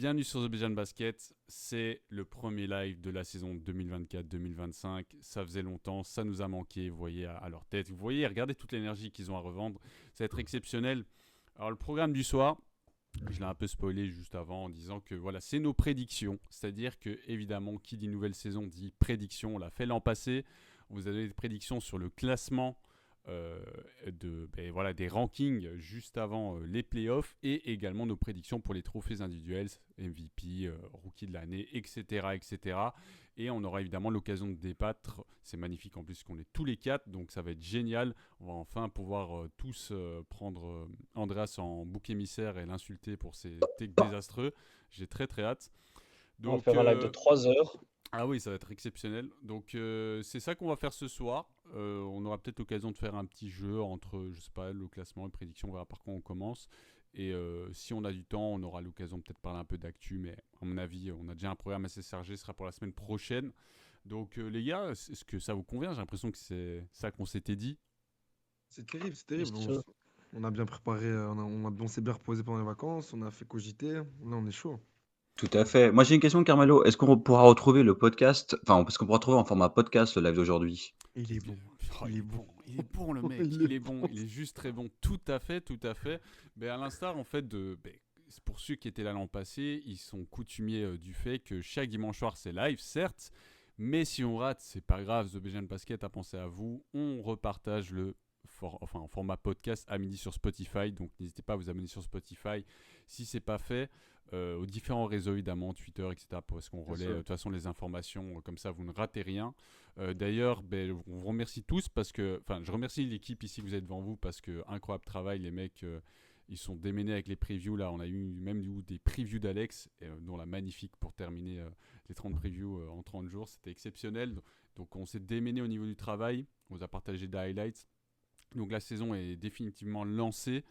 Bienvenue sur The Bejan Basket, c'est le premier live de la saison 2024-2025. Ça faisait longtemps, ça nous a manqué, vous voyez à leur tête. Vous voyez, regardez toute l'énergie qu'ils ont à revendre, ça va être exceptionnel. Alors le programme du soir, je l'ai un peu spoilé juste avant en disant que voilà, c'est nos prédictions. C'est-à-dire que évidemment, qui dit nouvelle saison dit prédiction, on l'a fait l'an passé. On vous a donné des prédictions sur le classement des rankings juste avant les playoffs et également nos prédictions pour les trophées individuels, MVP, Rookie de l'année, etc., etc. Et on aura évidemment l'occasion de débattre. C'est magnifique en plus qu'on est tous les quatre, donc ça va être génial. On va enfin pouvoir tous prendre Andreas en bouc émissaire et l'insulter pour ses takes désastreux. J'ai très très hâte. On va Donc, faire un live de 3 heures. ah oui, ça va être exceptionnel. Donc c'est ça qu'on va faire ce soir. On aura peut-être l'occasion de faire un petit jeu entre, je sais pas, le classement et les prédictions. On verra par quoi on commence. Et si on a du temps, on aura l'occasion de peut-être parler un peu d'actu. Mais à mon avis, on a déjà un programme assez chargé. Ce sera pour la semaine prochaine. Donc les gars, est-ce que ça vous convient? J'ai l'impression que c'est ça qu'on s'était dit. C'est terrible, c'est Bien terrible. sûr. On a bien préparé, on s'est bien reposé pendant les vacances, on a fait cogiter. Là, on est chaud. Tout à fait. Moi, j'ai une question, Carmelo. Est-ce qu'on pourra retrouver le podcast, enfin, parce qu'on pourra trouver en format podcast le live d'aujourd'hui? Il est bon. Oh, Il est bon. Il est bon le mec, Il il est est bon, il est juste très bon. Tout à fait, tout à fait. Mais à l'instar en fait pour ceux qui étaient là l'an passé, ils sont coutumiers du fait que chaque dimanche soir c'est live, certes, mais si on rate, c'est pas grave. The Bejan Basket a pensé à vous. On repartage en format podcast à midi sur Spotify. Donc n'hésitez pas à vous abonner sur Spotify si c'est pas fait. Aux différents réseaux évidemment, Twitter, etc. Parce qu'on relaie de toute façon les informations, comme ça vous ne ratez rien. D'ailleurs, on vous remercie tous parce que, enfin, je remercie l'équipe ici que vous êtes devant vous parce que incroyable travail, les mecs, ils sont démenés avec les previews là. On a eu même des previews d'Alex, dont la magnifique pour terminer les 30 previews en 30 jours, c'était exceptionnel. Donc on s'est démené au niveau du travail, on vous a partagé des highlights. Donc la saison est définitivement lancée.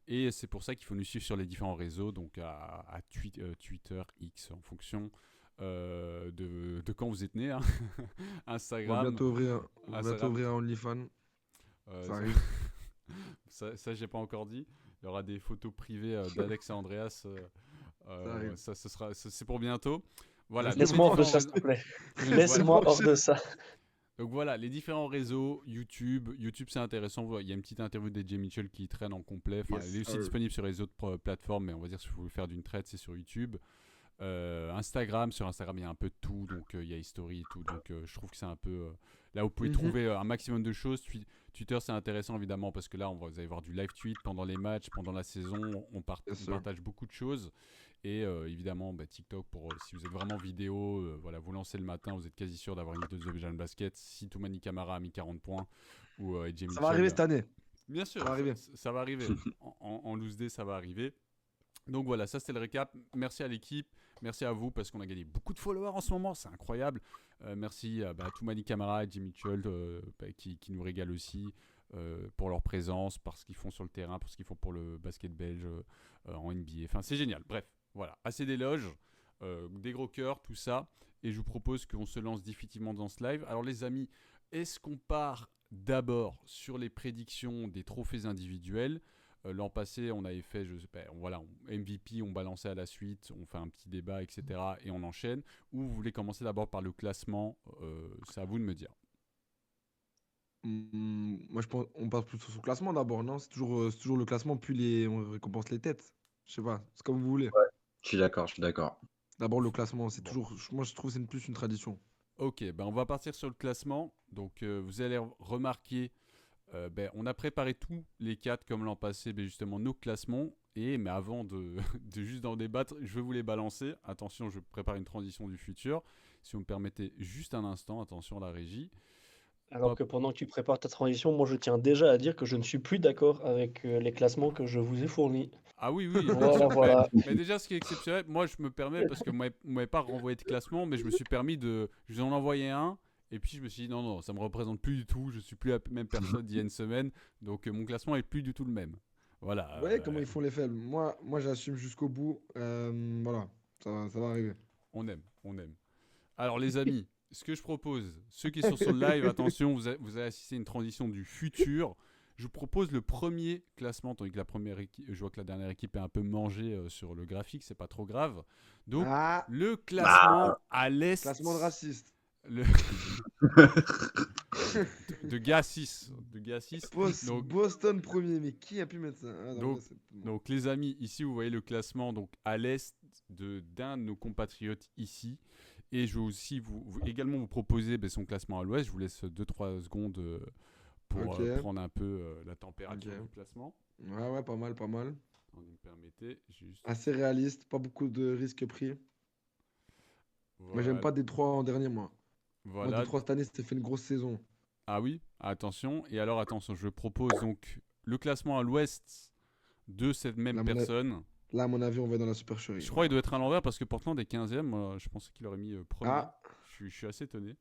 Et c'est pour ça qu'il faut nous suivre sur les différents réseaux, donc à Twitter, X, en fonction de quand vous êtes né. Hein. On va Instagram. bientôt ouvrir un OnlyFans. Ça arrive. ça, j'ai pas encore dit. Il y aura des photos privées d'Alex et Andreas. arrive. C'est pour bientôt. Voilà. Laisse-moi hors de ça, s'il te plaît. Laisse-moi hors de ça. Donc voilà, les différents réseaux, YouTube, c'est intéressant. Il y a une petite interview d'AJ Mitchell qui traîne en complet. Enfin, elle est aussi disponible sur les autres plateformes, mais on va dire si vous voulez faire d'une traite, c'est sur YouTube. Instagram, sur Instagram, il y a un peu de tout, donc il y a History et tout. Donc je trouve que c'est un peu là où vous pouvez trouver un maximum de choses. Twitter, c'est intéressant évidemment parce que là, vous allez voir du live tweet pendant les matchs, pendant la saison. On partage beaucoup de choses. Et évidemment, TikTok pour si vous êtes vraiment vidéo, voilà, vous lancez le matin, vous êtes quasi sûr d'avoir une vidéo de The Bejan Basket. Si Toumani Camara a mis 40 points ou AJ Mitchell. Ça va arriver cette année. Bien sûr, ça va arriver. En loose day, ça va arriver. Donc voilà, ça c'était le récap. Merci à l'équipe, merci à vous parce qu'on a gagné beaucoup de followers en ce moment, c'est incroyable. Merci à Toumani Camara et Jimmy Mitchell qui nous régalent aussi pour leur présence, par ce qu'ils font sur le terrain, pour ce qu'ils font pour le basket belge en NBA. Enfin, c'est génial. Bref, voilà, assez d'éloges, des gros cœurs, tout ça. Et je vous propose qu'on se lance définitivement dans ce live. Alors les amis, est-ce qu'on part d'abord sur les prédictions des trophées individuels? L'an passé, on avait fait, je sais pas, MVP, on balançait à la suite, on fait un petit débat, etc. et on enchaîne. Ou vous voulez commencer d'abord par le classement? C'est à vous de me dire. Moi, je pense on passe plutôt sur le classement d'abord, non? C'est toujours le classement, puis on récompense les têtes. Je sais pas, c'est comme vous voulez. Je suis d'accord. D'abord, le classement, c'est Bon. toujours. Moi, je trouve que c'est plus une tradition. Ok, on va partir sur le classement. Donc, vous allez remarquer, on a préparé tous les 4 comme l'an passé, justement nos classements. Mais avant de juste d'en débattre, je vais vous les balancer. Attention, je prépare une transition du futur. Si vous me permettez juste un instant, attention à la régie. Alors que pendant que tu prépares ta transition, moi je tiens déjà à dire que je ne suis plus d'accord avec les classements que je vous ai fournis. Ah oui, bien Voilà, sûr. voilà. Mais déjà, ce qui est exceptionnel, moi je me permets, parce que vous m'avez pas renvoyé de classement, mais je me suis permis je vous en envoyais un, et puis je me suis dit non, ça me représente plus du tout, je suis plus la même personne d'il y a une semaine, donc mon classement est plus du tout le même. Voilà. Ouais, comment ils font les faibles. Moi j'assume jusqu'au bout. Voilà, ça va arriver. On aime. Alors les amis, ce que je propose, ceux qui sont sur le live, attention, vous allez assister à une transition du futur. je vous propose le premier classement, tandis que je vois que la dernière équipe est un peu mangée sur le graphique, c'est pas trop grave. Donc, Ah, le classement à l'Est. classement de raciste. le- de gars 6. De gars 6. Donc, Boston premier, mais qui a pu mettre ça? Ah, non, Donc- là, c'est- Donc les amis, ici vous voyez le classement donc à l'est d'un de nos compatriotes ici. Et je vais aussi également vous proposer son classement à l'ouest. Je vous laisse 2-3 secondes pour Ok. prendre un peu la température Ok. du classement. Ouais, pas mal, pas mal. Attendez, me permettez, juste. Assez réaliste, pas beaucoup de risques pris. Moi, j'aime Voilà. pas Détroit en dernier, moi. Moi, Voilà. Détroit cette année, c'était fait une grosse saison. Ah oui, attention. Et alors attention, je propose donc le classement à l'ouest de cette même Là, personne. Là, à mon avis, on va dans la supercherie. Je crois qu'il doit être à l'envers parce que Portland est 15e. Moi, je pensais qu'il aurait mis premier. Ah, Je suis assez étonné.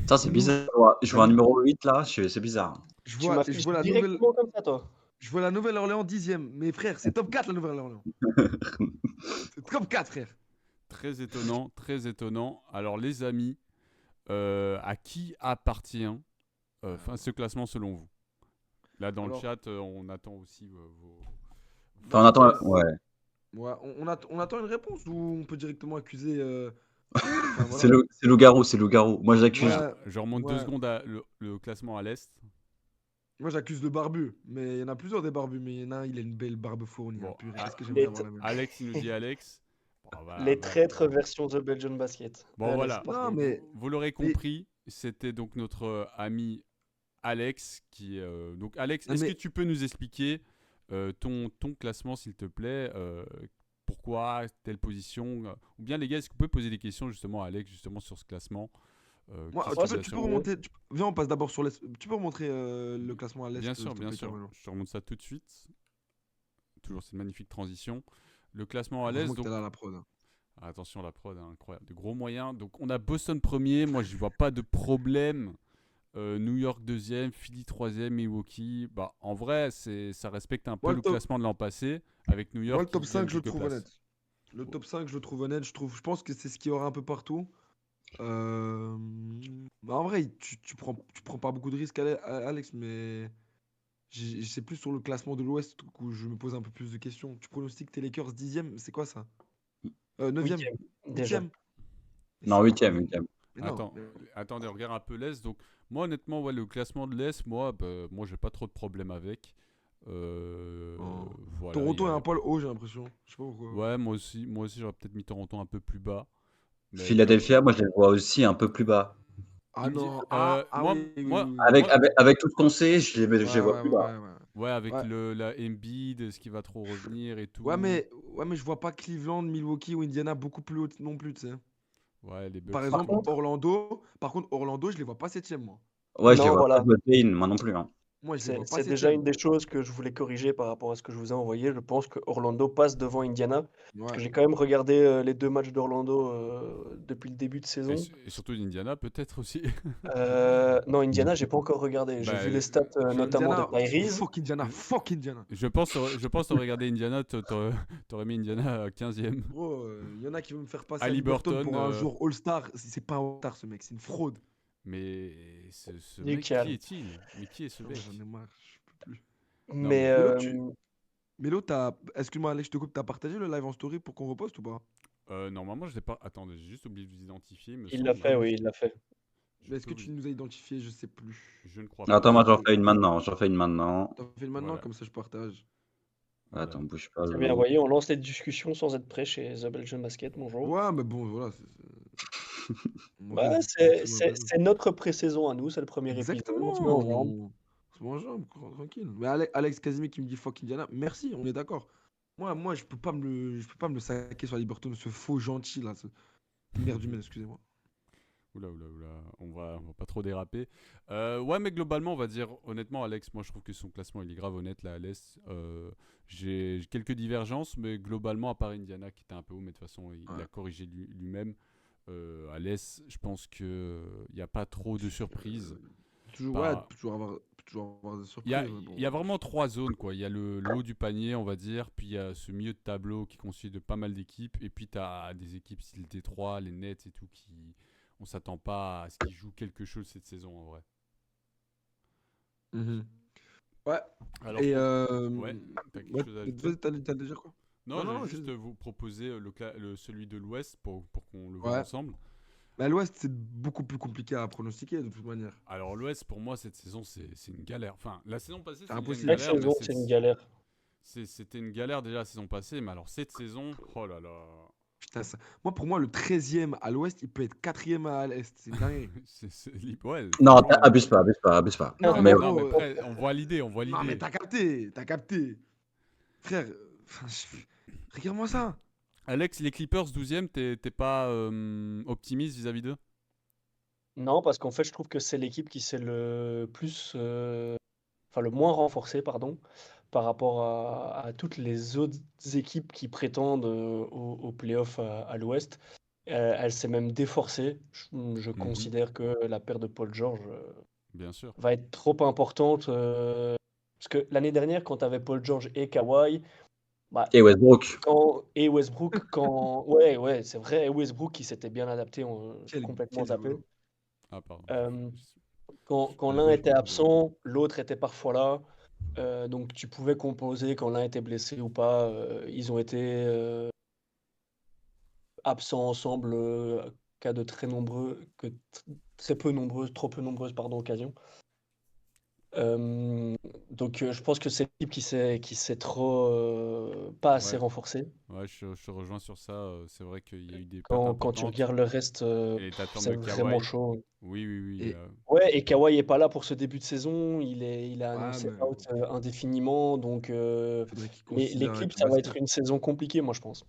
Ça, c'est bizarre. Je vois un numéro 8 là, c'est bizarre. je Tu vois, m'affiches je vois la nouvelle, directement comme ça, toi. je vois la Nouvelle-Orléans 10e. Mais frère, c'est top 4 la Nouvelle-Orléans. C'est top 4, frère. Très étonnant, très étonnant. Alors les amis, à qui appartient ce classement selon vous? Là dans Alors- le chat, on attend aussi vos... Enfin, on attend. Ouais. Ouais, on attend une réponse ou on peut directement accuser. Enfin, voilà. C'est loup-garou, c'est loup-garou. Moi, j'accuse. Ouais, Je remonte ouais. 2 secondes à le classement à l'Est. Moi, j'accuse le barbu. Mais il y en a plusieurs des barbus. Mais il y en a un, il a une belle barbe fournie. Bon, Hein, purée, ah, qu'est-ce que j'aimerais les avoir la même. Alex, il nous dit Alex. Bon, Les traîtres version The Belgian Basket. Bon Allez, voilà, c'est parti. Non, mais vous l'aurez compris, c'était donc notre ami Alex qui... donc Alex, Non, est-ce mais- que tu peux nous expliquer ton classement s'il te plaît pourquoi telle position ou bien les gars, est-ce que vous pouvez poser des questions justement à Alex justement sur ce classement moi, qu'est-ce tu qu'il peux a sur- remonter. Viens, on passe d'abord sur l'Est. Tu peux remontrer le classement à l'Est Bien s'il sûr, te bien plaît, sûr. Carmelo. Je te remonte ça tout de suite. Toujours cette magnifique transition. Le classement à Heureusement l'Est, que t'es donc là à la prod. attention la prod, hein, incroyable, de gros moyens. Donc on a Boston premier, moi je vois pas de problème. New York deuxième, Philly troisième, Milwaukee. Bah en vrai, ça respecte un peu Moi, le le top- classement de l'an passé avec New Moi, York le top qui gagne 5, je le quelques trouve places. honnête. Le top 5, je le trouve honnête. Je pense que c'est ce qu'il y aura un peu partout. Bah, en vrai, tu prends pas beaucoup de risques, Alex, mais c'est plus sur le classement de l'Ouest où je me pose un peu plus de questions. Tu pronostiques tes Lakers 10e, c'est quoi ça? 9e? Huitième, déjà. 8e? Non, 8e, 8e. Mais non, Attends, attendez, on regarde un peu l'Est. Donc, moi, honnêtement, ouais, le classement de l'Est, moi, j'ai pas trop de problèmes avec. Oh. Voilà, Toronto il y est a- un poil haut, j'ai l'impression. Je sais pas pourquoi. Ouais, moi aussi, j'aurais peut-être mis Toronto un peu plus bas. Mais Philadelphia, moi, je les vois aussi un peu plus bas. Ah non, moi, oui, oui, moi, oui, oui. Avec, moi, avec, avec tout ce qu'on sait, je les vois Ouais, plus ouais, bas. ouais, ouais. ouais, avec Ouais. la Embiid, ce qui va trop revenir et tout. Ouais, mais je vois pas Cleveland, Milwaukee ou Indiana beaucoup plus haut non plus, tu sais. Ouais, les Bucks. Par ils exemple, sont- Orlando, je les vois pas 7e, moi. Ouais, je les Non, vois voilà. pas de play-in, moi non plus. Hein. Moi, je les vois pas C'est déjà 7e. une des choses que je voulais corriger par rapport à ce que je vous ai envoyé. Je pense que Orlando passe devant Indiana. Parce Ouais. que j'ai quand même regardé les 2 matchs d'Orlando depuis le début de Et, saison. et surtout d'Indiana, peut-être aussi. Non, Indiana, j'ai pas encore regardé. J'ai Bah, vu les stats notamment de Indiana, Tyrese. fuck Indiana. je pense regarder Indiana, t'aurais mis Indiana 15e. Gros, il y en a qui veulent me faire passer à Haliburton, Liberton pour un jour All-Star. C'est pas un All-Star, ce mec, c'est une fraude. Mais ce Du mec, qui calme. est-il? Mais qui est ce mec? J'en ai marre, je peux plus. Non, Mais mais là, Mélo, excuse-moi, Alex, je te coupe, t'as partagé le live en story pour qu'on reposte ou pas? Normalement, je l'ai pas. Attendez, j'ai juste oublié de vous identifier. me il l'a semble, fait, hein. oui, il l'a fait. Je Mais est-ce peux que vous- tu nous as identifié? Je sais plus. Je ne crois pas. Attends, moi, j'en fais une maintenant. J'en fais une maintenant. T'as fait le maintenant, Voilà. comme ça je partage. Voilà. Attends, bouge pas. Très bien, Lolo. voyez, on lance les discussions sans être prêt chez The Belgian Basket, bonjour. Ouais, mais bon, voilà. Bah, c'est notre pré-saison à nous, c'est le premier épisode. On se met en jambes. Exactement. C'est bon, genre, tranquille. Mais Alex Casimir qui me dit fuck Indiana, merci, on est d'accord. Moi, je peux pas me le saquer sur Liberton, ce faux gentil là, ce merde humaine, excusez-moi. Oula, on va pas trop déraper. Ouais, mais globalement, on va dire, honnêtement, Alex, moi je trouve que son classement il est grave honnête là à l'Est. J'ai quelques divergences, mais globalement, à part Indiana qui était un peu haut, mais de toute façon, il Ouais. a corrigé lui-même. À l'Est, je pense qu'il n'y a pas trop de surprises. Toujours, Bah, ouais, peut toujours avoir des Il surprises. y a, mais bon. il y a vraiment 3 zones, quoi. Il y a le haut du panier, on va dire, puis il y a ce milieu de tableau qui est constitué de pas mal d'équipes, et puis tu as des équipes style Détroit, les Nets et tout, qui on s'attend pas à ce qu'ils jouent quelque chose cette saison en vrai. Mhm. Ouais. Alors, Et ouais, t'as quelque ouais, chose à ajouter? t'as déjà quoi? Non, Non, je non, vais je- juste vous proposer celui de l'Ouest pour qu'on le voit Ouais. ensemble. Mais à l'Ouest, c'est beaucoup plus compliqué à pronostiquer de toute manière. Alors, l'Ouest, pour moi, cette saison, c'est une galère. Enfin, la saison passée, C'est c'est déjà une impossible. Chaque galère, mais saison, c'est une galère. c'était une galère déjà la saison passée. Mais alors, cette saison, oh là là. Putain, moi, pour moi, le 13e à l'Ouest, il peut être 4e à l'Est. C'est une dinguerie. Ouais, Non, franchement, abuse pas, abuse pas, abuse pas. Non, Mais mais non, mais gros. on voit l'idée, on voit Non, mais l'idée. t'as capté. Frère, enfin, regarde-moi ça. Alex, les Clippers 12e, t'es pas optimiste vis-à-vis d'eux? Non, parce qu'en fait, je trouve que c'est l'équipe qui s'est enfin le moins renforcée, pardon, par rapport à toutes les autres équipes qui prétendent aux playoffs à l'Ouest. Elle s'est même déforcée. Je Mhm, considère que la perte de Paul George bien sûr. va être trop importante. Parce que l'année dernière, quand tu avais Paul George et Kawhi, bah, Et Westbrook. et Westbrook, ouais, c'est vrai, et Westbrook qui s'était bien adapté, complètement Quel zappé. joueur. Ah, pardon. Euh, quand l'un Désolé. était absent, l'autre était parfois là. Donc tu pouvais composer quand l'un était blessé ou pas. Ils ont été absents ensemble qu'à de très peu nombreuses, trop peu nombreuses, pardon, occasions. Donc je pense que c'est l'équipe qui s'est trop pas assez Ouais, renforcée. ouais, je te rejoins sur ça. C'est vrai qu'il y a eu des pertes Quand tu importantes. regardes le reste, Et les tâtons c'est de vraiment Kawhi. chaud. Oui, oui, oui. Et Ouais, et Kawhi est pas là pour ce début de saison. Il a ouais, annoncé mais out indéfiniment. Donc faudrait qu'il les considère Clips, arrêter le ça va être basket. une saison compliquée, moi je pense.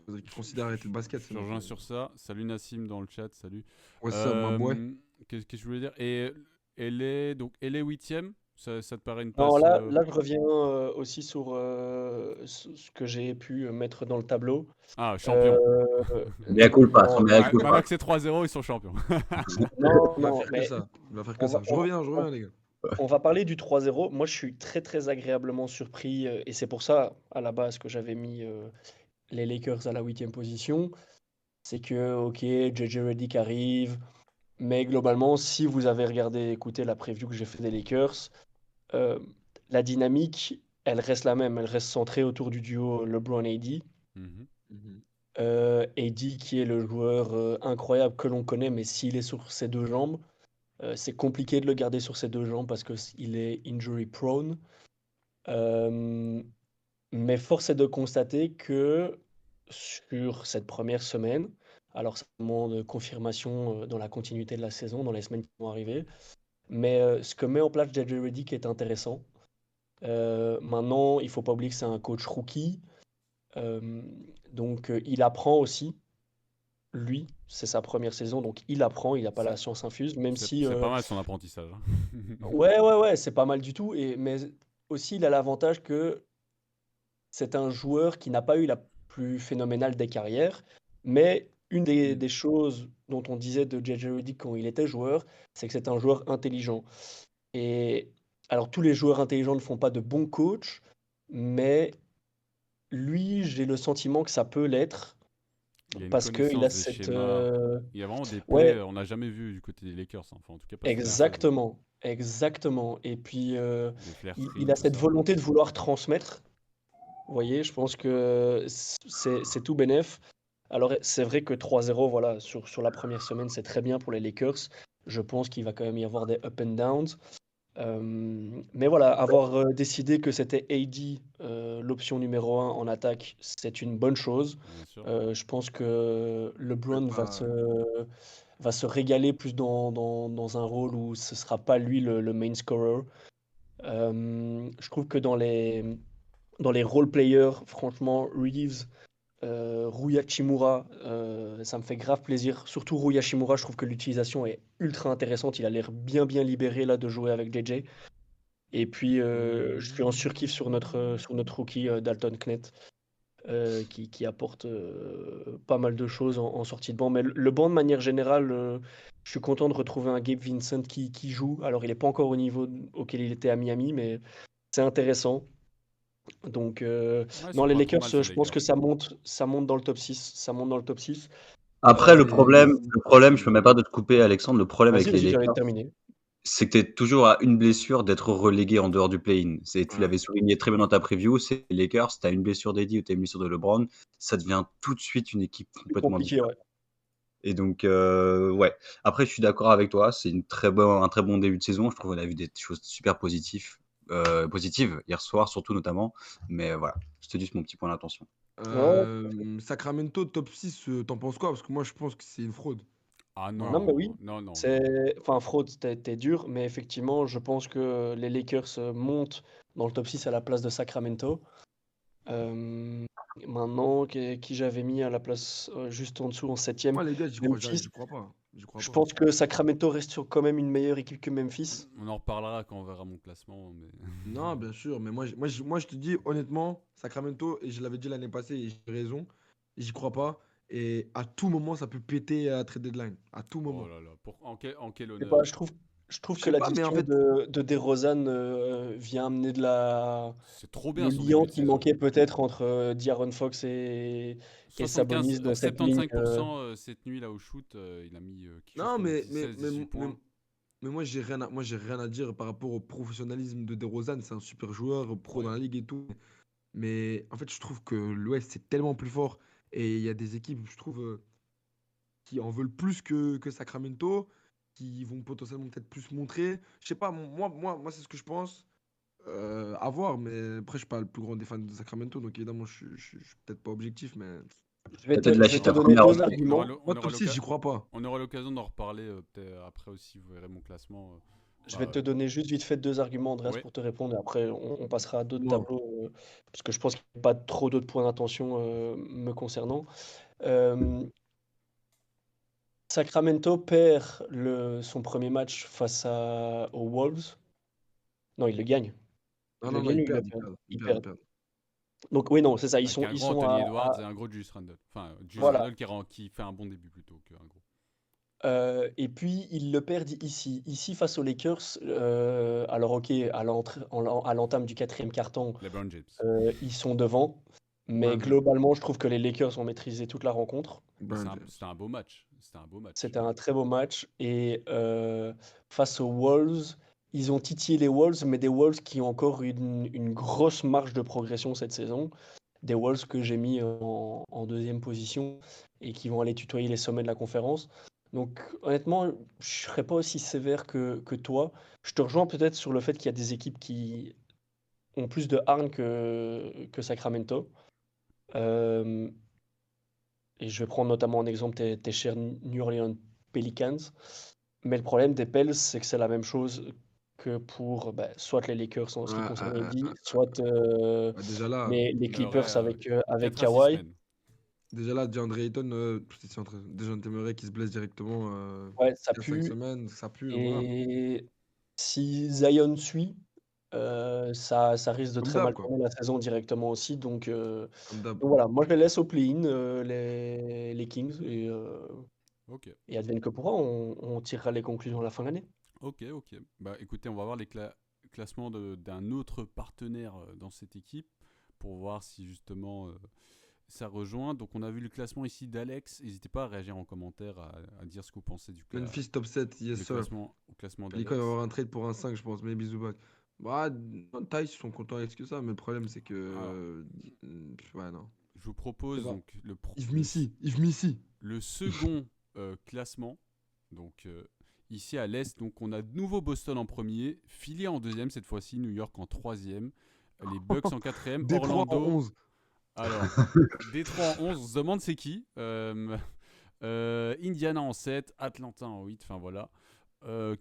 Faudrait qu'il considère arrêter le basket, Je te sinon rejoins sur ça. Salut Nassim dans le chat, salut. What's up, my boy? Qu'est-ce que je voulais dire? Et elle est 8e. Ça te paraît une Non, place là, je reviens aussi sur ce que j'ai pu mettre dans le tableau. Ah, champion. Euh, Mea culpa, non, son mea Maintenant culpa. que c'est 3-0, ils sont champions. non, Il va non, faire que mais ça. Il va faire que on va, ça. Je on va- reviens, on- les gars. on va parler du 3-0. Moi, je suis très, très agréablement surpris. Et c'est pour ça, à la base, que j'avais mis les Lakers à la 8e position. C'est que, ok, JJ Redick arrive. Mais globalement, si vous avez écouté la preview que j'ai fait des Lakers, euh, la dynamique, elle reste la même. Elle reste centrée autour du duo LeBron-AD. Mhm. AD qui est le joueur incroyable que l'on connaît, mais s'il est sur ses deux jambes, c'est compliqué de le garder sur ses deux jambes parce qu'il est injury prone. Euh, mais force est de constater que sur cette première semaine, alors ça demande confirmation dans la continuité de la saison, dans les semaines qui vont arriver, mais ce que met en place JJ Redick est intéressant. Maintenant, il ne faut pas oublier que c'est un coach rookie, euh, donc il apprend aussi. Lui, c'est sa première saison, donc il apprend, il n'a pas C'est la science infuse, même si, c'est pas mal son apprentissage, hein. ouais, c'est pas mal du tout, mais aussi il a l'avantage que c'est un joueur qui n'a pas eu la plus phénoménale des carrières, mais une des choses dont on disait de JJ Redick quand il était joueur, c'est que c'est un joueur intelligent. Et alors tous les joueurs intelligents ne font pas de bons coachs, mais lui, j'ai le sentiment que ça peut l'être, Il y a une parce qu'il a connaissance des cette... schémas. Il y a vraiment des plays ouais, on n'a jamais vu du côté des Lakers, hein. Enfin, en tout cas, pas cette dernière saison. exactement, exactement. Et puis, Des il flair-free, a tout cette ça. volonté de vouloir transmettre. Vous voyez, je pense que c'est tout bénef. Alors, c'est vrai que 3-0, voilà, sur la première semaine, c'est très bien pour les Lakers. Je pense qu'il va quand même y avoir des up and downs. Mais voilà, avoir décidé que c'était AD, l'option numéro 1 en attaque, c'est une bonne chose. Bien sûr. Je pense que LeBron va Pas... se régaler plus dans un rôle où ce sera pas lui le main scorer. Je trouve que dans les role players, franchement, Reeves, Rui Hachimura, ça me fait grave plaisir. Surtout Rui Hachimura, je trouve que l'utilisation est ultra intéressante. Il a l'air bien bien libéré là de jouer avec JJ. Et puis, je suis en surkiff sur notre rookie Dalton Knet, qui apporte pas mal de choses en sortie de banc. Mais le banc, de manière générale, je suis content de retrouver un Gabe Vincent qui joue. Alors, il n'est pas encore au niveau auquel il était à Miami, mais c'est intéressant. Donc, Ouais, ils non, sont les pas trop Lakers, mal, ces je pense que Lakers. ça monte dans le top 6. Ça monte dans le top 6. Après, Euh, le problème, je me permets pas de te couper, Alexandre, le problème avec vas-y, les vas-y, j'allais Lakers, terminer. c'est que tu es toujours à une blessure d'être relégué en dehors du play-in. Tu Ouais. l'avais souligné très bien dans ta preview, c'est les Lakers, tu as une blessure d'Eddie ou tu as une blessure de LeBron, ça devient tout de suite une équipe Plus complètement compliqué, différente. ouais. Et donc, ouais. Après, je suis d'accord avec toi, c'est un très bon début de saison. Je trouve qu'on a vu des choses super positives hier soir, surtout notamment. Mais voilà, c'était juste mon petit point d'attention. Ouais. Sacramento, top 6, t'en penses quoi? Parce que moi, je pense que c'est une fraude. Ah Non, mais oui. non, non. Enfin, fraude, t'es dur, mais effectivement, je pense que les Lakers montent dans le top 6 à la place de Sacramento. Euh, Maintenant, qui j'avais mis à la place juste en dessous, en septième, Moi, les gars, Memphis. j'y crois pas. J'y crois Je pas. pense que Sacramento reste quand même une meilleure équipe que Memphis. On en reparlera quand on verra mon classement. Mais... Non, bien sûr, mais moi, je te dis honnêtement, Sacramento, et je l'avais dit l'année passée, et j'ai raison, j'y crois pas. Et à tout moment, ça peut péter à trade deadline. À tout Oh moment. là là, en quel Je sais honneur. pas, je trouve Je que sais pas, mais en l'addition fait, de DeRozan vient amener C'est trop le bien son liant début de qui saison. manquait peut-être entre D'Aaron Fox et 75, Sabonis dans cette ligne. 75% cette nuit là au shoot, il a mis quelque chose non, comme 16-18 points. mais moi, j'ai rien à dire par rapport au professionnalisme de DeRozan. C'est un super joueur, pro dans la ligue et tout. Mais en fait, je trouve que l'Ouest, c'est tellement plus fort. Et il y a des équipes, je trouve, qui en veulent plus que Sacramento, qui vont potentiellement peut-être plus montrer. Je sais pas, moi c'est ce que je pense. À voir, mais après, je suis pas le plus grand des fans de Sacramento, donc évidemment, je suis peut-être pas objectif, mais T'as peut-être Je vais lâché te ta donner première deux entrée. arguments. moi, top 6, j'y crois pas. On aura l'occasion d'en reparler peut-être après aussi, vous verrez mon classement. Je vais te donner juste vite fait deux arguments, Andreas, Ouais. pour te répondre. Et après, on passera à d'autres Moi, tableaux, parce que je pense qu'il n'y a pas trop d'autres points d'attention me concernant. Euh, Sacramento perd son premier match aux Wolves. Non, il le gagne. non, Il le non, non, gagne ils ou il le perdent, perd? Ils ils perdent. perdent. Donc oui, non, c'est ça. Avec un Ils gros sont Anthony Edwards et un gros Julius Randle. Enfin, Julius voilà. Randle qui fait un bon début plutôt qu'un gros. Et puis ils le perdent ici. Ici face aux Lakers. Alors ok, à l'entame du quatrième quart-temps, LeBron James. ils sont devant. Mais Ouais, mais globalement, je trouve que les Lakers ont maîtrisé toute la rencontre. Brown James. C'était un beau match. C'était un beau match. C'était un très beau match. Et face aux Wolves, ils ont titillé les Wolves, mais des Wolves qui ont encore une grosse marge de progression cette saison. Des Wolves que j'ai mis en deuxième position et qui vont aller tutoyer les sommets de la conférence. Donc honnêtement, je ne serais pas aussi sévère que toi. Je te rejoins peut-être sur le fait qu'il y a des équipes qui ont plus de hargne que Sacramento. Euh, et je vais prendre notamment en exemple tes chers New Orleans Pelicans. Mais le problème des Pels, c'est que c'est la même chose que pour soit les Lakers en ce qui Ouais, concerne Eddie, soit déjà là, les Clippers avec 4 à 6 Kawhi. semaines. DeAndre Ayton, DeJounte Murray qui se blesse directement Ouais, ça 4-5 pue. semaines, ça pue, voilà. Et si Zion suit, ça risque de Comme très d'hab, mal quoi. tourner la saison directement aussi. Donc Comme d'hab. voilà, moi je les laisse au play-in, les Kings, Ok. et advienne que pourra, on tirera les conclusions à la fin de l'année. Ok. Bah écoutez, on va voir les classements d'un autre partenaire dans cette équipe pour voir si justement ça rejoint. Donc on a vu le classement ici d'Alex. N'hésitez pas à réagir en commentaire, à dire ce que vous pensez du Memphis top 7, yes sir. classement Pelicans d'Alex. va avoir un trade pour un 5, je pense, mais bisous back. Bah, Thais, ils sont contents avec ce que ça, mais le problème, c'est que. Ouais, non. Je vous propose C'est pas. donc Yves Missy. le second classement. Donc ici à l'Est, donc on a de nouveau Boston en premier, Philly en deuxième cette fois-ci, New York en troisième, les Bucks en quatrième, Détroit en Orlando. 11. Alors, Détroit en 11, on se demande c'est qui. Indiana en 7, Atlanta en 8, enfin voilà.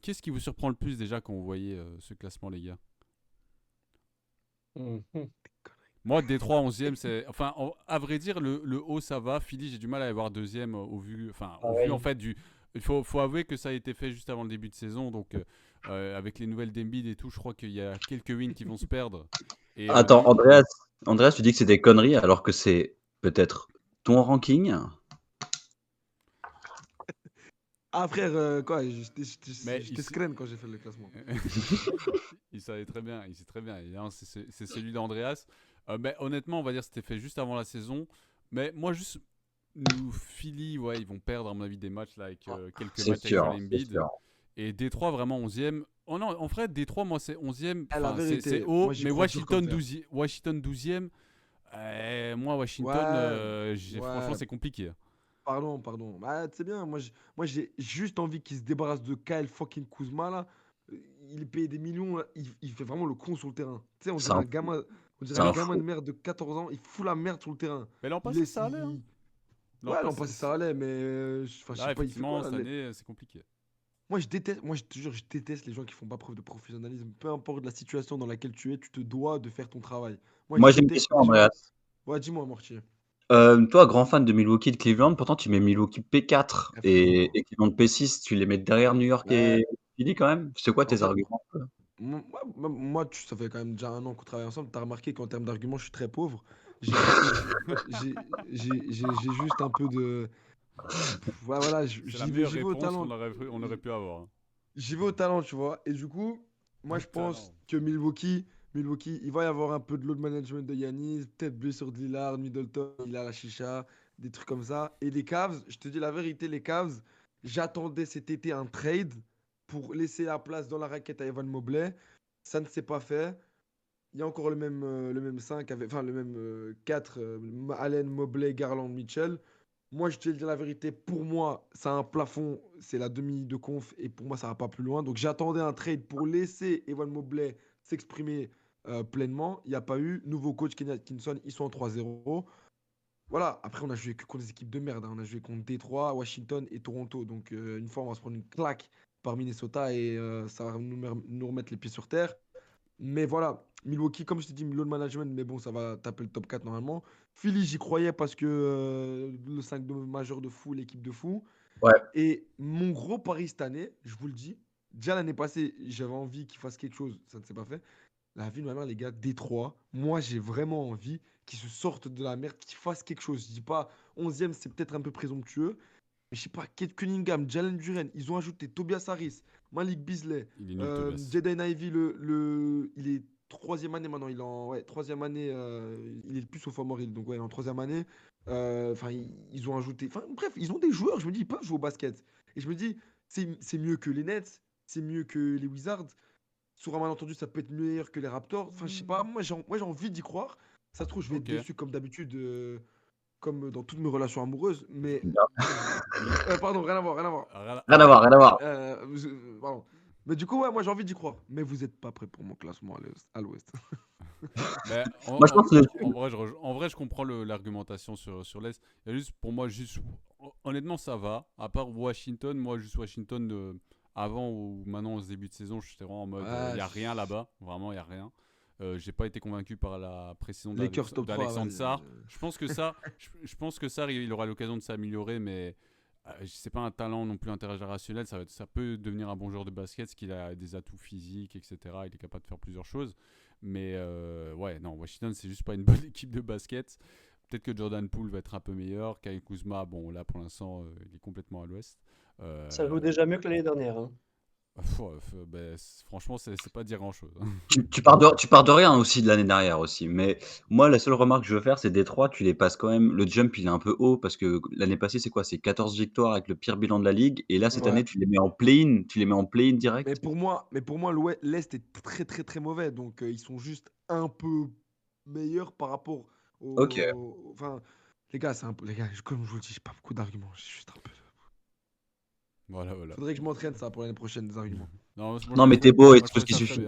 Qu'est-ce qui vous surprend le plus déjà quand vous voyez ce classement, les gars? Moi, Détroit 11e, c'est. Enfin, à vrai dire, le haut ça va. Philly, j'ai du mal à y voir deuxième au vu. Enfin, au vu en fait du. Il faut avouer que ça a été fait juste avant le début de saison. Donc, avec les nouvelles d'Embiid et tout, je crois qu'il y a quelques wins qui vont se perdre. Et, Attends, Andreas, tu dis que c'est des conneries alors que c'est peut-être ton ranking. Ah, frère, quoi, Mais j'étais screen quand j'ai fait le classement. il savait très bien, il sait très bien. Et, hein, c'est celui d'Andreas. Mais honnêtement, on va dire que c'était fait juste avant la saison. Mais moi, juste. Philly, ouais, ils vont perdre, à mon avis, des matchs là, avec quelques C'est matchs sûr, avec Joel c'est Embiid. sûr. Et Détroit, vraiment 11e. Oh non, en vrai, Détroit, moi, c'est 11e. Ah, la Enfin, vérité, c'est haut. moi, j'y Mais crois dur comme Washington 12e. Moi, Washington, franchement, Ouais, c'est compliqué. pardon. Bah, c'est bien. Moi, j'ai juste envie qu'il se débarrasse de Kyle fucking Kuzma, là. Il est payé des millions, là. Il fait vraiment le con sur le terrain. Tu sais, C'est un, on dirait c'est un un gamin de fou. merde de 14 ans. Il fout la merde sur le terrain. Mais l'an Il passé, laisse. ça allait. Hein. L'an Ouais, l'an passé, passé, ça allait, mais. Enfin, je sais là, pas, il fait quoi, effectivement, là? cette année, c'est compliqué. Moi, je te jure, je déteste les gens qui font pas preuve de professionnalisme. Peu importe la situation dans laquelle tu es, tu te dois de faire ton travail. Moi, je Moi, j'ai une déteste question, les gens. Andreas. Ouais, dis-moi, Mortier. Toi, grand fan de Milwaukee et de Cleveland, pourtant tu mets Milwaukee P4 Eh, frérot. et Cleveland P6, tu les mets derrière New York Ouais, et Philly quand même? C'est quoi en tes fait, arguments? ça fait quand même déjà 1 an qu'on travaille ensemble. Tu as remarqué qu'en termes d'arguments, je suis très pauvre. J'ai juste, j'ai juste un peu de. Ouais, voilà, C'est la meilleure j'y vais au réponse talent. qu'on aurait pu avoir. Hein. J'y vais au talent, tu vois. Et du coup, moi, Au je pense talent. que Milwaukee, il va y avoir un peu de load management de Yanis, peut-être blessure de Lillard, Middleton, il a la chicha, des trucs comme ça. Et les Cavs, je te dis la vérité, les Cavs, j'attendais cet été un trade pour laisser la place dans la raquette à Evan Mobley. Ça ne s'est pas fait. Il y a encore le même 5, enfin le même 4, Allen, Mobley, Garland, Mitchell. Moi, je te dis la vérité, pour moi, ça a un plafond, c'est la demi de conf, et pour moi, ça va pas plus loin. Donc, j'attendais un trade pour laisser Evan Mobley s'exprimer pleinement. Il n'y a pas eu. Nouveau coach, Kenny Atkinson, ils sont en 3-0. Voilà, après, on a joué que contre des équipes de merde. Hein. On a joué contre Détroit, Washington et Toronto. Donc, une fois, on va se prendre une claque par Minnesota et ça va nous remettre les pieds sur terre. Mais voilà, Milwaukee, comme je t'ai dit, load management, mais bon, ça va taper le top 4 normalement. Philly, j'y croyais parce que le 5 de majeur de fou, l'équipe de fou. Ouais. Et mon gros pari cette année, je vous le dis, déjà l'année passée, j'avais envie qu'ils fassent quelque chose, ça ne s'est pas fait. La vie de ma mère, les gars, Détroit, moi j'ai vraiment envie qu'ils se sortent de la merde, qu'ils fassent quelque chose. Je dis pas 11e, c'est peut-être un peu présomptueux, mais je sais pas, Kate Cunningham, Jalen Duren, ils ont ajouté Tobias Harris, Malik Beasley, Il est nul, Tobias. Jaden Ivey, il est troisième année maintenant, il est en troisième année, il est le plus sophomore, donc ouais, en troisième année. Enfin, ils ont ajouté, enfin bref, ils ont des joueurs, je me dis, ils peuvent jouer au basket. Et je me dis, c'est mieux que les Nets, c'est mieux que les Wizards. Sur un malentendu, ça peut être meilleur que les Raptors. Enfin, je sais pas, moi j'ai envie d'y croire. Ça se trouve, je vais être Ok. déçu comme d'habitude, comme dans toutes mes relations amoureuses, mais pardon, rien à voir, rien à voir. Rien à voir, rien à voir. Pardon. Mais du coup, ouais, moi j'ai envie d'y croire. Mais vous n'êtes pas prêts pour mon classement à l'Ouest. Mais Moi, je pense que en vrai, je comprends l'argumentation sur l'Est. Il y a juste, pour moi, honnêtement, ça va. À part Washington, moi, juste Washington, avant ou maintenant, au début de saison, j'étais vraiment en mode, il n'y a rien là-bas. Vraiment, il n'y a rien. J'ai pas été convaincu par la précision Lakers top 3, d'Alexandre vas-y. Sarr. Je pense que Sarr, il aura l'occasion de s'améliorer, mais c'est pas un talent non plus intergénérationnel. Ça peut devenir un bon joueur de basket, parce qu'il a des atouts physiques, etc. Il est capable de faire plusieurs choses. Mais ouais, non, Washington, c'est juste pas une bonne équipe de basket. Peut-être que Jordan Poole va être un peu meilleur. Kyle Kuzma, bon, là pour l'instant, il est complètement à l'ouest. Ça joue déjà mieux que l'année dernière. Hein. Franchement, c'est pas dire grand-chose. Tu pars de rien aussi de l'année dernière aussi. Mais moi, la seule remarque que je veux faire, c'est Détroit, tu les passes quand même. Le jump, il est un peu haut parce que l'année passée, c'est quoi? C'est 14 victoires avec le pire bilan de la ligue. Et là, cette Ouais. année, tu les mets en play-in. Tu les mets en play-in Mais direct. pour moi, l'Est est très très très mauvais. Donc ils sont juste un peu meilleurs par rapport Ok. Enfin, les gars, les gars, comme je vous le dis, j'ai pas beaucoup d'arguments. J'ai juste un peu. Voilà. Faudrait que je m'entraîne ça pour l'année prochaine, des arguments. Non, Non, mais t'es beau et moi, c'est tout je ce qui trouvais ça très suffit.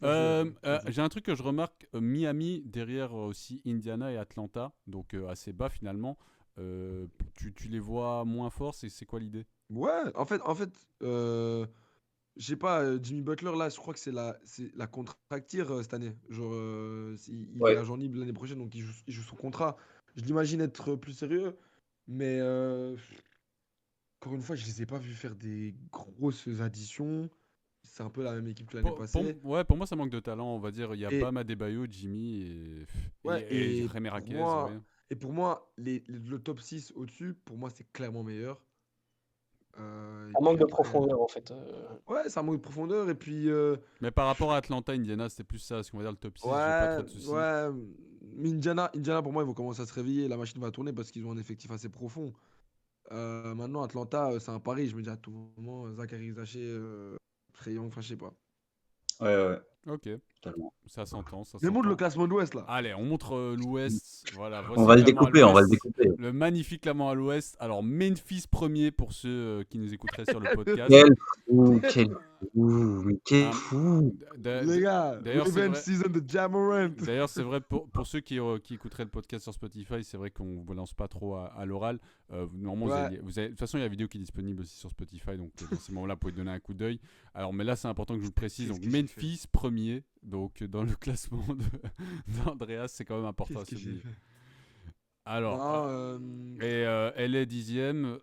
bien. Vas-y. J'ai un truc que je remarque, Miami derrière aussi Indiana et Atlanta, donc assez bas finalement. Tu les vois moins forts, c'est quoi l'idée? Ouais, en fait, je sais pas, Jimmy Butler là, je crois que c'est la contracture cette année. Genre, il est Ouais. agent libre l'année prochaine, donc il joue son contrat. Je l'imagine être plus sérieux, mais encore une fois, je les ai pas vus faire des grosses additions. C'est un peu la même équipe que l'année passée. Ouais, pour moi, ça manque de talent, on va dire. Il y a Et Bam Adebayo, Jimmy ouais, et Jaime pour Raquez, ouais. moi, le top 6 au-dessus, pour moi, c'est clairement meilleur. Et Un manque puis de après, profondeur, en fait. ouais, ça manque de profondeur. Et puis, Mais par rapport à Atlanta, Indiana, c'était plus ça. Parce qu'on va dire le top 6, j'ai pas ouais, trop de soucis. ouais. Mais Indiana, pour moi, ils vont commencer à se réveiller. La machine va tourner parce qu'ils ont un effectif assez profond. Maintenant, Atlanta, c'est un pari. Je me dis à tout moment, Zachary Zaché, Trae Young, enfin, je sais pas. Ouais, Ok, totalement. ça s'entend, ça Mais montre le s'entend. classement de l'Ouest, là. Allez, on montre l'Ouest. Voilà, On voici va le le classement à découper, on va le l'Ouest. découper. Le magnifique classement à l'Ouest. Alors, Memphis premier pour ceux qui nous écouteraient sur le podcast. Quel fou, quel fou, mais quel Ah, fou. Les gars, D'ailleurs, c'est Revenge vrai. Season de Ja Morant. D'ailleurs, c'est vrai pour ceux qui écouteraient le podcast sur Spotify, c'est vrai qu'on ne vous lance pas trop à l'oral. Normalement, Ouais. de toute façon, il y a la vidéo qui est disponible aussi sur Spotify, donc dans ces moments-là, vous pouvez donner un coup d'œil. Alors, mais là, c'est important que je vous le précise. Donc, Qu'est-ce que j'ai Memphis premier, donc dans le classement d'Andreas, c'est quand même important à Qu'est-ce que j'ai souligner. fait? Alors, Non, LA 10e,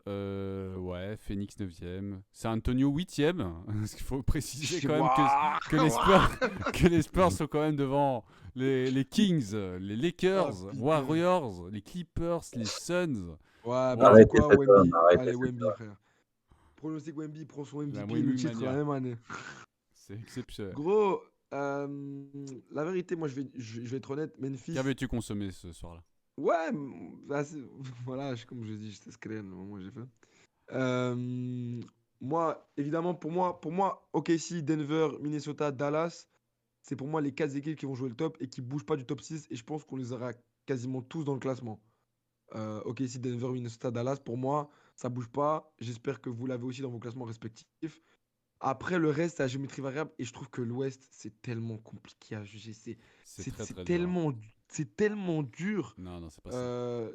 ouais, Phoenix 9e, San Antonio 8e, parce qu'il faut préciser quand même que les Spurs sont quand même devant les Kings, les Lakers, Ah, putain. Warriors, les Clippers, les Suns. Ouais, Bon, bah Arrêtez quoi, ça, Wemby. arrêtez Allez, ça. Wemby, frère. Pronostic Wemby prend son La MVP et le Wemby titre Mania. la même année. C'est exceptionnel. Gros, la vérité, moi, je vais être honnête, Memphis. Qu'avais-tu consommé ce soir-là? Ouais, bah, voilà, comme je dis, j'étais screen au moment où j'ai fait. Euh, Moi, évidemment, pour moi, OKC, Denver, Minnesota, Dallas, c'est pour moi les 4 équipes qui vont jouer le top et qui bougent pas du top 6. Et je pense qu'on les aura quasiment tous dans le classement. OKC, Denver, Minnesota, Dallas, pour moi, ça bouge pas. J'espère que vous l'avez aussi dans vos classements respectifs. Après, le reste, c'est la géométrie variable. Et je trouve que l'Ouest, c'est tellement compliqué à juger. C'est très C'est très dur, hein. tellement dur. Non, c'est pas ça.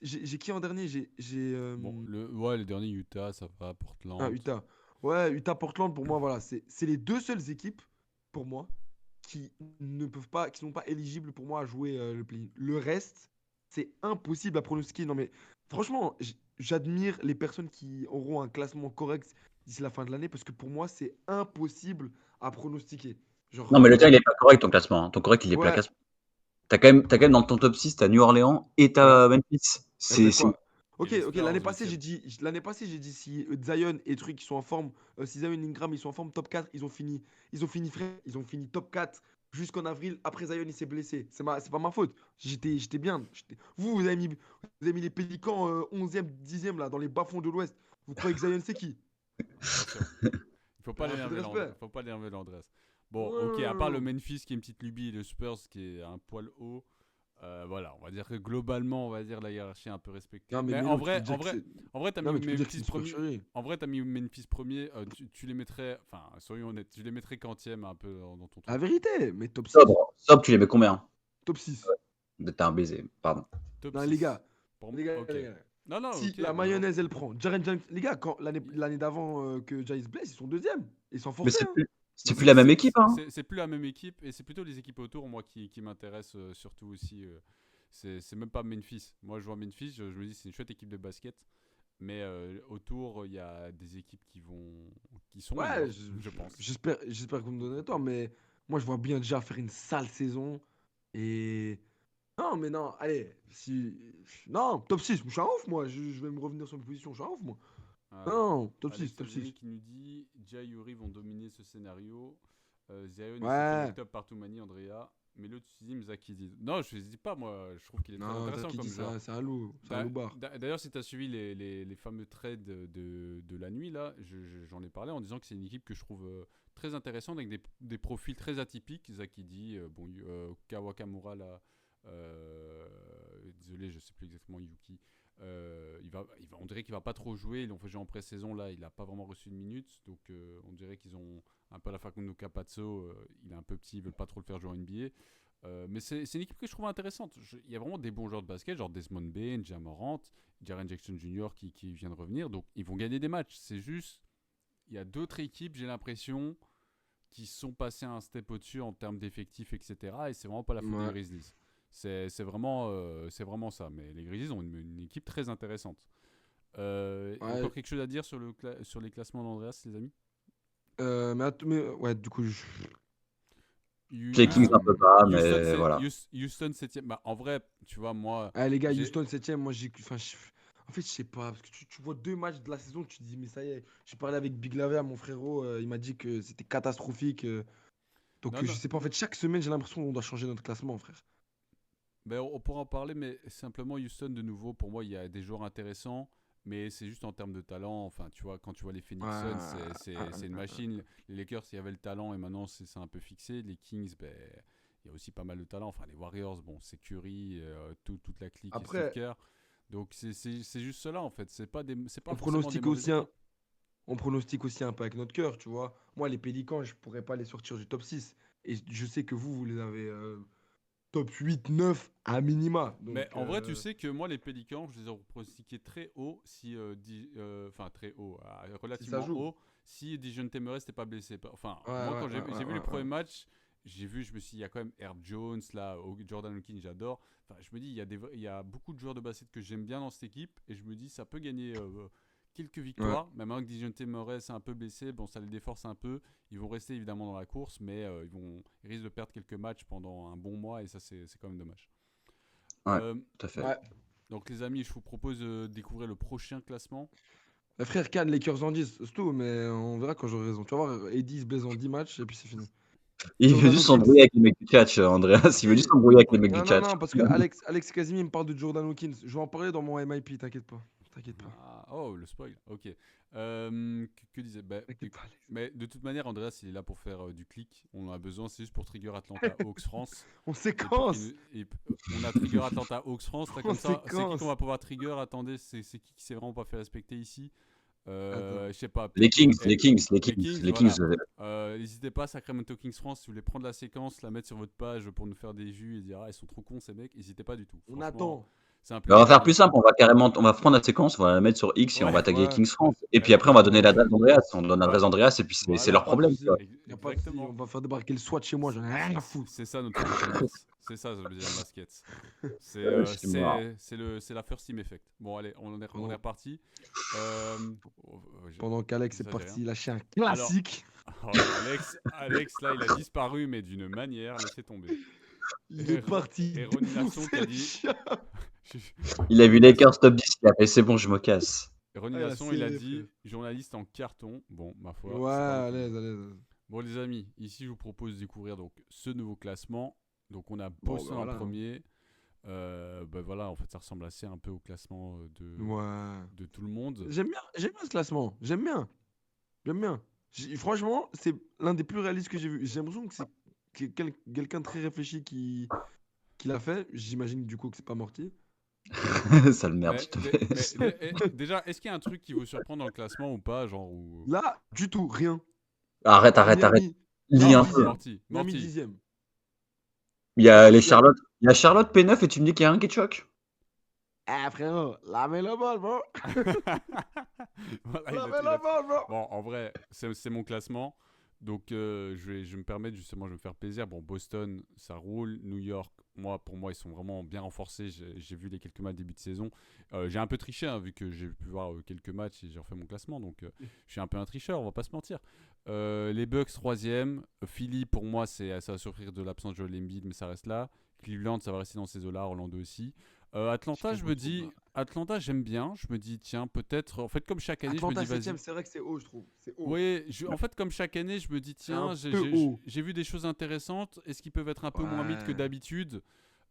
J'ai qui en dernier? Bon, le dernier Utah, ça va, Portland. Utah. Ouais, Utah, Portland, pour moi, voilà. C'est les deux seules équipes, pour moi, qui ne peuvent pas, qui sont pas éligibles pour moi à jouer le play-in. Le reste, c'est impossible à pronostiquer. Non, mais franchement, j'admire les personnes qui auront un classement correct d'ici la fin de l'année parce que pour moi, c'est impossible à pronostiquer. Genre, Non, mais le tien, il est pas correct ton classement, hein. Ton correct, il est ouais, plaqué. T'as quand même dans ton top 6, t'as New Orleans et ouais. t'as Memphis. Eh ben C'est quoi? Et Ok, les ok, Spurs, l'année passée, j'ai dit si Zion et trucs ils sont en forme, si Zion et Ingram ils sont en forme top 4, ils ont fini top 4 jusqu'en avril. Après Zion il s'est blessé. C'est pas ma faute. J'étais bien. Vous avez mis les Pélicans 11e, 10e là dans les bas-fonds de l'Ouest. Vous croyez que Zion c'est qui? Attention. Il faut pas Un peu de l'énerver, respect. faut pas l'énerver l'Andrés. Bon, ok, à part le Ouais. Memphis qui est une petite lubie et le Spurs qui est un poil haut, voilà, on va dire que globalement, on va dire la hiérarchie est un peu respectée. Non mais Mais Melo, tu peux dire que c'est. en vrai, t'as Non mis mais tu peux dire que c'est Memphis une premier. supercherie. En vrai, t'as mis Memphis premier. Tu les mettrais, enfin, soyons honnêtes, tu les mettrais quantième un peu dans ton La truc. vérité, mais top 6. Sobre, tu les mets combien? Top 6. T'as un baiser, pardon. Top Non 6. les gars, Pour... les gars, Ok. les gars. Non, non, Si ok. la Bon, mayonnaise elle prend, Jaren Jackson, les gars, quand l'année d'avant que Jay se blesse, ils sont deuxième. Ils sont Mais forcés. Hein. c'est plus la même équipe, hein. C'est plus la même équipe et c'est plutôt les équipes autour, moi, qui m'intéressent surtout aussi. C'est même pas Memphis. Moi, je vois Memphis, je me dis c'est une chouette équipe de basket. Mais autour, il y a des équipes qui sont Ouais, meilleures, je pense. j'espère que vous me donnerez tort, mais moi je vois bien déjà faire une sale saison. Et. Non, mais non, allez, si. Non, top 6, je suis un ouf, moi. Je vais me revenir sur mes positions, je suis un ouf, moi. Alors, Non, top 6, Alex top Ogeni 6. qui nous dit Jay Yuri vont dominer ce scénario. Zion et Ouais. Stephen top partout mani Andrea. Mais l'autre Tuzim Zakidi. Non, je ne dis pas, moi. Je trouve qu'il est très Non, intéressant Zach, il comme dit joueur. c'est un loup. C'est un loupard. D'ailleurs, si tu as suivi les fameux trades de la nuit, là, j'en ai parlé en disant que c'est une équipe que je trouve très intéressante avec des profils très atypiques. Zakidi, Kawakamura, là, désolé, je sais plus exactement Yuki. On dirait qu'il va pas trop jouer. Ils l'ont fait jouer en pré-saison, là, il n'a pas vraiment reçu une minute. Donc, on dirait qu'ils ont un peu à la Facundo Campazzo. Il est un peu petit, ils veulent pas trop le faire jouer en NBA. Mais c'est une équipe que je trouve intéressante. Il y a vraiment des bons joueurs de basket, genre Desmond Bain, Ja Morant, Jaren Jackson Jr. qui vient de revenir. Donc ils vont gagner des matchs. C'est juste, il y a d'autres équipes, j'ai l'impression, qui sont passées un step au-dessus en termes d'effectifs, etc. Et c'est vraiment pas la faute des Ouais. Grizzlies. C'est vraiment ça. Mais les Grizzlies ont une équipe très intéressante. Ouais. Encore quelque chose à dire sur les classements d'Andreas, les amis? Mais ouais, du coup, Les Kings un peu pas, Houston, mais voilà. Houston 7ème. Bah, en vrai, tu vois, moi. Ah, les gars, j'ai- Houston 7ème, moi j'ai. Enfin, en fait, je sais pas. Parce que tu vois 2 matchs de la saison, tu te dis, mais ça y est. J'ai parlé avec Big Laver, mon frérot. Il m'a dit que c'était catastrophique. Donc, Non, je non, sais pas. En fait, chaque semaine, j'ai l'impression qu'on doit changer notre classement, frère. ben, on pourra en parler, mais simplement Houston, de nouveau, pour moi, il y a des joueurs intéressants. mais c'est juste en termes de talent. Enfin, tu vois, quand tu vois les Phoenix Ouais, Suns, c'est une machine. Les Lakers, il y avait le talent et maintenant c'est un peu fixé. Les Kings, ben, il y a aussi pas mal de talent. Enfin, les Warriors, bon, c'est Curry, toute la clique et Steve Après, Kerr. Donc c'est juste cela en fait. C'est pas on forcément des pronostique mauvaises aussi un, équipes. on pronostique aussi un peu avec notre cœur, tu vois. Moi, les Pélicans, je pourrais pas les sortir du top 6. Et je sais que vous les avez top 8, 9 à minima. Mais Donc, en vrai, tu sais que moi, les Pélicans, je les ai pronostiqués très haut, si, enfin très haut, si ça relativement joue. haut, si Dijon Temeray n'était pas blessé. Enfin, Ouais, moi, ouais, quand ouais, ouais, j'ai vu les ouais, premiers ouais. matchs, je me suis dit, il y a quand même Herb Jones, là, Jordan Hawkins, j'adore. Enfin, je me dis, il y a beaucoup de joueurs de basket que j'aime bien dans cette équipe, et je me dis, ça peut gagner quelques Ouais. victoires. Même avec Dijon Temeray, c'est un peu blessé, bon, ça les déforce un peu. Ils vont rester évidemment dans la course, mais ils risquent de perdre quelques matchs pendant un bon mois, et ça, c'est quand même dommage. Ouais, Euh, tout à fait. Ouais. donc les amis, je vous propose de découvrir le prochain classement. Frère, Cannes, Lakers en 10, c'est tout, mais on verra quand j'aurai raison. Tu vas voir, Eddie se blesse en 10 matchs et puis c'est fini. Il veut Jordan juste Hawkins. s'embrouiller avec les mecs du catch, Andreas. Il veut juste Oui. s'embrouiller avec les mecs du Non, non, catch. non, parce que Alex Kazimi me parle de Jordan Hawkins. Je vais en parler dans mon MIP, t'inquiète pas. T'inquiète pas. Ah, oh, le spoil. Ok. Que disait T'inquiète pas, Alex. mais de toute manière, Andreas, il est là pour faire du clic. On en a besoin, c'est juste pour Trigger Atlanta Hawks France. On Et pour qu'il séquence. on a Trigger Atlanta Hawks France. Là, On comme ça, c'est qui qu'on séquence. va pouvoir trigger? Attendez, c'est qui s'est vraiment pas fait respecter ici? Attends. Je sais pas. Les Kings, Eh, les Kings, les les Kings, Kings, les voilà. Kings. N'hésitez pas, Sacramento Kings France, si vous voulez prendre la séquence, la mettre sur votre page pour nous faire des vues et dire ah ils sont trop cons ces mecs, n'hésitez pas du tout. On Franchement, attend. c'est un On va plaisir. faire plus simple, on va prendre la séquence, on va la mettre sur X et on Ouais, va taguer Ouais. Kings France. Et puis ex- après, on va donner Ouais. l'adresse d'Andreas. On donne l'adresse voilà, d'Andreas et puis c'est Y a leur pas de problème, quoi. souci. Y a pas de souci. exactement. On va faire débarquer le SWAT chez moi. J'en ai rien à foutre. C'est ça notre truc, Andreas. C'est ça le deuxième basket. Je suis mort. C'est la first team effect. Bon allez, on est Pendant, reparti. Euh, pendant qu'Alex est ça, j'ai rien. parti lâcher un Alors, classique. Alex là, il a disparu mais d'une manière, laissez tomber. Il est parti Et Ronny Lasson qui défoncer a le dit. chien. Il a vu Lakers top 10, il a fait c'est bon, je me casse. Ronny Ah, il a Lasson, il a serré, dit frère. journaliste en carton. Bon, ma foi, Ouais, c'est pas à beaucoup. l'aise, à l'aise. Bon, les amis, ici je vous propose de découvrir donc ce nouveau classement. Donc on a Bon, Boston bah voilà. en premier. Ben voilà, en fait, ça ressemble assez un peu au classement Ouais. de tout le monde. J'aime bien ce classement. J'aime bien. J'aime bien. Franchement, c'est l'un des plus réalistes que j'ai vu. J'ai l'impression que c'est quelqu'un de très réfléchi qui l'a fait. J'imagine du coup que c'est pas Morty. Sale merde, Mais, s'il te plaît. déjà, est-ce qu'il y a un truc qui vous surprend dans le classement ou pas, genre ou... Là, du tout, rien. Arrête, arrête, arrête. Miami, Lis Miami un Morty, peu. dixième. Morty, Miami Morty. dixième. Il y a les Il y a- Charlotte. Il y a Charlotte P9 et tu me dis qu'il y a un qui te choque? Ah frérot, lavez le bol, bro. Voilà, Lavez le bol, bro. Bon, en vrai, c'est mon classement. Donc, je vais me permettre justement, je vais me faire plaisir. Bon, Boston, ça roule. New York, pour moi, ils sont vraiment bien renforcés. J'ai vu les quelques matchs début de saison. J'ai un peu triché, hein, vu que j'ai pu voir quelques matchs et j'ai refait mon classement. Donc, je suis un peu un tricheur, on va pas se mentir. Les Bucks, 3e. Philly, pour moi, ça va souffrir de l'absence de Joel Embiid, mais ça reste là. Cleveland, ça va rester dans ces eaux-là. Orlando aussi. Atlanta, je me dis, Atlanta, j'aime bien. Je me dis, tiens, peut-être. En fait, comme chaque année, Atlanta je me dis, 7ème, vas-y. c'est vrai que c'est haut, je trouve. C'est haut. Oui, en fait, comme chaque année, je me dis, tiens, un peu haut. j'ai vu des choses intéressantes. Est-ce qu'ils peuvent être un peu moins mythes que Ouais. d'habitude?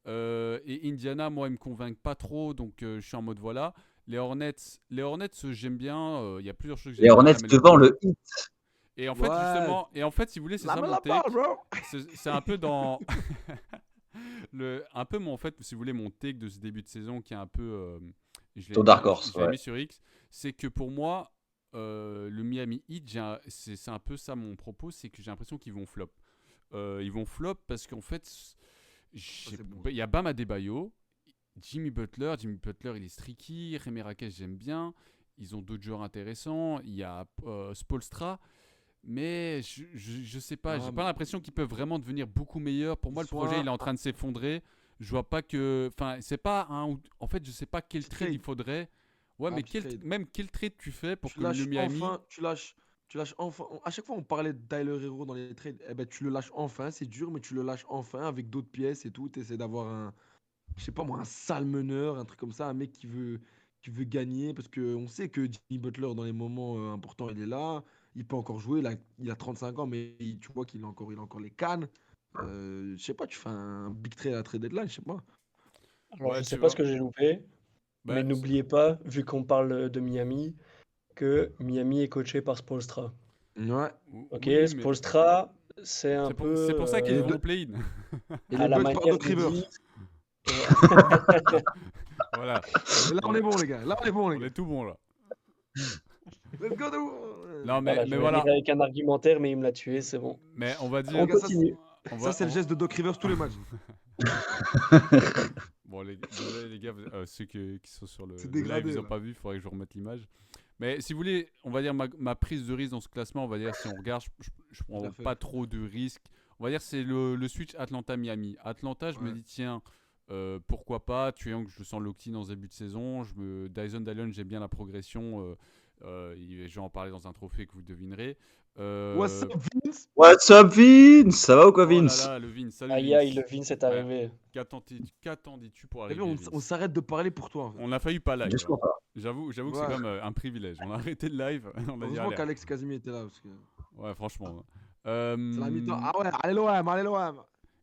Et Indiana, moi, ils me convainquent pas trop. Donc, je suis en mode voilà. Les Hornets, j'aime bien. Il y a plusieurs choses que Les j'aime bien. Hornets devant le hit. Et en fait, Ouais. justement, si vous voulez, c'est ça Lavez mon la take. balle, bro. C'est un peu dans. Un peu, en fait, si vous voulez, mon take de ce début de saison qui est un peu. Ton Dark Horse, je l'ai ouais. mis sur X. C'est que pour moi, le Miami Heat, c'est un peu ça mon propos, c'est que j'ai l'impression qu'ils vont flop. Ils vont flop parce qu'en fait, c'est bon. il y a Bam Adebayo, Jimmy Butler, il est streaky, Remy Raquez, j'aime bien. Ils ont d'autres joueurs intéressants. Il y a Spoelstra. Mais je sais pas, j'ai pas l'impression qu'ils peuvent vraiment devenir beaucoup meilleurs. Pour moi, le projet il est en train de s'effondrer. Je vois pas que. Enfin, c'est pas un. En fait, je sais pas quel trade il faudrait. Ouais, mais quel trade tu fais pour que le Miami. Tu lâches enfin. À chaque fois, on parlait de Tyler Hero dans les trades. Eh ben, tu le lâches enfin. C'est dur, mais tu le lâches enfin avec d'autres pièces et tout. Tu essaies d'avoir un. Je sais pas moi, un sale meneur, un truc comme ça. Un mec qui veut gagner. Parce qu'on sait que Jimmy Butler, dans les moments importants, il est là. Il peut encore jouer. Il a 35 ans, mais tu vois qu'il a encore les cannes. Je sais pas, tu fais un big trade à trade deadline, je sais pas. Alors, Ouais, je tu sais pas ce vois. que j'ai loupé, Bah, Mais n'oubliez pas, vu qu'on parle de Miami, que Miami est coaché par Spoelstra. Ouais. Ok, oui, mais Spoelstra, c'est un peu c'est pour ça qu'ils Et vont de- en play-in. Et à les la Bucks par manière Doc Rivers. d'Indy. Ouais. Voilà, Et là, On on est- est bon, les gars. Là, on est bon, les on gars. est tout bon là. Let's go, Non, Voilà, mais je vais voilà. venir avec un argumentaire, mais il me l'a tué, c'est bon. Mais on va En dire. tout cas, ça, continue. On ça va, c'est le geste de Doc Rivers tous les matchs. Bon, désolé les gars, ceux qui sont sur le C'est live, dégradé, ils n'ont là. pas vu, il faudrait que je vous remette l'image. Mais si vous voulez, on va dire ma prise de risque dans ce classement, on va dire si on regarde, je prends Tout à fait. pas trop de risques. On va dire c'est le switch Atlanta-Miami. Atlanta, je me Ouais. dis tiens, pourquoi pas, Triangle, je le sens locked-in en ce début de saison. Dyson Dallon, j'aime bien la progression. Je vais en parler dans un trophée que vous devinerez. What's up, Vince? What's up, Vince? Ça va ou quoi, Oh là Vince? là, le Vince, salut Aïe Vince. aïe, le Vince est arrivé. Qu'attendis-tu pour T'as arriver, vu, on Vince? s'arrête de parler pour toi. En fait. On a failli pas live. Juste hein. pour ça. J'avoue que c'est Ouais. quand même un privilège. On a arrêté le live. On a dit Heureusement allez. qu'Alex Casimir était là. Parce que Ouais, franchement. c'est la mi-temps. Ah ouais, allez l'OM, allez l'OM.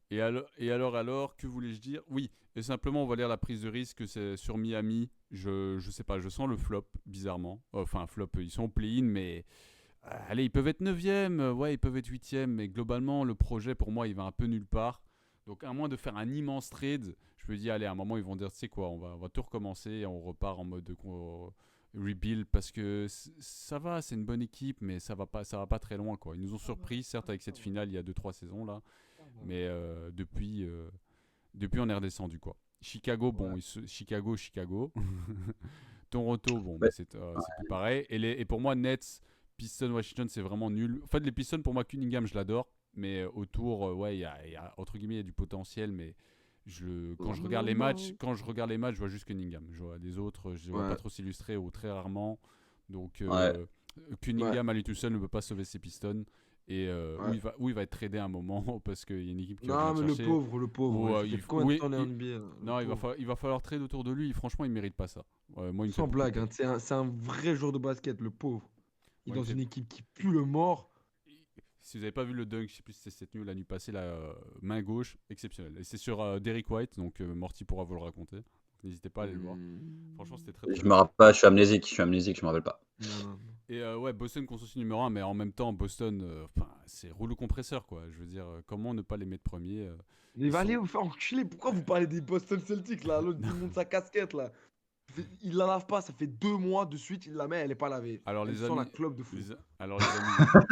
Et alors, que voulais-je dire? Oui, et simplement, on va lire la prise de risque. C'est sur Miami. Je sais pas, je sens le flop, bizarrement. Enfin, flop, ils sont au play-in, mais. Allez, ils peuvent être 9e, ouais, ils peuvent être 8e, mais globalement, le projet, pour moi, il va un peu nulle part. Donc, à moins de faire un immense trade, je me dis, allez, à un moment, ils vont dire, tu sais quoi, on va tout recommencer et on repart en mode rebuild parce que ça va, c'est une bonne équipe, mais ça va pas très loin, quoi. Ils nous ont surpris, certes, avec cette finale il y a 2-3 saisons, là, mais depuis, on est redescendu, quoi. Chicago, bon, Ouais. Chicago. Toronto, bon, Ouais. bah, c'est plus pareil. Et pour moi, Nets, Pistons, Washington, c'est vraiment nul. En fait, les Pistons, pour moi, Cunningham, je l'adore. Mais autour, ouais, il y a, entre guillemets, il y a du potentiel. Mais quand je regarde les matchs, je vois juste Cunningham. Je vois les autres, je ne vois Ouais. pas trop s'illustrer ou très rarement. Donc, Ouais. Cunningham à lui tout seul ne peut pas sauver ses Pistons. Et Ouais. où il va être tradé à un moment parce qu'il y a une équipe qui va Non, venir mais le le chercher. pauvre, le pauvre. Ou, Il il fait faut- combien de oui, temps en il- NBA là, le Non, pauvre. il va falloir trade autour de lui. Franchement, il mérite pas ça. Moi, il me fait Sans beaucoup blague, peur. hein, c'est un vrai joueur de basket, le pauvre. Il est Moi, il dans me fait- une équipe qui pue le mort. Si vous n'avez pas vu le dunk, je sais plus si c'était cette nuit ou la nuit passée, la main gauche, exceptionnelle. Et c'est sur Derrick White, donc Morty pourra vous le raconter. Donc, n'hésitez pas à aller le voir. Franchement, c'était très très Je bien. me rappelle pas, je suis amnésique, je me rappelle pas. Non. Et ouais, Boston consensus numéro 1, mais en même temps, Boston, c'est rouleau compresseur, quoi. Je veux dire, comment ne pas les mettre premiers Il Ils va aller sont- vous faire enculer. Pourquoi vous parlez des Boston Celtics là? L'autre il monte sa casquette là. Il la lave pas, ça fait 2 mois de suite, il la met, elle est pas lavée. Alors, Elle les sent amis, la clope de fou. alors les amis,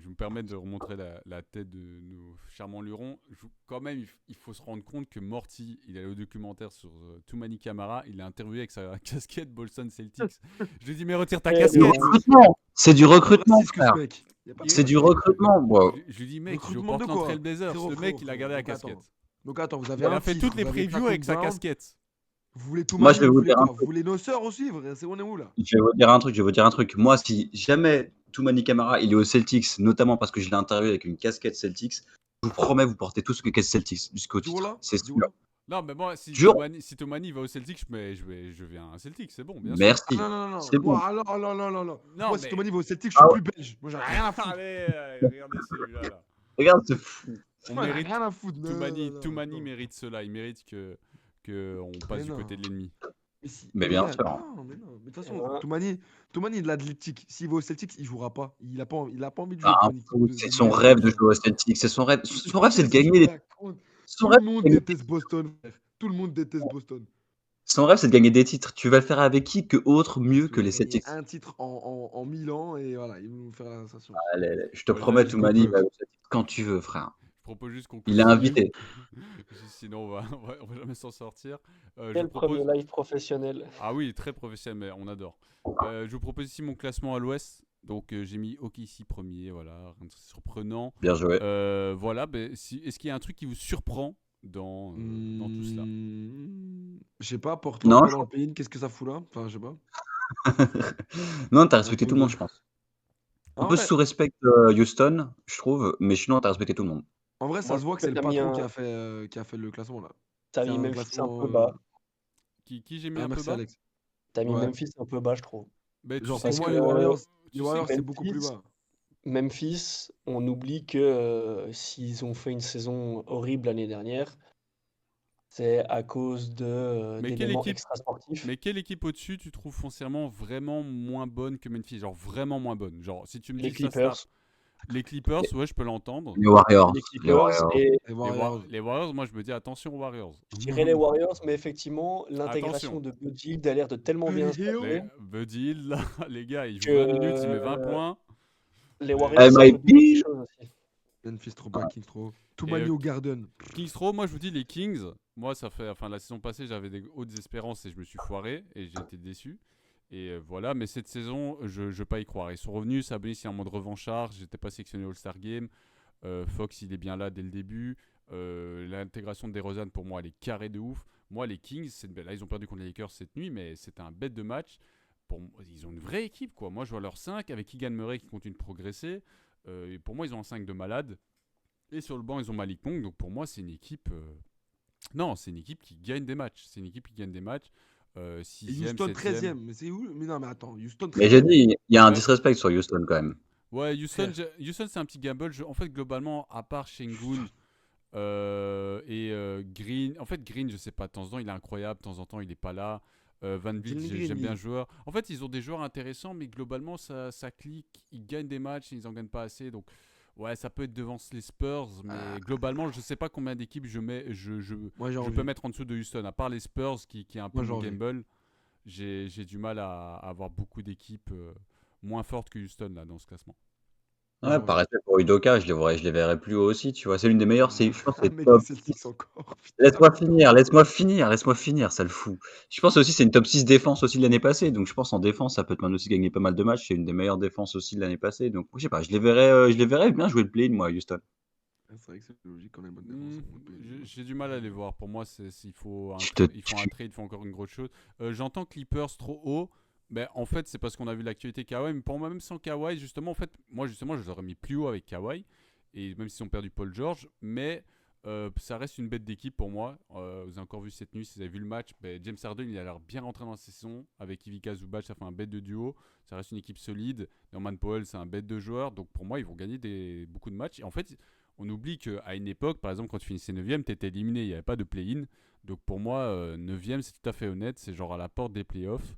je me permets de remontrer la tête de nos charmants lurons. Quand même, il faut se rendre compte que Morty, il a le documentaire sur Toumani Camara, il l'a interviewé avec sa casquette Boston Celtics. Je lui ai dit, mais retire ta Eh, C'est du casquette. recrutement. C'est du Pas plus recrutement, raciste que frère. ce mec. Y a pas plus C'est du raciste que ce mec. recrutement. Wow. Je lui dis, mec, je joue au Recrutement de Portland quoi? Trail Blazers. Frérot, Le mec, il a gardé la donc attends. casquette. Donc attends, vous avez Il un a fait titre, toutes les vous avez previews avec sa Taco Brown. casquette. Vous voulez tout Moi, je vais vous vous voulez dire un quoi? Vous voulez nos sœurs aussi, vrai? On est où là? Je vais vous dire un truc. Moi, si jamais Toumani Camara il est au Celtics, notamment parce que je l'ai interviewé avec une casquette Celtics, je vous promets, vous portez tous une casquette Celtics jusqu'au Du titre. là? C'est Du sûr. là? Non, mais moi, si Jure. Tomani va au Celtics, je viens à Celtics, c'est bon, bien sûr. Merci. Non. C'est bon. Moi, alors, non. Non, Moi, si mais- Tomani va au Celtic, je Ah suis plus belge. Moi, j'en ai rien à foutre. Allez, regardez celui-là. Là. Regarde ce fou. On Moi, j'en ai mérite. rien à foutre. Non. Toumani mérite cela. Il mérite que on passe du non. côté de l'ennemi. Mais bien ouais, sûr. Non. Mais de toute façon, Ouais. Toumani, il est de l'athlétique. S'il va au Celtics, il jouera pas. Il a pas envie de jouer. Ah, pour une équipe fou, de c'est son merde rêve de comme ça. jouer au Celtics. C'est son rêve. Son rêve, c'est de Qu'est-ce que gagner. tu racontes? Son Tout rêve, le monde c'est de gagner- déteste Boston, frère. Tout le monde déteste Boston. Son rêve, c'est de gagner des titres. Tu vas le faire avec qui que autre mieux que les Celtics? Un titre en 1000 ans et voilà, ils vont nous faire la sensation. Allez, je te Ouais, promets, let's go, Toumani Buzz. va au Celtics quand tu veux, frère. Je propose juste qu'on Il est continue. invité. Sinon, on va jamais s'en sortir. Je Quel propose... premier live professionnel. Ah oui, très professionnel, mais on adore. Je vous propose ici mon classement à l'ouest. Donc, j'ai mis OKC premier, voilà, rien de surprenant. Bien joué. Voilà, est-ce qu'il y a un truc qui vous surprend dans tout cela? Je sais pas, Portland Non, pas je dans le pays, qu'est-ce que ça fout là? Enfin, je sais pas. Non, t'as respecté tout le monde, je pense. Un En peu vrai, sous-respect Houston, je trouve, mais sinon, t'as respecté tout le monde. en vrai, ça Moi, se voit que je c'est trouve le que t'as mis patron un- qui a fait le classement là. T'as C'est mis un Memphis un classement. peu bas. Qui j'ai mis un peu Merci bas? Alex. T'as mis Ouais. Memphis un peu bas, je trouve. Mais tu Genre sais pour moi, que- les Warriors, tu les sais Warriors que- c'est beaucoup plus Memphis, bas. Memphis, on oublie que s'ils ont fait une saison horrible l'année dernière, c'est à cause Mais quelle d'éléments équipe, extra-sportifs. mais quelle équipe au-dessus tu trouves foncièrement vraiment moins bonne que Memphis? Genre vraiment moins bonne. Genre, si tu me Les dis ça se tape. Clippers, Les Clippers, Les, ouais, je peux l'entendre. les Warriors. les Les Clippers Warriors. et Les Warriors. Les Warriors, moi je me dis attention aux Warriors. je dirais les Warriors, mais effectivement, l'intégration Attention. de Bud Hield a l'air de tellement bien se Les passer Buddy Hield, là, les gars, il joue 20 minutes, il met 20 que points. les Mais- Warriors, ça peut donner quelque MIP. chose aussi. Memphis trop bas, Kings trop haut. Tout Et, manié au Garden. Kings Row, moi je vous dis les Kings, moi ça fait, enfin la saison passée j'avais des hautes espérances et je me suis foiré et j'ai été déçu. Et voilà, mais cette saison je vais pas y croire. Ils sont revenus, Sabonis est en mode revanchard, j'étais pas sélectionné au All-Star Game. Fox il est bien là dès le début. L'intégration de DeRozan pour moi elle est carrée de ouf. Moi les Kings, là ils ont perdu contre les Lakers cette nuit, mais c'était un bête de match. Ils ont une vraie équipe quoi. Moi je vois leur 5 avec Keegan Murray qui continue de progresser. Et pour moi ils ont un 5 de malade. Et sur le banc, ils ont Malik Monk. Donc pour moi, c'est une équipe. Non, c'est une équipe qui gagne des matchs. C'est une équipe qui gagne des matchs. Et 6e, Houston 7e. 13e. Mais c'est où? Mais non, mais attends. Houston Mais j'ai 13e. dit, il y a un Ouais. disrespect sur Houston quand même. Ouais, Houston, Frère. Houston c'est un petit gamble. En fait, globalement, à part Şengün et Green. En fait, Green, je sais pas. De temps en temps, il est incroyable. De temps en temps, il est pas là. Van Vliet, Jalen Green, j'aime bien le joueur. En fait, ils ont des joueurs intéressants, mais globalement, ça clique. Ils gagnent des matchs, ils en gagnent pas assez. Donc, ouais, ça peut être devant les Spurs, mais globalement, je sais pas combien d'équipes je mets. Moi, j'ai Je envie. peux mettre en dessous de Houston. À part les Spurs, qui est un peu Moi, j'ai mon envie. gamble, j'ai du mal à avoir beaucoup d'équipes moins fortes que Houston là dans ce classement. Moi, j'ai Ouais, par envie. respect pour Udoka, je les verrais plus haut aussi, tu vois. C'est l'une des meilleures, je pense que c'est Mec, les top. Celtics encore. Laisse-moi finir, laisse-moi finir, ça le fout. Je pense aussi c'est une top 6 défense aussi de l'année passée, donc je pense en défense ça peut te aussi gagner pas mal de matchs, c'est une des meilleures défenses aussi de l'année passée, donc je sais pas, je les verrais bien jouer le play-in moi à Houston. C'est vrai que c'est logique qu'on a une bonne défense. J'ai du mal à les voir. Pour moi, il faut Je te il faut un trade, il faut encore une grosse chose. J'entends Clippers trop haut. Ben, en fait, c'est parce qu'on a vu l'actualité Kawhi. Mais pour moi, même sans Kawhi, justement, en fait, moi, justement, je les aurais mis plus haut avec Kawhi. Et même s'ils ont perdu Paul George. Mais ça reste une bête d'équipe pour moi. Vous avez encore vu cette nuit, si vous avez vu le match. Ben, James Harden, il a l'air bien rentré dans la saison. Avec Ivica Zubac, ça fait un bête de duo. Ça reste une équipe solide. Norman Powell, c'est un bête de joueur. Donc pour moi, ils vont gagner beaucoup de matchs. Et en fait, on oublie qu'à une époque, par exemple, quand tu finissais 9ème, tu étais éliminé. Il n'y avait pas de play-in. Donc pour moi, 9ème, c'est tout à fait honnête. C'est genre à la porte des playoffs.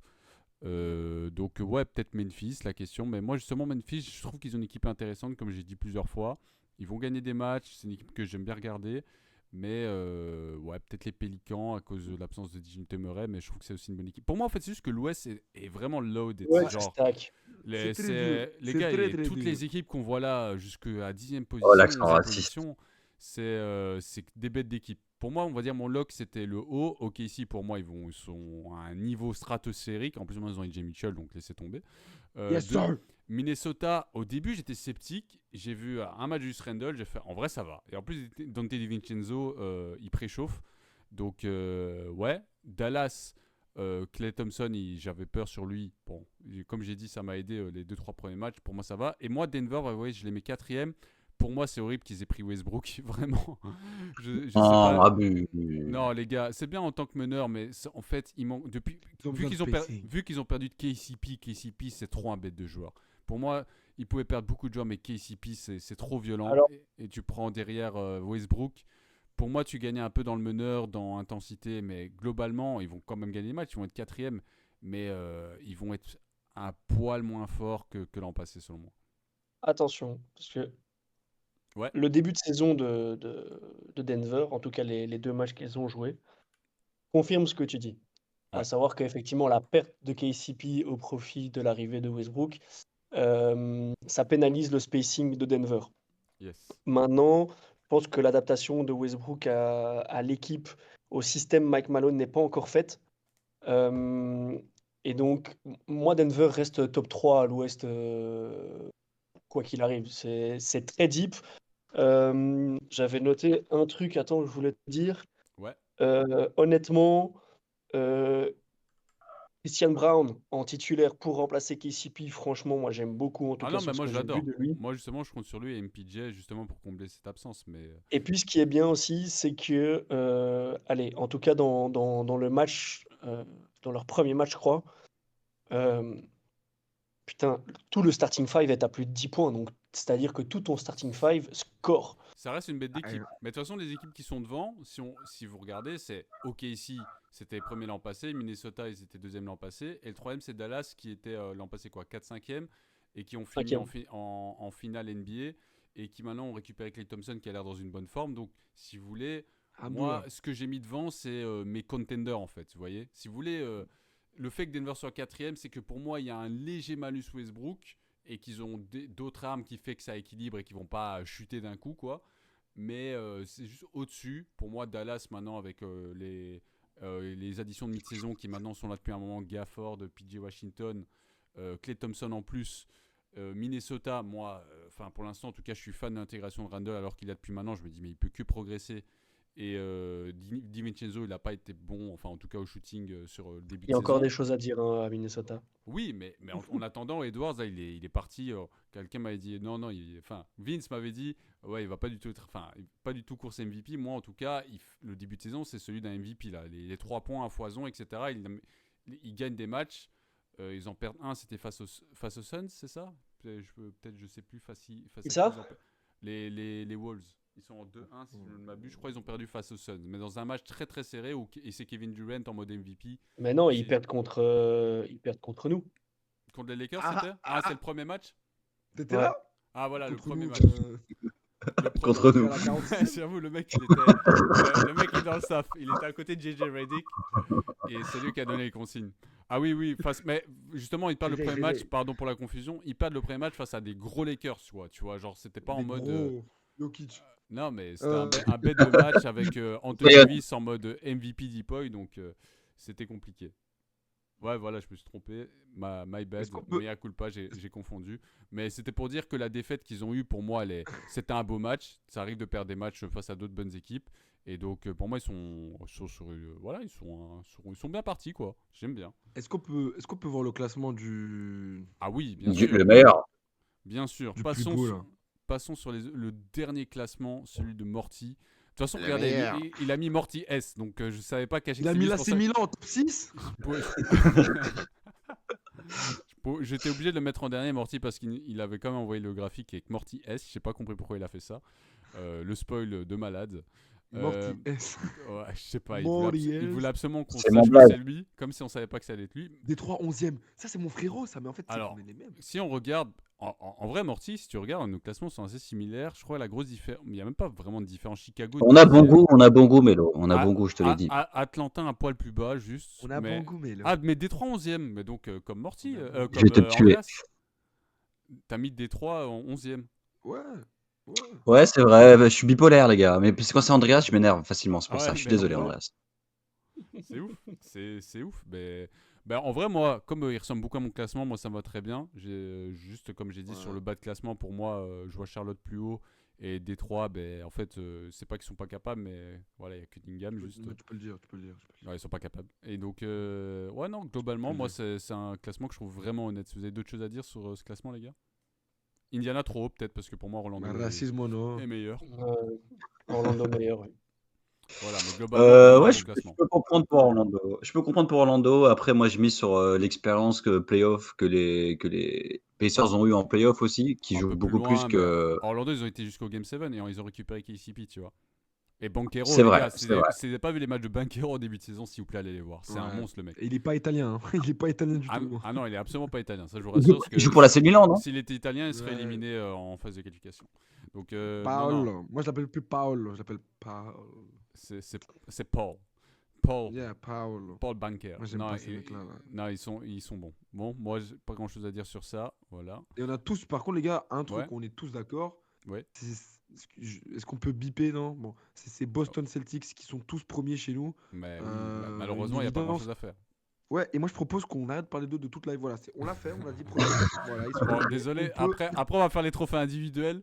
Donc ouais, peut-être Memphis, la question. Mais moi, justement, Memphis, je trouve qu'ils ont une équipe intéressante, comme j'ai dit plusieurs fois. Ils vont gagner des matchs. C'est une équipe que j'aime bien regarder. Mais ouais, peut-être les Pélicans à cause de l'absence de Dejounte Murray. Mais je trouve que c'est aussi une bonne équipe. Pour moi, en fait, c'est juste que l'Ouest est vraiment loaded. Ouais, C'est c'est genre, stack. C'est très dur. les C'est gars, très, très toutes dur. les équipes qu'on voit là jusqu'à 10e Oh position, l'accent 11e raciste. position, c'est des bêtes d'équipe. Pour moi, on va dire mon lock, c'était le haut. Ok, ici, pour moi, ils sont à un niveau stratosphérique. En plus, moi, ils ont AJ Mitchell, donc laissez tomber. Yes, sir. Minnesota, au début, j'étais sceptique. J'ai vu un match du Randle, j'ai fait en vrai, ça va. Et en plus, Dante DiVincenzo, il préchauffe. Donc, ouais. Dallas, Klay Thompson, j'avais peur sur lui. Bon, comme j'ai dit, ça m'a aidé les 2-3 premiers matchs. Pour moi, ça va. Et moi, Denver, vous voyez, je les mets 4ème. Pour moi, c'est horrible qu'ils aient pris Westbrook. Vraiment. Je sais Non, pas. abus. Non, les gars, c'est bien en tant que meneur, mais en fait, il manque. Ils ont besoin de spacing. Vu qu'ils ont perdu de KCP, c'est trop un bête de joueur. Pour moi, ils pouvaient perdre beaucoup de joueurs, mais KCP, c'est trop violent. Alors- Et tu prends derrière Westbrook. Pour moi, tu gagnais un peu dans le meneur, dans intensité, mais globalement, ils vont quand même gagner les matchs. Ils vont être 4ème, mais ils vont être un poil moins forts que l'an passé, selon moi. Attention, parce que Ouais. le début de saison de Denver, en tout cas les deux matchs qu'ils ont joués, confirme ce que tu dis. À Ouais. savoir qu'effectivement, la perte de KCP au profit de l'arrivée de Westbrook, ça pénalise le spacing de Denver. Yes. Maintenant, je pense que l'adaptation de Westbrook à l'équipe, au système Mike Malone n'est pas encore faite. Et donc, moi, Denver reste top 3 à l'Ouest, quoi qu'il arrive. C'est très deep. J'avais noté un truc, attends, je voulais te dire. Ouais. Honnêtement, euh, Christian Brown en titulaire pour remplacer KCP, franchement, moi j'aime beaucoup, en tout Ah cas non, mais sur ce moi, que je j'ai vu l'adore. de lui. Moi, justement, je compte sur lui et MPJ, justement, pour combler cette absence. Mais Et puis ce qui est bien aussi, c'est que, allez, en tout cas dans le match, dans leur premier match, je crois, euh, putain, tout le starting five est à plus de 10 points. Donc c'est-à-dire que tout ton starting five score. Ça reste une bête Ah, d'équipe. Mais de toute façon, les équipes qui sont devant, si vous regardez, c'est OKC, c'était premier l'an passé, Minnesota, ils étaient deuxième l'an passé, et le troisième, c'est Dallas, qui était l'an passé, 4-5e, et qui ont fini Cinquième. en finale NBA, et qui maintenant ont récupéré Klay Thompson, qui a l'air dans une bonne forme. Donc, si vous voulez, moi, Abdullah. ce que j'ai mis devant, c'est mes contenders, en fait, vous voyez. Si vous voulez, le fait que Denver soit quatrième, c'est que pour moi, il y a un léger malus Westbrook, et qu'ils ont d'autres armes qui fait que ça équilibre et qu'ils vont pas chuter d'un coup, quoi. Mais c'est juste au-dessus. Pour moi, Dallas, maintenant, avec les additions de mi-saison qui maintenant sont là depuis un moment, Gafford, PJ Washington, Klay Thompson en plus, Minnesota, moi, pour l'instant, en tout cas, je suis fan de l'intégration de Randle alors qu'il a depuis maintenant. Je me dis, mais il peut que progresser. Et DiVincenzo, il n'a pas été bon, enfin, en tout cas, au shooting sur le début Il y a de encore saison. des choses à dire hein, à Minnesota. Oui, mais en attendant, Edwards, là, il est parti. Quelqu'un m'avait dit non, Vince m'avait dit ouais, il va pas du tout être, pas du tout course MVP. Moi, en tout cas, le début de saison, c'est celui d'un MVP là. Les 3 points à foison, etc. Il gagne des matchs. Ils en perdent un, c'était face aux Suns, c'est ça? Peut-être, je sais plus. Face à ça qui ils ont les Wolves. Ils sont en 2-1, si je ne m'abuse. Je crois qu'ils ont perdu face aux Suns. Mais dans un match très très serré, et c'est Kevin Durant en mode MVP. Mais non, ils C'est- perdent contre nous. Contre les Lakers, Ah, c'était ah, c'est ah. le premier match? T'étais Ouais. là? Ah voilà, le Contre premier nous, match. Le Contre nous. à la 46e. J'avoue, le mec, le mec est dans le staff. Il était à côté de JJ Redick et c'est lui qui a donné les consignes. Ah oui, mais justement, il perd le premier match, pardon pour la confusion, il perd le premier match face à des gros Lakers, tu vois, genre c'était pas en Des mode... gros Jokic. non, mais c'était Euh. un bête de match avec Anthony Davis en mode MVP Depoy, donc c'était compliqué. Ouais, voilà, je me suis trompé. My bad. Est-ce qu'on peut- Mea culpa, j'ai confondu. Mais c'était pour dire que la défaite qu'ils ont eue, pour moi, c'était un beau match. Ça arrive de perdre des matchs face à d'autres bonnes équipes. Et donc, pour moi, ils sont bien partis, quoi. J'aime bien. Est-ce qu'on peut voir le classement du Ah oui, bien sûr. Le meilleur. Bien sûr. Du plus beau, là. Passons sur le dernier classement, celui de Morty. De toute façon, Le regardez, meilleur. il a mis Morty S, donc je savais pas qu'à Il a mis l'AC Milan en top 6? J'étais obligé de le mettre en dernier, Morty, parce qu'il avait quand même envoyé le graphique avec Morty S. J'ai pas compris pourquoi il a fait ça. Le spoil de malade. Morty S. Ouais, je sais pas. Morty Il voulait S. absolument qu'on C'est sache mon que blague. c'est lui, comme si on savait pas que ça allait être lui. Détroit 11e. Ça, c'est mon frérot, ça. Mais en fait, c'est Alors, qu'on est les mêmes. Si on regarde, en vrai, Morty, si tu regardes, nos classements sont assez similaires. Je crois la grosse différence, il n'y a même pas vraiment de différence. Chicago. On a bon deuxième. goût, Mélo. On a bon goût, je te l'ai dit. Atlanta un poil plus bas, juste. On a mais... bon goût, mais là. Ah, mais Détroit 11e. Mais donc, comme Morty. On a bon goût. Comme Je vais te tuer. Andreas. T'as mis Détroit en 11e. Ouais. Ouais, c'est vrai, je suis bipolaire, les gars. Mais quand c'est Andreas, je m'énerve facilement. C'est pour Ah ça. ouais, Je suis mais désolé, en vrai- Andreas. C'est ouf. C'est ouf. Mais en vrai, moi, comme il ressemble beaucoup à mon classement, moi, ça me va très bien. Juste comme j'ai dit, Ouais. sur le bas de classement, pour moi, je vois Charlotte plus haut. Et Détroit, en fait, c'est pas qu'ils sont pas capables, mais voilà, il y a Cunningham juste. Mais tu peux le dire. Ouais, ils sont pas capables. Et donc, ouais, non, globalement, peux le moi, dire. c'est un classement que je trouve vraiment honnête. Vous avez d'autres choses à dire sur ce classement, les gars? Indiana trop haut, peut-être, parce que pour moi, Orlando Racisme, non. est meilleur. Orlando meilleur, oui. Voilà, mais globalement, Ouais, bon je classement. peux comprendre pour Orlando. Je peux comprendre pour Orlando. Après, moi, je mise sur l'expérience playoff que les Pacers ont eu en playoff aussi, qui Un jouent peu beaucoup loin, plus que. mais Orlando, ils ont été jusqu'au Game 7 et ils ont récupéré KCP, tu vois. Et Banchero, C'est les vrai, gars, c'est si vrai. vous n'avez pas vu les matchs de Banchero au début de saison, s'il vous plaît, allez les voir. C'est un Ouais. monstre, le mec. Et il est pas italien. Hein. Il est pas italien du Ah, tout. ah non, il est absolument pas italien, ça je vous Il rassure. joue, Parce que il joue pour la Milan, non? s'il était italien, il serait Ouais. éliminé en phase de qualification. Donc, non, Paolo. non, Moi, je l'appelle plus Paolo. Je l'appelle Paolo. c'est Paul. Paul. Yeah, Paolo. Paul Banker. Moi, j'aime Non, pas ces mecs-là, là. non, ils sont bons. Bon, moi, j'ai pas grand chose à dire sur ça. Voilà. Et on a tous, par contre, les gars, un truc, Ouais. on est tous d'accord. Ouais. Est-ce qu'on peut biper, non? Bon, c'est Boston Celtics qui sont tous premiers chez nous. Mais oui, Euh, malheureusement, il n'y a pas évidemment, grand chose à faire. Ouais, et moi je propose qu'on arrête de parler d'eux de toute live. Voilà, on l'a fait, on l'a dit premier. Voilà, ils sont Bon, premiers. désolé, On peut- après, on va faire les trophées individuels.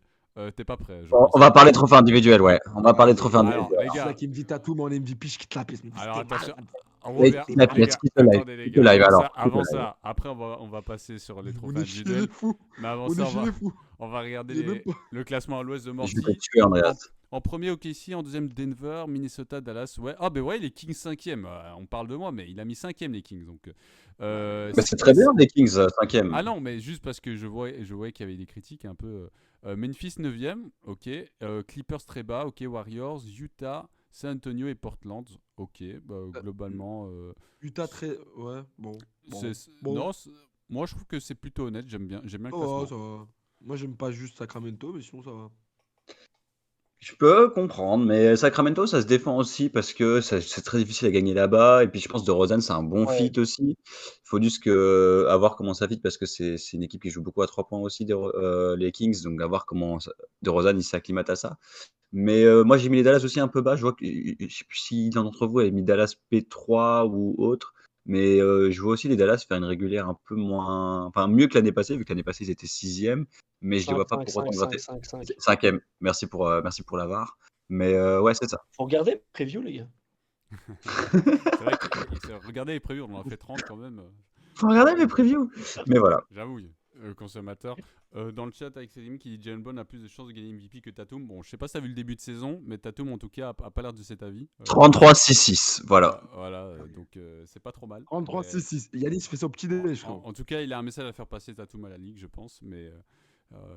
T'es pas prêt, je On pense. va parler trophée individuel, ouais. On va parler trophée Alors, individuel. les C'est gars, ça qui me dit Tatou, mon MVP, je quitte la piste. Mais alors c'était attention. malade. On Ouais, revient. quitte la Les pièce, gars, quitte le live, attendez, les quitte gars. le live, Avant alors, ça- quitte le Avant live. ça, après, on va passer sur les On trophées est chez les individuels. fous. Mais avant On ça, est chez les fous. on va regarder J'ai même pas- le classement à l'ouest de Je Morty. vais te tuer, Andreas. En premier, OKC. En deuxième, Denver, Minnesota, Dallas. Ouais. Ah, ben ouais, les Kings 5e. On parle de moi, mais il a mis 5e, les Kings. Donc, Bah, c'est très bien, les Kings, 5e. Ah non, mais juste parce que je voyais qu'il y avait des critiques un peu. Memphis 9e, ok. Clippers très bas, ok. Warriors, Utah, San Antonio et Portland, ok. Bah, globalement, Utah très. Ouais, bon. Bon. non, moi je trouve que c'est plutôt honnête. J'aime bien Ça le va, classement. ça va. Moi, j'aime pas juste Sacramento, mais sinon, ça va. Je peux comprendre, mais Sacramento, ça se défend aussi parce que c'est très difficile à gagner là-bas. Et puis, je pense que DeRozan, c'est un bon Ouais. fit aussi. Il faut juste que, à voir comment ça fit parce que c'est une équipe qui joue beaucoup à 3 points aussi, les Kings. Donc, à voir comment DeRozan il s'acclimate à ça. Mais moi, j'ai mis les Dallas aussi un peu bas. Je vois que, je sais plus si l'un d'entre vous avait mis Dallas P3 ou autre. Mais je vois aussi les Dallas faire une régulière un peu moins. Enfin, mieux que l'année passée, vu que l'année passée, ils étaient 6e. Mais je ne les 5, vois pas 5, pour 5, autant 5, gratter. 5, 5. 5e. Merci pour la VAR. Mais ouais, c'est ça. Faut regarder le preview, les gars. C'est vrai que regardez les prévus, on en a fait 30 quand même. Faut regarder mes previews. Mais voilà. J'avoue, consommateur. Dans le chat, avec Selim qui dit Jalen Brown a plus de chances de gagner MVP que Tatum. Bon, je sais pas si t'as vu le début de saison, mais Tatum en tout cas a pas l'air de cet avis. 33-6-6. Voilà. Voilà, donc c'est pas trop mal. 33-6-6. Yanis fait son petit déj, frérot. En tout cas, il a un message à faire passer Tatum à la ligue, je pense. Mais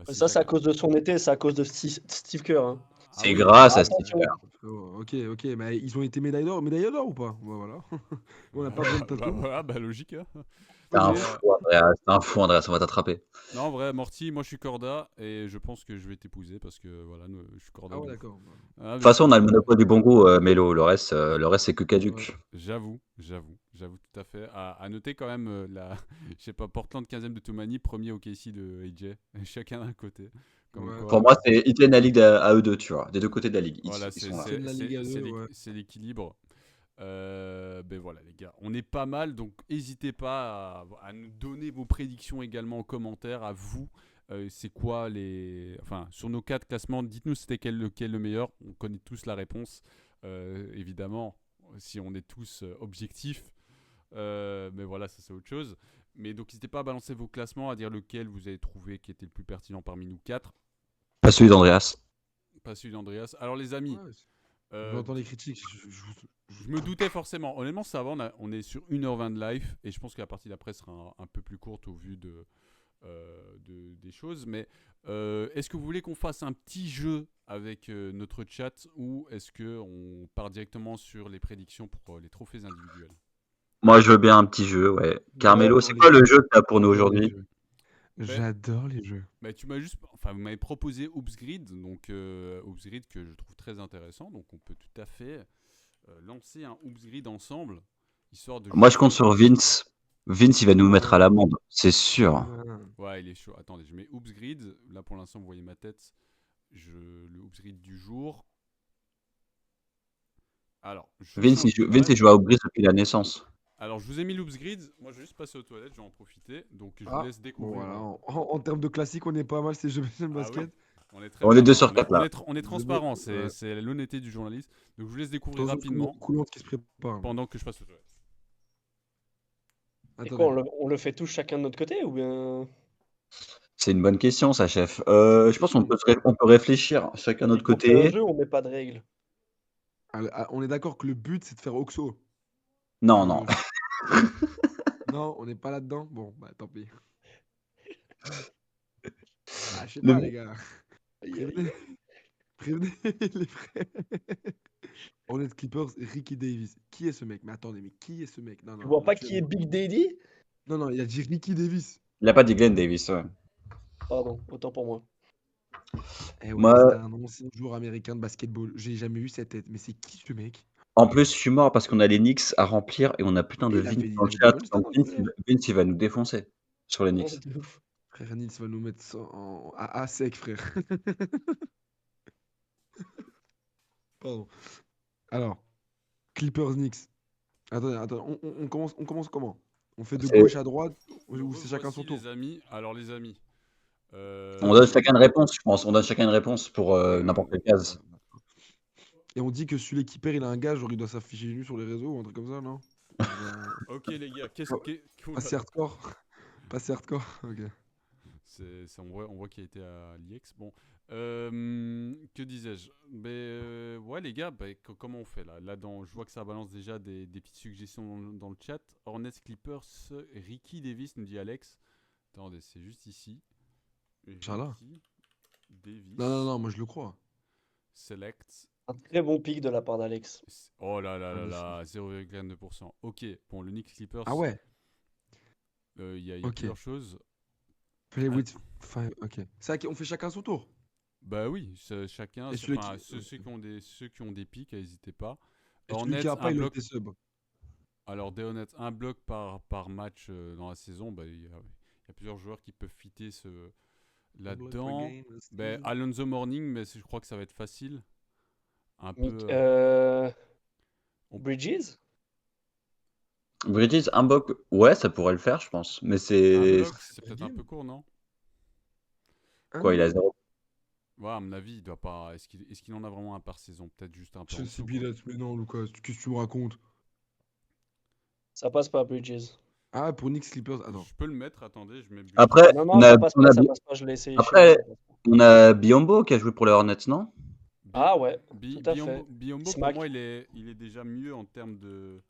Ça, c'est à cause de son été, c'est à cause de Steve Kerr. Hein. C'est oui, grâce à Attention. Steve Kerr. Oh, ok, mais ils ont été médaille d'or ou pas? Bah, voilà. On n'a pas besoin de Tatum. Bah logique. Hein. T'es un Mais, fou, Andreas. T'es un fou, Andreas. On va t'attraper. non, en vrai, Morty, moi je suis Corda et je pense que je vais t'épouser parce que voilà, je suis Corda. Ah ouais, de ouf. d'accord. Ah, De mais toute façon, on a le monopole du bon goût, Mélo. Le reste, c'est que caduc. Ouais. J'avoue tout à fait. À noter quand même je sais pas, Portland 15e de Toumani, premier OKC de AJ, chacun d'un côté. Comme Ouais. quoi, Pour moi, ils tiennent la ligue à eux deux, tu vois. Des deux côtés de la ligue. voilà, Ils sont là. C'est de la Ligue à deux, ouais. c'est l'équilibre. Ben voilà les gars, on est pas mal, donc n'hésitez pas à nous donner vos prédictions également en commentaire. À vous, c'est quoi enfin sur nos 4 classements, dites-nous c'était lequel le meilleur. On connaît tous la réponse, évidemment, si on est tous objectifs. Mais voilà, ça c'est autre chose. Mais donc n'hésitez pas à balancer vos classements, à dire lequel vous avez trouvé qui était le plus pertinent parmi nous 4. Pas celui d'Andreas. Pas celui d'Andreas. Alors les amis, Ouais, j'entends les critiques. je me doutais forcément. Honnêtement, ça va, on est sur 1h20 de live et je pense que la partie d'après sera un peu plus courte au vu des choses. Mais est-ce que vous voulez qu'on fasse un petit jeu avec notre chat ou est-ce qu'on part directement sur les prédictions pour les trophées individuels? Moi, je veux bien un petit jeu, ouais. Carmelo, c'est quoi le jeu que tu as pour nous aujourd'hui? J'adore les jeux. Bah, vous m'avez proposé Oops Grid, donc Oops Grid que je trouve très intéressant. Donc on peut tout à fait lancer un Oops Grid ensemble, histoire de. Moi, je compte sur Vince. Vince, il va nous mettre à l'amende, c'est sûr. Ouais, il est chaud. Attendez, je mets Oops Grid. Là, pour l'instant, vous voyez ma tête. Le Oops Grid du jour. Alors, Vince, il joue à Obris depuis la naissance. Alors, je vous ai mis l'Oops Grid. Moi, je vais juste passer aux toilettes, je vais en profiter. Donc, je vous laisse découvrir. Bon, voilà. En termes de classique, on est pas mal, c'est jeux de basket. Oui. On est 2 sur 4 là. On est transparent, c'est l'honnêteté du journaliste. Donc, je vous laisse découvrir rapidement Coulante qui se prépare. pendant que je passe aux toilettes. Et quoi, on le fait tous chacun de notre côté ou bien. C'est une bonne question, ça, chef. Je pense qu'on peut réfléchir chacun de notre Pour faire un côté. jeu, on met pas de règles. On est d'accord que le but, c'est de faire Oxo. Non, non. Non, on n'est pas là-dedans. Bon, bah tant pis. Je sais pas, les gars. Prévenez les frères. Hornets Clippers, Ricky Davis. Qui est ce mec? Mais attendez, mais qui est ce mec? Non, Tu vois pas qui est Big Daddy? Non, il a dit Ricky Davis. Il a pas dit Glenn Davis, ouais. Pardon, autant pour moi. Ouais, Moi- c'est un ancien joueur américain de basketball. J'ai jamais vu cette tête. Mais c'est qui ce mec? En plus, je suis mort parce qu'on a les Knicks à remplir et on a putain de Il a Vince fait- dans le il chat. avait des Donc All-Stars, Vince, il va nous défoncer sur les Non, Knicks. c'est de ouf. Frère Nils va nous mettre ça à sec, frère. Pardon. Alors, Clippers Knicks. Attends, on commence comment? On fait de C'est- gauche à droite ou c'est chacun son tour? Les amis. Alors, les amis. On donne chacun une réponse, je pense. On donne chacun une réponse pour n'importe quelle case. Et on dit que celui qui perd, il a un gage, genre il doit s'afficher nu sur les réseaux ou un truc comme ça, non? Ok, les gars, Pas si hardcore. Pas si hardcore. Ok. On voit qu'il a été à l'IEX. Bon, que disais-je? Ouais, les gars, comment on fait là? Je vois que ça balance déjà des petites suggestions dans le chat. Hornets Clippers, Ricky Davis, nous dit Alex. Attendez, c'est juste ici. Inch'Allah. Ricky Davis. Non, moi je le crois. Select. Un très bon pic de la part d'Alex. Oh là là Ah, là de là, 0,2%. Ok, bon, le Knicks Clippers, Ah ouais, il y a ok. plusieurs choses. Play Ah, with five, ok. C'est vrai qu'on fait chacun son tour. Bah oui, chacun, Et celui enfin, qui- ceux qui ont des pics, n'hésitez pas. Et celui Hornets, qui a un pas, il a bloc. été sub. Alors, des Hornets, un bloc par match dans la saison. Il y a plusieurs joueurs qui peuvent fitter là-dedans. Alonzo Mourning, mais je crois que ça va être facile. Un peu. on- Bridges? Bridges, un bloc, ouais, ça pourrait le faire, je pense. Mais un c'est. bloc, c'est peut-être un peu court, non? Quoi, il a 0. Ouais, à mon avis, il doit pas. Est-ce qu'il en a vraiment un par saison? Peut-être juste un peu en Chelsea dessous, quoi. Billups, mais non, Lucas, qu'est-ce que tu me racontes? Ça passe pas, Bridges. Ah, pour Knicks Clippers, attends. Je peux le mettre, attendez, je mets Bridges. Après, Non, on ça a, passe on pas, a, ça passe pas. Je l'ai essayé chez après, moi. on a Biombo qui a joué pour les Hornets, non? Ah ouais, tout à Biombo, fait. Biombo, pour Smack. moi, il est déjà mieux en termes de.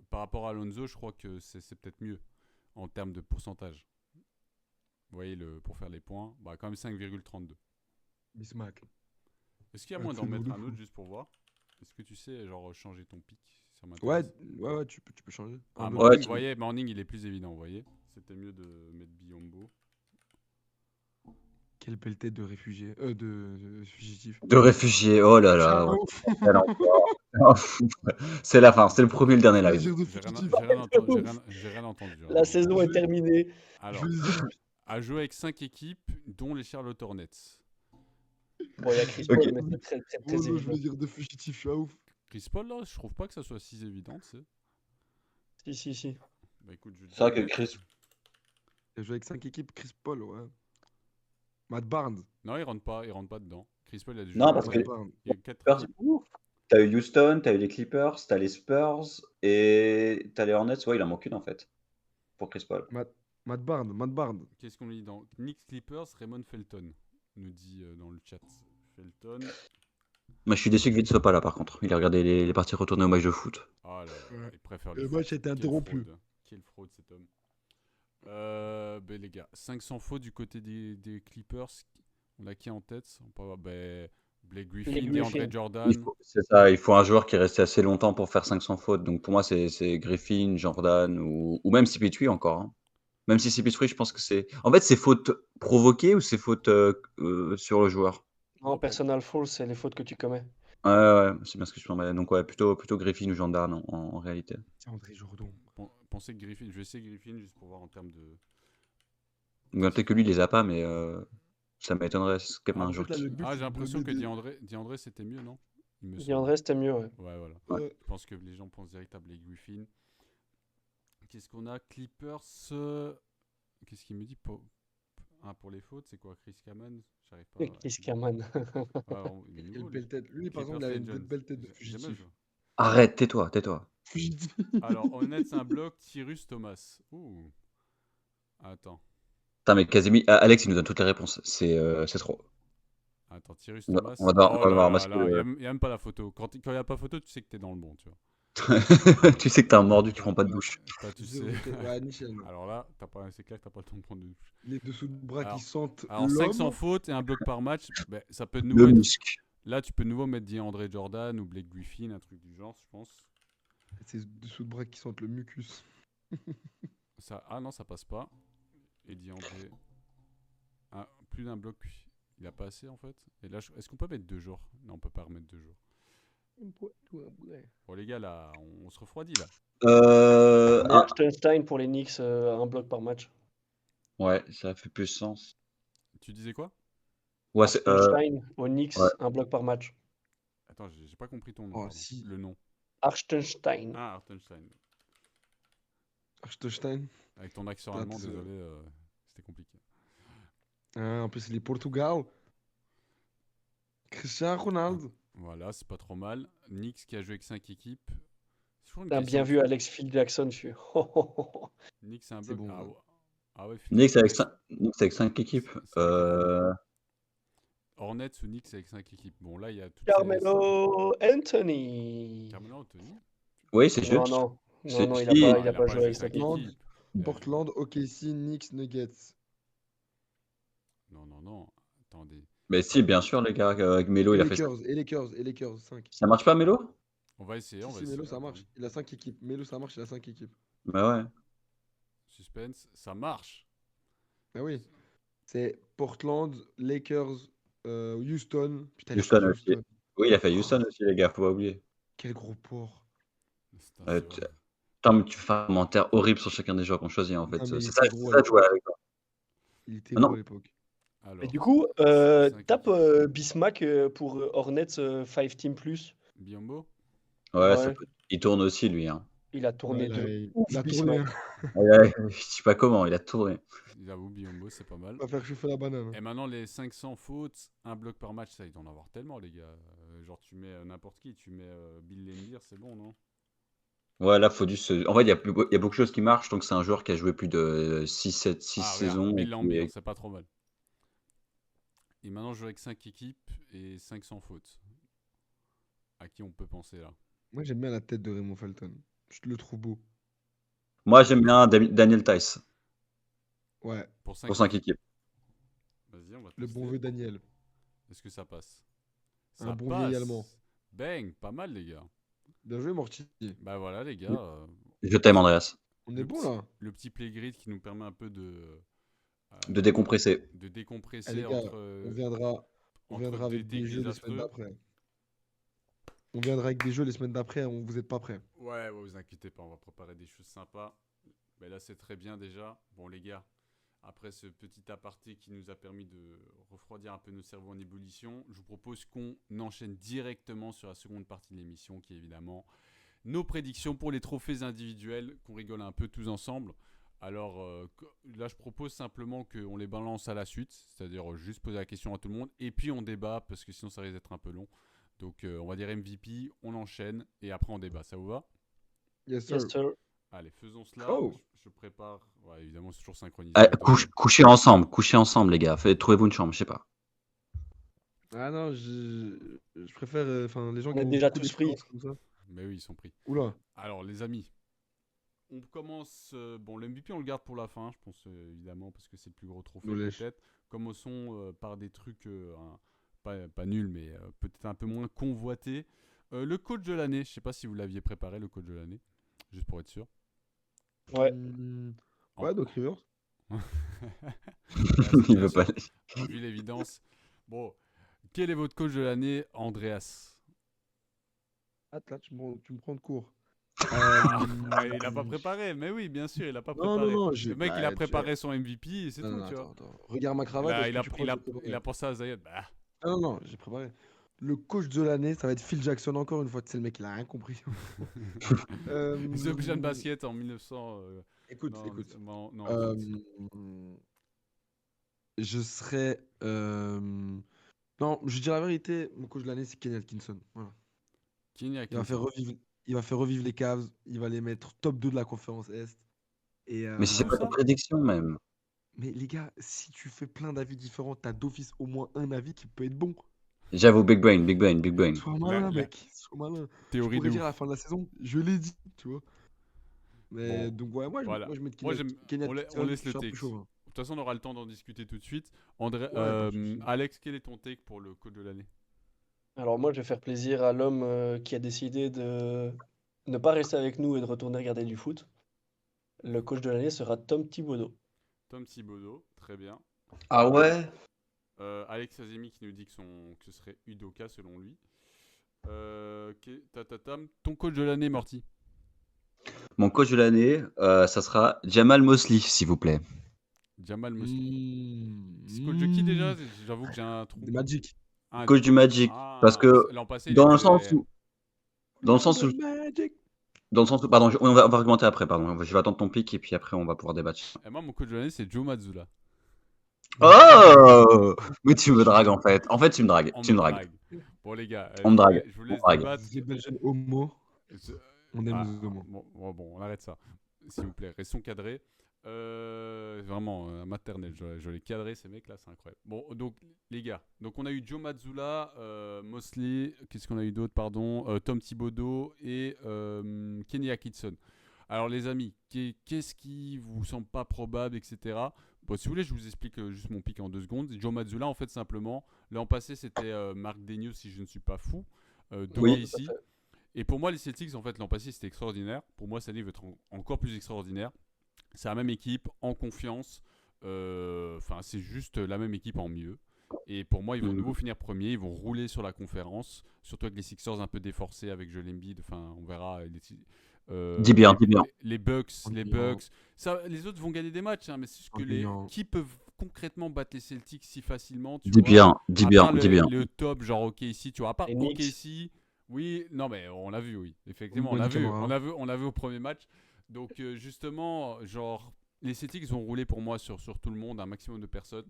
Par rapport à Alonso, je crois que c'est peut-être mieux en termes de pourcentage. Vous voyez, pour faire les points, quand même 5,32. Bismack. Est-ce qu'il y a Ah, moyen d'en truc de mettre un fou. autre juste pour voir? Est-ce que tu sais, genre, changer ton pic? Ça Ouais, m'intéresse. ouais, tu peux changer. Ah, Un Morning, bloc. Ouais, vous voyez, Morning, il est plus évident, vous voyez. C'était mieux de mettre Biombo. Quelle belle tête de réfugié. De fugitif. De réfugiés, oh là là. Ouais. Quel enfer. C'est la fin, c'est le premier et le dernier Je voulais live. dire de J'ai rien, fugitif. j'ai rien entendu. hein, La non. saison est terminée. Alors, Je voulais dire. à jouer avec 5 équipes, dont les Charlotte Hornets. Bon, il y a Chris Ok. Paul, mais c'est très, très, Oh très non, je évident. voulais dire de fugitif, je suis à ouf. Chris Paul, là, je trouve pas que ça soit si évident, tu sais. Si. Bah écoute, je vais C'est vrai te que mettre. Chris. Il a joué avec 5 équipes, Chris Paul, ouais. Matt Barnes. Non, il rentre pas dedans. Chris Paul, il a dû Non, jouer parce avec- que Barnes. il y a 4 Spurs, équipes. t'as eu Houston, t'as eu les Clippers, t'as les Spurs et t'as les Hornets. Ouais, il en manque une en fait pour Chris Paul. Matt Barnes. Qu'est-ce qu'on lit dans Knicks Clippers, Raymond Felton nous dit dans le chat. Felton. Moi, je suis déçu que Vite soit pas là par contre. Il a regardé les parties retournées au match de foot. Ah là là, Ouais. il préfère Le foot. match a été Quelle interrompu. fraude. Quelle fraude cet homme. Les gars, 500 fautes du côté des Clippers. On a qui en tête? On peut avoir Blake Griffin, Blake DeAndre Griffin. Jordan. C'est ça, il faut un joueur qui est resté assez longtemps pour faire 500 fautes. Donc pour moi, c'est Griffin, Jordan ou même CP3 encore. Hein. Même si CP3, je pense que c'est. En fait, c'est fautes provoquées ou c'est fautes sur le joueur? En personal foul, c'est les fautes que tu commets. Ouais, c'est bien ce que je me Donc ouais, plutôt Griffin ou Jordan en réalité. C'est André Jourdan. Pensez que Griffin, je vais essayer Griffin juste pour voir en termes de. Donc, peut-être que lui, il les a pas, mais ça m'étonnerait. C'est quand même un En joueur fait, là, qui. le but, Ah, c'est j'ai de l'impression que donner DeAndre c'était mieux, non? Il me semble. DeAndre, c'était mieux, ouais. Ouais, voilà. Ouais. Je pense que les gens pensent direct à Blake Griffin. Qu'est-ce qu'on a? Clippers. Qu'est-ce qu'il me dit pour les fautes, c'est quoi? Chris Kaman? J'arrive pas. Chris Kaman. Il est Quelle nouveau, lui. belle tête. Lui, par exemple, il a Clippers une Legends. belle tête de J'ai jamais fugitif. joué. Arrête, tais-toi. Fugitif. Alors, Hornets, c'est un bloc. Tyrus Thomas. Ouh. Attends. Putain, mais Casemiro. Alex, il nous donne toutes les réponses. C'est trop. Attends, Tyrus On va- Thomas. on va devoir- on Oh va là devoir là masquer là, il le- n'y a même pas la photo. Quand il n'y a pas photo, tu sais que tu es dans le bon, tu vois. Tu sais que t'as un mordu qui prend pas de douche. Tu sais. Zéro tête. Ouais, Michel. Alors là, c'est clair que t'as pas le temps de prendre de douche. Les dessous de bras Alors- qui sentent Alors 500 l'homme. fautes et un bloc par match, ça peut de nouveau Le être... muscle. Là, tu peux de nouveau mettre DeAndre Jordan ou Blake Griffin, un truc du genre, je pense. Ces dessous de bras qui sentent le mucus. Ah non, ça passe pas. Et DeAndre... plus d'un bloc, il a pas assez en fait. Et là, est-ce qu'on peut mettre 2 jours? Non, on peut pas remettre 2 jours. Bon les gars, là, on se refroidit là. Stein pour les Knicks, un bloc par match. Ouais, ça fait plus sens. Tu disais quoi? Ouais, c'est. Stein aux Knicks, ouais. un bloc par match. Attends, j'ai pas compris ton nom. Oh, pardon. si. Le nom. Arstenstein. Ah, Hartenstein. Arstenstein. Avec ton accent Là, allemand, c'est- désolé, c'était compliqué. Ah, en plus, il est Portugal. Cristiano Ronaldo. Voilà, c'est pas trop mal. Knicks qui a joué avec 5 équipes. C'est toujours une T'as question bien de vu fou. Alex Phil Jackson. Knicks, c'est un C'est bloc. bon, Ah, ouais. ouais. Ah ouais, Knicks avec Knicks, 5 équipes. cinq équipes. Hornets ou Knicks avec 5 équipes. Bon, là, il y a toutes ces... Carmelo Anthony. Carmelo Anthony. Oui, c'est Non, juste. non. Non, non, il a Si, pas, Non, il a pas joué joué avec 5 cette équipe. équipes. Il a joué- Portland, OKC, Knicks, Nuggets. Non, non, non. Attendez. mais si, bien sûr, les gars, avec Melo, Et il a fait ça. Lakers, 5. Ça marche pas, Melo? On va essayer, on va Si, essayer. Melo, ça Attends. marche. Il a 5 équipes. Melo, ça marche, il a 5 équipes. Bah ouais. Suspense, ça marche. Ah oui. C'est Portland, Lakers, Houston. Putain, il a Houston fait aussi. Houston. Oui, il a fait Houston aussi, les gars, faut pas oublier. Quel gros porc. C'est Euh, c'est tu- vrai. Putain, mais tu fais un commentaire horrible sur chacun des joueurs qu'on choisit, en fait. Non, mais il C'est était ça, gros c'est à ça de jouer l'époque. avec toi. Il était Ah non. gros à l'époque. Alors, Et du coup, cinq tape équipes. Bismack pour Hornets 5 Team Plus. Biombo. Ouais, ça Ouais, peut... il tourne aussi, lui. Hein. il a tourné Ouais, de ouf, il a Bismack. tourné. Hein. Ouais, je sais pas comment, il a tourné. J'avoue, Biombo, c'est pas mal. On va faire chauffer la banane. Et maintenant, les 500 fautes, un bloc par match, ça, il doit en avoir tellement, les gars. Genre, tu mets n'importe qui, tu mets Bill Laimbeer, c'est bon, non? Ouais, là, faut juste. En fait, il y a beaucoup de choses qui marchent, donc c'est un joueur qui a joué plus de 6 Ah, saisons. regarde, Et Bill qui Laimbeer, est- c'est pas trop mal. Et maintenant, je joue avec 5 équipes et 500 fautes. À qui on peut penser là? Moi, j'aime bien la tête de Raymond Felton. Je le trouve beau. Moi, j'aime bien Daniel Tice Ouais, Pour 5 pour 5 équipes. équipes. Vas-y, on va le tester. bon vieux Daniel. Est-ce que ça passe? Un Ça bon vieil allemand. Bang, pas mal, les gars. Bien joué, Morty. Bah voilà, les gars. Je t'aime, Andreas. On est bon là. Le petit play grid qui nous permet un peu De décompresser. de Eh, décompresser les gars, entre, on viendra entre avec d'été des jeux les désastreux. semaines d'après. On viendra avec des jeux les semaines d'après, vous êtes pas prêts. Ouais, vous inquiétez pas, on va préparer des choses sympas. Mais là, c'est très bien déjà. Bon, les gars, après ce petit aparté qui nous a permis de refroidir un peu nos cerveaux en ébullition, je vous propose qu'on enchaîne directement sur la seconde partie de l'émission, qui est évidemment nos prédictions pour les trophées individuels, qu'on rigole un peu tous ensemble. Alors là, je propose simplement qu'on les balance à la suite, c'est-à-dire juste poser la question à tout le monde, et puis on débat, parce que sinon ça risque d'être un peu long. Donc on va dire MVP, on enchaîne, et après on débat. Ça vous va? Yes, sir. Yes, sir. Allez, faisons cela. Oh. Je prépare. Ouais, évidemment, c'est toujours synchronisé. Ah, avec toi. couchez ensemble, les gars. Trouvez-vous une chambre, je sais pas. Ah non, je préfère les gens On qui est ont déjà beaucoup tous pris. d'expérience comme ça. Mais oui, ils sont pris. Oula. Alors, les amis, on commence. Bon, le MVP, on le garde pour la fin, je pense, évidemment, parce que c'est le plus gros trophée, Nous lèche. peut-être. Commençons par des trucs pas nuls, mais peut-être un peu moins convoités. Le coach de l'année, je sais pas si vous l'aviez préparé, le coach de l'année, juste pour être sûr. Ouais. Ouais, Doc Rivers. Il veut pas. Vu l'évidence. Bon, quel est votre coach de l'année, Andreas? Attends, tu me prends de court. Il a pas préparé, mais oui, bien sûr, il a pas Non, préparé. non, Le mec, il a préparé son MVP et c'est Non, tout, non, tu vois. attends. Regarde ma cravate. Là, est-ce il que a, tu crois il que a- j'ai préparé il a pensé à Zayed. Bah, Ah non, non, j'ai préparé. Le coach de l'année, ça va être Phil Jackson encore une fois. Tu sais, le mec, il a rien compris. The Jeune Basket en 1900. Écoute, non, écoute. non, Euh, je serais. Non, je dis la vérité, mon coach de l'année, c'est Kenny Atkinson. Voilà. Kenny Il va Atkinson. faire revivre les Cavs. Il va les mettre top 2 de la conférence Est. Et, Mais c'est pas ça ta prédiction, même. mais les gars, si tu fais plein d'avis différents, t'as d'office au moins un avis qui peut être bon. J'avoue, big brain, big brain, big brain. Sois malin, La- mec. Sois malin. Je Théorie de pourrais dire à ouf. la fin de la saison, je l'ai dit, tu vois. Mais Bon, donc, ouais, voilà. moi je mets Moi, Kenny on Atkinson, laisse je le suis un peu take. chaud, hein. De toute façon, on aura le temps d'en discuter tout de suite. André, pas de souci. Alex, quel est ton take pour le coach de l'année? Alors moi, je vais faire plaisir à l'homme qui a décidé de ne pas rester avec nous et de retourner regarder du foot. Le coach de l'année sera Tom Thibodeau. Tom Thibodeau, très bien. Ah ouais? Alex Azemi qui nous dit que ce serait Udoka selon lui. Tatatam, ton coach de l'année, Morty. Mon coach de l'année, ça sera Jamal Mosley, s'il vous plaît. Jamal Mosley. Mmh. C'est coach de qui déjà? J'avoue que j'ai un trou. The Magic. Ah, Coach du Magic. ah, Parce que l'an passé, il dans le était- sens où. Dans le sens où. The Magic. Dans le sens où. Pardon, on va argumenter après, pardon. Je vais attendre ton pic et puis après, on va pouvoir débattre. Et moi, mon coach de l'année, c'est Joe Mazzulla. Oh! Mais tu me dragues en fait. En fait, tu me dragues. On Tu me me dragues. drague. Bon, les gars, On me drague. je vous laisse On drague. débattre. C'est Belgian homo. Je- On aime Ah, les homos. bon, on arrête ça. S'il vous plaît, restons cadrés. Vraiment, maternelle. Je l'ai cadré, ces mecs-là, c'est incroyable. Bon, donc, les gars, donc on a eu Joe Mazzulla, Mosley, qu'est-ce qu'on a eu d'autre, pardon, Tom Thibodeau et Kenny Atkinson. Alors, les amis, qu'est-ce qui vous semble pas probable, etc. Bon, si vous voulez, je vous explique juste mon pic en 2 secondes. Joe Mazzulla, en fait, simplement, l'an passé, c'était Mark Daigneault, si je ne suis pas fou, Oui, d'OKC. tout à fait. Et pour moi, les Celtics, en fait, l'an passé, c'était extraordinaire. Pour moi, cette année va être encore plus extraordinaire. C'est la même équipe, en confiance. Enfin, c'est juste la même équipe en mieux. Et pour moi, ils vont de nouveau finir premier. Ils vont rouler sur la conférence. Surtout avec les Sixers un peu déforcés avec Joel Embiid. Enfin, on verra. Dis bien, dis bien. Les Bucks. En Les disant- Bucks. Ça, les autres vont gagner des matchs. Hein, mais c'est juste En que disant- qui peuvent concrètement battre les Celtics si facilement, tu Dis vois. bien, dis À bien, part dis bien. le top, genre OKC, tu vois. À part Les Knicks. OKC, oui, non, mais on l'a vu, oui. Effectivement, on Bonne l'a vu. caméra. On l'a vu au premier match. Donc, justement, genre, les Celtics vont rouler pour moi sur tout le monde, un maximum de personnes.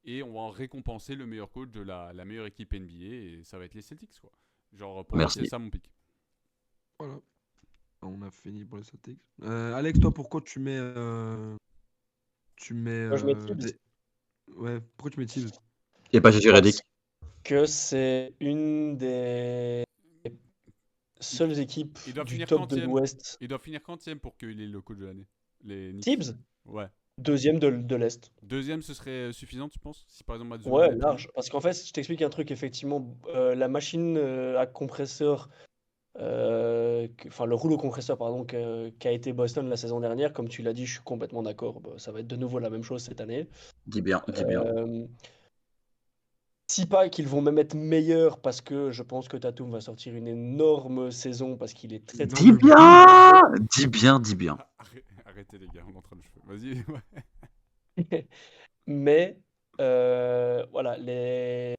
Et on va en récompenser le meilleur coach de la meilleure équipe NBA. Et ça va être les Celtics, quoi. Genre, pour moi, Merci. c'est ça mon pic. Voilà. On a fini pour les Celtics. Alex, toi, pourquoi tu mets. Moi, je mets Tibbs. Ouais, pourquoi tu mets Tibbs? Et pas J.J. Redick. Parce que c'est une des seules équipes Il doit du finir top de quantième. l'Ouest. Il doit finir quantième pour qu'il ait le coach de l'année. Les Knicks. Tibbs, Ouais. deuxième de l'Est. Deuxième, ce serait suffisant, tu penses? Si par exemple Mazzulla Ouais, est premier. large. Parce qu'en fait, je t'explique un truc, effectivement, la machine à compresseur, enfin le rouleau compresseur, pardon, qu'a été Boston la saison dernière, comme tu l'as dit, je suis complètement d'accord. Bah, ça va être de nouveau la même chose cette année. Dis bien, dis bien. Si pas qu'ils vont même être meilleurs parce que je pense que Tatum va sortir une énorme saison parce qu'il est très très Dis mais- bien, dis bien, dis bien. Arrêtez les gars, on est en train de jouer. Vas-y. Ouais. Mais voilà, les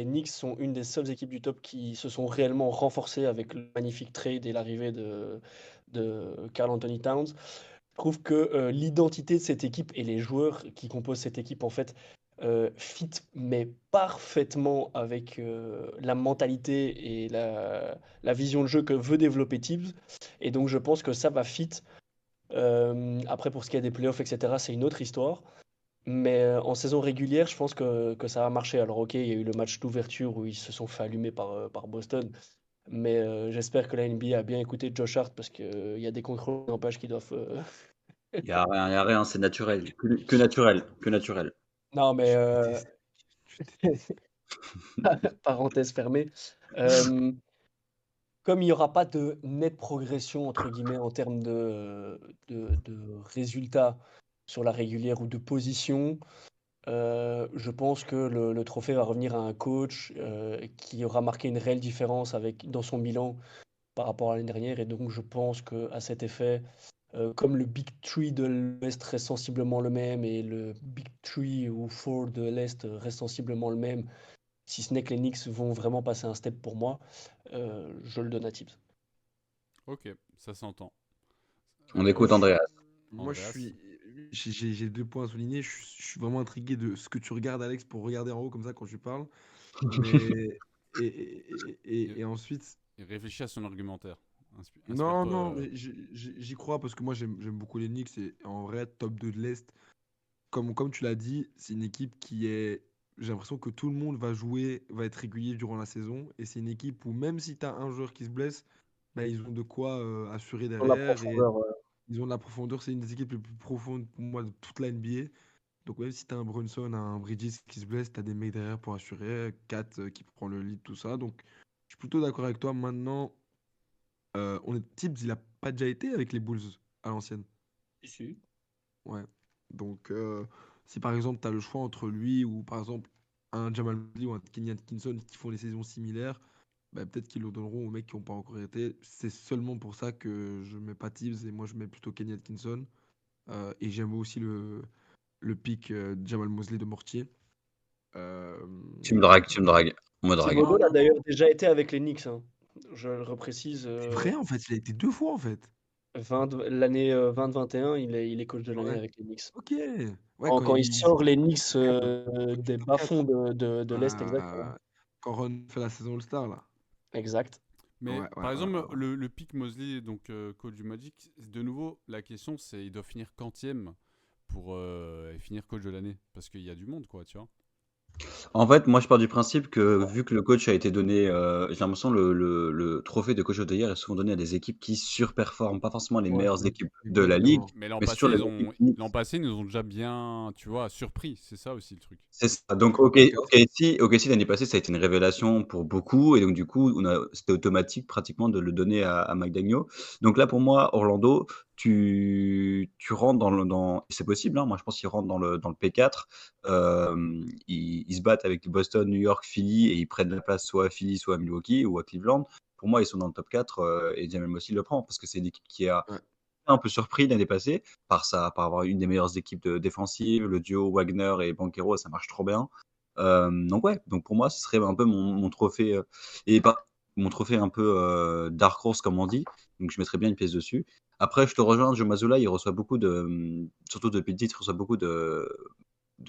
Knicks sont une des seules équipes du top qui se sont réellement renforcées avec le magnifique trade et l'arrivée de Karl Anthony Towns. Je trouve que l'identité de cette équipe et les joueurs qui composent cette équipe en fait fit mais parfaitement avec la mentalité et la vision de jeu que veut développer Tibbs. Et donc je pense que ça va fit. Après pour ce qui est des playoffs, etc., c'est une autre histoire. Mais en saison régulière, je pense que ça va marcher. Alors ok, il y a eu le match d'ouverture où ils se sont fait allumer par Boston. Mais j'espère que la NBA a bien écouté Josh Hart parce qu'il y a des contrôles d'empêche qui doivent... Il n'y a rien, c'est naturel. Que naturel, que naturel. Non, mais Je déteste. parenthèse fermée. Euh, Comme il n'y aura pas de nette progression, entre guillemets, en termes de résultats sur la régulière ou de position, je pense que le trophée va revenir à un coach qui aura marqué une réelle différence dans son bilan par rapport à l'année dernière. Et donc, je pense qu'à cet effet, comme le Big Three de l'Ouest reste sensiblement le même et le Big Three ou Four de l'Est reste sensiblement le même, si ce n'est que les Knicks vont vraiment passer un step pour moi, je le donne à Tibbs. Ok, ça s'entend. On écoute Andreas. Moi, Andreas. j'ai 2 points à souligner. Je suis vraiment intrigué de ce que tu regardes, Alex, pour regarder en haut comme ça quand tu parles. Mais et ensuite, Il réfléchit à son argumentaire. non, Inspire-toi, non, mais j'y crois parce que moi j'aime beaucoup les Knicks et en vrai top 2 de l'Est. Comme tu l'as dit, c'est une équipe qui est. J'ai l'impression que tout le monde va jouer, va être régulier durant la saison. Et c'est une équipe où même si tu as un joueur qui se blesse, bah, ils ont de quoi assurer Dans la derrière. Et profondeur, ils ont de la profondeur. C'est une des équipes les plus profondes pour moi de toute la NBA. Donc même si tu as un Brunson, un Bridges qui se blesse, tu as des mecs derrière pour assurer. Kat qui prend le lead, tout ça. Donc je suis plutôt d'accord avec toi. Maintenant, Tibbs, il a pas déjà été avec les Bulls à l'ancienne. si. Ouais. Donc, si par exemple, tu as le choix entre lui ou par exemple un Jamal Mosley ou un Kenny Atkinson qui font des saisons similaires, bah, peut-être qu'ils le donneront aux mecs qui n'ont pas encore été. C'est seulement pour ça que je mets pas Tibbs et moi je mets plutôt Kenny Atkinson. Et j'aime aussi le pick Jamal Mosley de Mortier. Euh, Tu me dragues, tu me dragues. On me drague. Thibodeau non, a non, d'ailleurs non. déjà été avec les Knicks, hein. Je le reprécise. C'est vrai en fait, il a été 2 fois en fait. L'année 2021, il est coach de l'année Ouais. avec les Knicks. Ok. Ouais, Quand il sort les Knicks il des joue top 4. bas-fonds de l'Est, exactement. Quand Ron fait la saison All-Star là. Exact. Mais Ouais, par ouais, exemple, ouais. le pick Mosley, donc coach du Magic, de nouveau, la question c'est il doit finir quantième pour finir coach de l'année. Parce qu'il y a du monde, quoi, tu vois. En fait, moi, je pars du principe que vu que le coach a été donné, j'ai l'impression le trophée de coach of the year est souvent donné à des équipes qui surperforment, pas forcément les Ouais. meilleures équipes de la ligue, Exactement. Mais l'an mais c'est passé, toujours les équipes qui l'an passé, ils nous ont déjà bien, tu vois, surpris. C'est ça aussi le truc. c'est ça. Donc OKC l'année passée, ça a été une révélation pour beaucoup et donc du coup, c'était automatique pratiquement de le donner à McDaniel. Donc là, pour moi, Orlando, tu rentres c'est possible, hein, moi je pense qu'ils rentrent dans le P4. Ils se battent avec Boston, New York, Philly et ils prennent la place soit à Philly, soit à Milwaukee ou à Cleveland. Pour moi, ils sont dans le top 4 et Jamel Mosley le prend parce que c'est une équipe qui a Ouais. un peu surpris l'année passée par avoir une des meilleures équipes défensives. Le duo Wagner et Banchero, ça marche trop bien. Donc ouais, donc pour moi, ce serait un peu mon trophée et pas mon trophée un peu dark horse comme on dit. Donc je mettrais bien une pièce dessus. Après, je te rejoins, Joe Mazzulla, il reçoit beaucoup surtout depuis le titre, il reçoit beaucoup de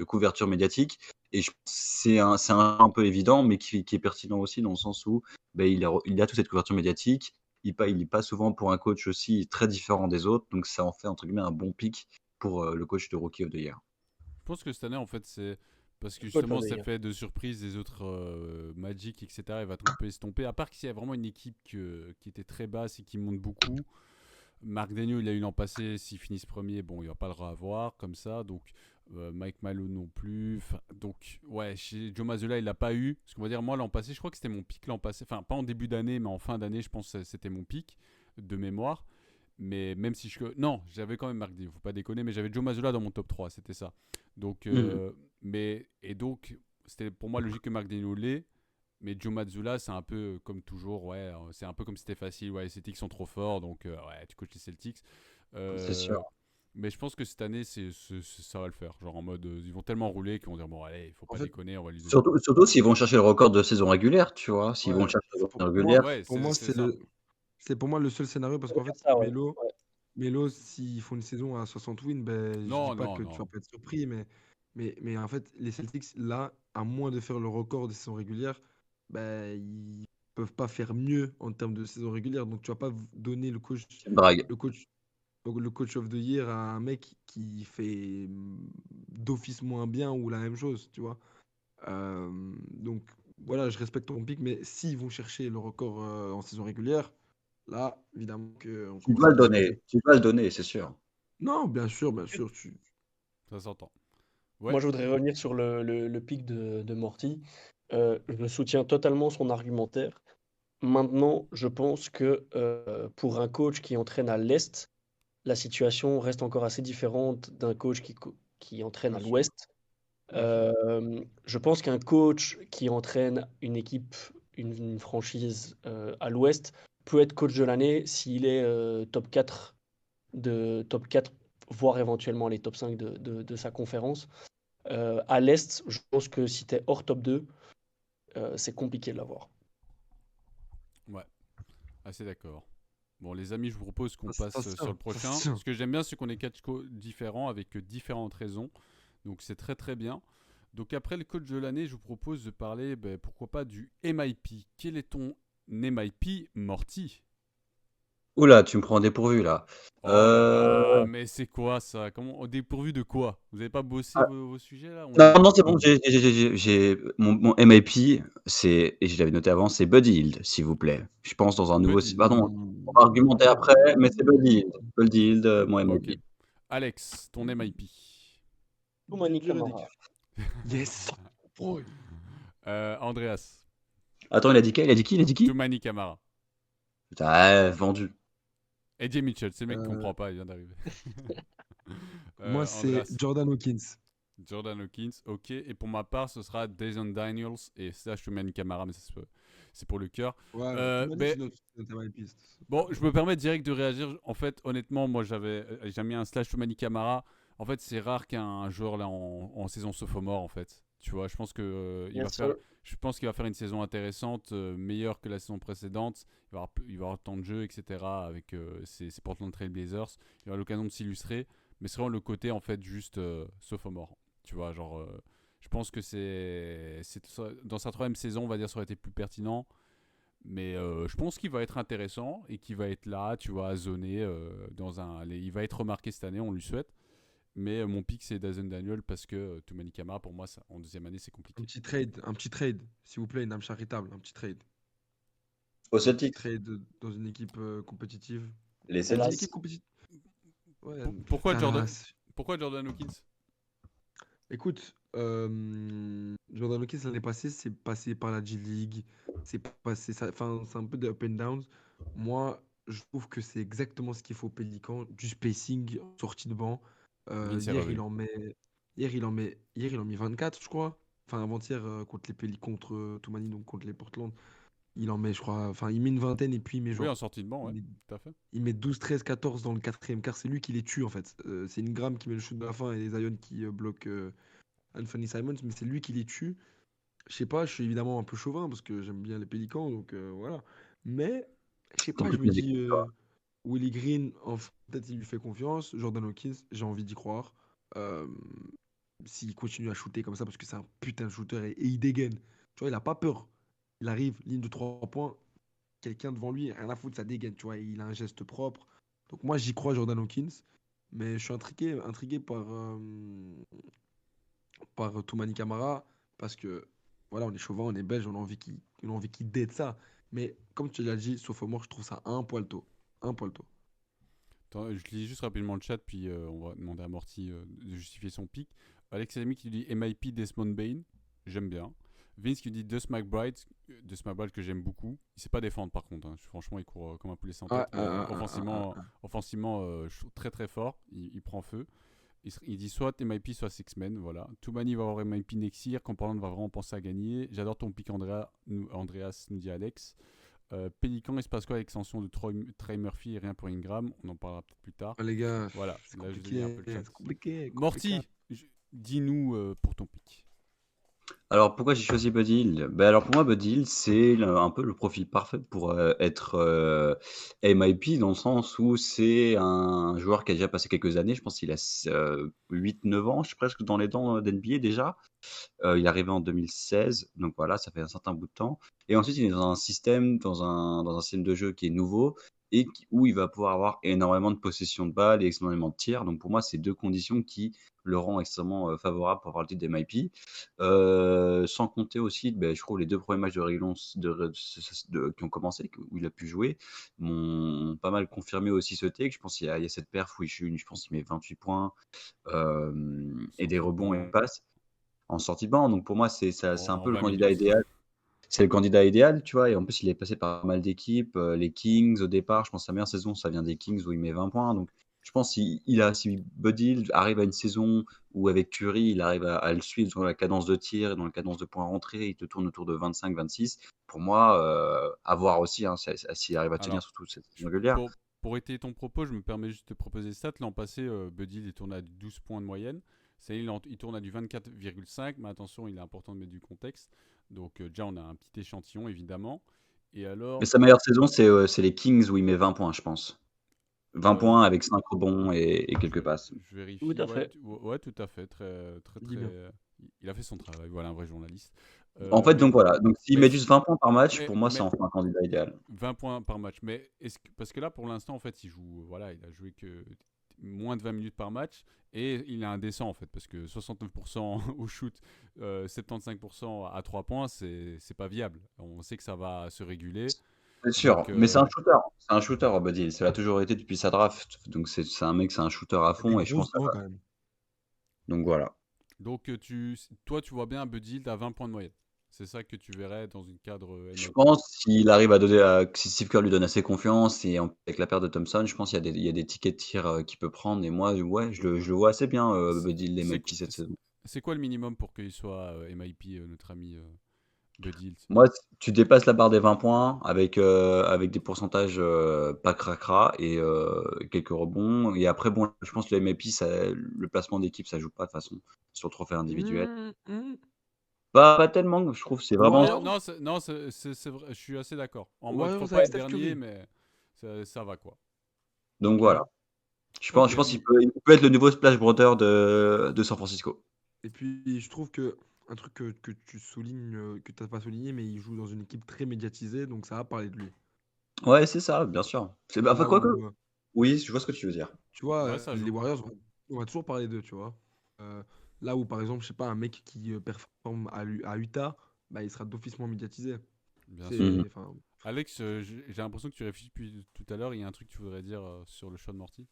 couverture médiatique. Et c'est un peu évident, mais qui est pertinent aussi dans le sens où ben, il a toute cette couverture médiatique. Il est pas souvent pour un coach aussi très différent des autres, donc ça en fait entre guillemets un bon pick pour le coach de Rookie of the Year. Je pense que cette année, en fait, c'est parce que Coach of justement, the c'est year. fait de surprises des autres Magic, etc. Il va un peu estomper. À part qu'il y a vraiment une équipe qui était très basse et qui monte beaucoup. Marc Daigneault, il a eu l'an passé. S'ils finissent premier, bon, il va pas le revoir comme ça. Donc, Mike Malone non plus. Donc, ouais, chez Joe Mazzulla, il l'a pas eu. Parce qu'on va dire, moi, l'an passé, je crois que c'était mon pic l'an passé. Enfin, pas en début d'année, mais en fin d'année, je pense que c'était mon pic de mémoire. Mais même si je. Non, j'avais quand même Marc Daigneault, faut pas déconner, mais j'avais Joe Mazzulla dans mon top 3, c'était ça. Donc, donc, c'était pour moi logique que Marc Daigneault l'ait. Mais Joe Mazzulla, c'est un peu comme toujours, ouais, c'est un peu comme si c'était facile. Ouais, les Celtics sont trop forts, donc ouais, tu coaches les Celtics. C'est sûr. Mais je pense que cette année, ça va le faire. Genre en mode, ils vont tellement rouler qu'ils vont dire, bon, allez, il faut En pas fait, déconner, on va lui donner. Surtout s'ils vont chercher le record de saison régulière, tu vois. S'ils vont ouais, chercher le pour record moi, régulière, Ouais, pour moi c'est ça. c'est pour moi le seul scénario parce Ça veut qu'en dire fait, ça, ouais. Melo, Ouais. Melo, s'ils font une saison à 60 wins, ben, je dis Non, pas non, que tu vas non. pas être surpris, mais en fait, les Celtics, là, à moins de faire le record des saisons régulières, ben, ils peuvent pas faire mieux en termes de saison régulière. Donc, tu vas pas donner c'est une drague. le coach, le coach of the year à un mec qui fait d'office moins bien ou la même chose, tu vois. Donc, voilà, je respecte ton pick, mais s'ils vont chercher le record en saison régulière, là, évidemment qu'on Tu dois commence à le donner. discuter. Tu dois le donner, c'est sûr. Non, bien sûr, Ça s'entend. Ouais, Moi, je voudrais revenir sur le pic de Morty. Je soutiens totalement son argumentaire. Maintenant, je pense que pour un coach qui entraîne à l'Est, la situation reste encore assez différente d'un coach qui entraîne bien à sûr, l'Ouest. bien sûr. Je pense qu'un coach qui entraîne une équipe, une franchise à l'Ouest peut être coach de l'année s'il est top 4, voire éventuellement les top 5 de sa conférence. À l'Est, je pense que si tu es hors top 2, c'est compliqué de l'avoir. ouais, assez d'accord. Bon, les amis, je vous propose qu'on Ça passe se sur tient, le ça prochain. se tient. Ce que j'aime bien, c'est qu'on est quatre différents avec différentes raisons. Donc, c'est très très bien. Donc, après le coach de l'année, je vous propose de parler, ben, pourquoi pas, du MIP. Quel est ton MIP, Morty? Oula, tu me prends dépourvu là. Oh là Euh, là, mais c'est quoi ça? Comment, au dépourvu de quoi? Vous n'avez pas bossé ah, vos sujets là? On non, est. non, c'est bon, mon MIP, et je l'avais noté avant, c'est Buddy Hield, s'il vous plaît. Je pense dans un nouveau. Buddy. Pardon, on va argumenter après, mais c'est Buddy Hield. Buddy Hield, mon Ok. MIP. Alex, ton MIP. Toumani JJ Camara. Redick. Yes. Oh, Andreas. Attends, il a dit qui? Il a dit qui? Il a dit qui? Toumani Camara. Putain, vendu. AJ Mitchell, c'est le mec qui euh, comprend pas, il vient d'arriver. moi, c'est Andreas. Jordan Hawkins. Jordan Hawkins, ok. Et pour ma part, ce sera Jason Daniels et slash Toumani Camara, mais c'est pour le cœur. Ouais, Toumani, Ben, c'est notre my piste. bon, je me permets direct de réagir. En fait, honnêtement, moi, j'ai mis un slash Toumani Camara. En fait, c'est rare qu'un joueur là en saison sophomore, en fait. Tu vois, je pense que Yes, sir. je pense qu'il va faire une saison intéressante, meilleure que la saison précédente. Il va avoir tant de jeux, etc. Avec ses Portland Trail Blazers. Il aura l'occasion de s'illustrer, mais c'est vraiment le côté en fait juste sophomore. Tu vois, genre, je pense que dans sa troisième saison, on va dire, ça aurait été plus pertinent. Mais je pense qu'il va être intéressant et qu'il va être là, tu vois, à zoner il va être remarqué cette année, on lui souhaite. Mais mon pick, c'est Dyson Daniel parce que Toumani Camara, pour moi, en deuxième année, c'est compliqué. Un petit trade, s'il vous plaît, une âme charitable, un petit trade. Au Un petit Celtics, trade dans une équipe compétitive. les Et là, Une Celtics. équipe compétitive. Ouais, Pourquoi Dallas. Jordan Hawkins? Écoute, Jordan Hawkins l'année passée, c'est passé par la G-League, c'est passé, enfin, c'est un peu de up and downs. Moi, je trouve que c'est exactement ce qu'il faut au Pélican, du spacing, sortie de banc. Vince est Hier, il revenu. en met, hier, il en met 24, je crois. Enfin, avant-hier, contre les contre Toumani, donc contre les Portland, il en met, je crois, enfin, il met une vingtaine et puis il met Oui, en genre, sortie de banc, il ouais, met, tout à fait. il met 12, 13, 14 dans le quatrième quart. C'est lui qui les tue, en fait. C'est Ingram qui met le shoot de la fin et Zion qui bloque. Anthony Simons, mais c'est lui qui les tue. Je sais pas, je suis évidemment un peu chauvin parce que j'aime bien les Pélicans, donc voilà. Mais je sais T'en pas, peux je me plus dis d'équipe. Willie Green, peut-être il lui fait confiance. Jordan Hawkins, j'ai envie d'y croire. Euh, S'il continue à shooter comme ça, parce que c'est un putain de shooter et il dégaine. Tu vois, il a pas peur. Il arrive, ligne de 3 points, quelqu'un devant lui, rien à foutre, ça dégaine. Tu vois, il a un geste propre. Donc moi, j'y crois, Jordan Hawkins. Mais je suis intrigué par Toumani Camara parce que voilà, on est chauvin, on est belge, on a envie qu'il date ça. Mais comme tu l'as dit, sauf moi, je trouve ça un poil tôt. Un poil tôt. Attends, je lis juste rapidement le chat, puis on va demander à Morty de justifier son pick. Alex Adami qui dit MIP Desmond Bain, j'aime bien. Vince qui dit Dust McBride que j'aime beaucoup. Il sait pas défendre par contre, hein. Franchement il court comme un poulet sans tête. Mais offensivement je trouve très très fort, il prend feu. Il dit soit MIP soit Six-Men, voilà. Toumani va avoir MIP next year, quand Portland va vraiment penser à gagner. J'adore ton pick Andreas, nous dit Alex. Pélican, il se passe quoi avec l'extension de Trey Murphy et rien pour Ingram? On en parlera peut-être plus tard. Ah, les gars, Voilà, c'est là je vais lire un peu le compliqué. chat. C'est compliqué. Morty, dis-nous pour ton pick. Alors pourquoi j'ai choisi Buddy Hield? Ben alors pour moi Buddy Hield c'est un peu le profil parfait pour être MIP dans le sens où c'est un joueur qui a déjà passé quelques années, je pense qu'il a 8-9 ans, je suis presque dans les dents d'NBA déjà. Il est arrivé en 2016, donc voilà, ça fait un certain bout de temps. Et ensuite il est dans un système, dans un système de jeu qui est nouveau et où il va pouvoir avoir énormément de possession de balles et énormément de tirs. Donc pour moi c'est deux conditions qui le rend extrêmement favorable pour avoir le titre d'MIP. Sans compter aussi, je trouve les deux premiers matchs de Réglon qui ont commencé, où il a pu jouer, m'ont pas mal confirmé aussi ce take. Je pense qu'il y a cette perf où je pense qu'il met 28 points et des rebonds et passes en sortie de banc. Donc pour moi, c'est un peu le candidat idéal. C'est le candidat idéal, tu vois. Et en plus, il est passé par pas mal d'équipes. Les Kings au départ, je pense que sa meilleure saison, ça vient des Kings où il met 20 points. Donc je pense si Buddy Hield arrive à une saison où avec Curry, il arrive à le suivre dans la cadence de tir et dans la cadence de points rentrés, il te tourne autour de 25-26. Pour moi, à voir aussi s'il arrive à tenir sur toute cette saison régulière. Pour étayer ton propos, je me permets juste de proposer stats. L'an passé, Buddy Hield tourne à 12 points de moyenne. Il tourne à du 24,5, mais attention, il est important de mettre du contexte. Donc déjà, on a un petit échantillon, évidemment. Et alors, mais sa meilleure saison, c'est les Kings où il met 20 points, je pense. 20 points avec 5 rebonds et quelques passes. Je vérifie. Tout à fait. Ouais, tout à fait. Il a fait son travail. Voilà, un vrai journaliste. En fait, donc voilà. Donc s'il met juste 20 points par match, pour moi, mais- c'est enfin un candidat idéal. 20 points par match. Mais parce que là, pour l'instant, en fait, il a joué que moins de 20 minutes par match et il est indécent en fait parce que 69% au shoot, 75% à 3 points, c'est pas viable. On sait que ça va se réguler. C'est sûr, Donc, mais c'est un shooter. C'est un shooter, Buddy Hield. Ça l'a toujours été depuis sa draft. Donc c'est un shooter à fond et je pense que quand même. donc voilà. Donc toi, tu vois bien Buddy Hield à 20 points de moyenne. C'est ça que tu verrais dans une cadre Je MLB. pense s'il arrive si Steve Kerr lui donne assez confiance et avec la perte de Thompson, je pense qu'il y a des tickets de tir qu'il peut prendre. Et moi, ouais, je le vois assez bien, Buddy Hield, MIP cette saison. C'est quoi le minimum pour qu'il soit MIP, notre ami Buddy Hield? Moi, tu dépasses la barre des 20 points avec des pourcentages pas cracra et quelques rebonds. Et après, bon, je pense que le MIP, le placement d'équipe, ça joue pas de toute façon sur le trophée individuel. Pas tellement, je trouve. C'est vraiment. Non, c'est vrai, je suis assez d'accord. En Ouais, mode, faut ça pas être Steph dernier, Curry. mais ça va quoi. Donc Ok. voilà. Je pense qu'il peut être le nouveau Splash Brother de San Francisco. Et puis, je trouve que un truc que tu soulignes, que tu n'as pas souligné, mais il joue dans une équipe très médiatisée, donc ça va parler de lui. Ouais, c'est ça, bien sûr. Enfin, Là quoi que. où, Oui, je vois ce que tu veux dire. tu vois, Ouais, ça les joue. Warriors, on va toujours parler d'eux, tu vois. Euh, Là où, par exemple, je sais pas, un mec qui performe à Utah, bah, il sera d'office moins médiatisé. Bien sûr. Mhm. C'est, enfin, Alex, j'ai l'impression que tu réfléchis depuis tout à l'heure. Il y a un truc que tu voudrais dire sur le Sean Morty?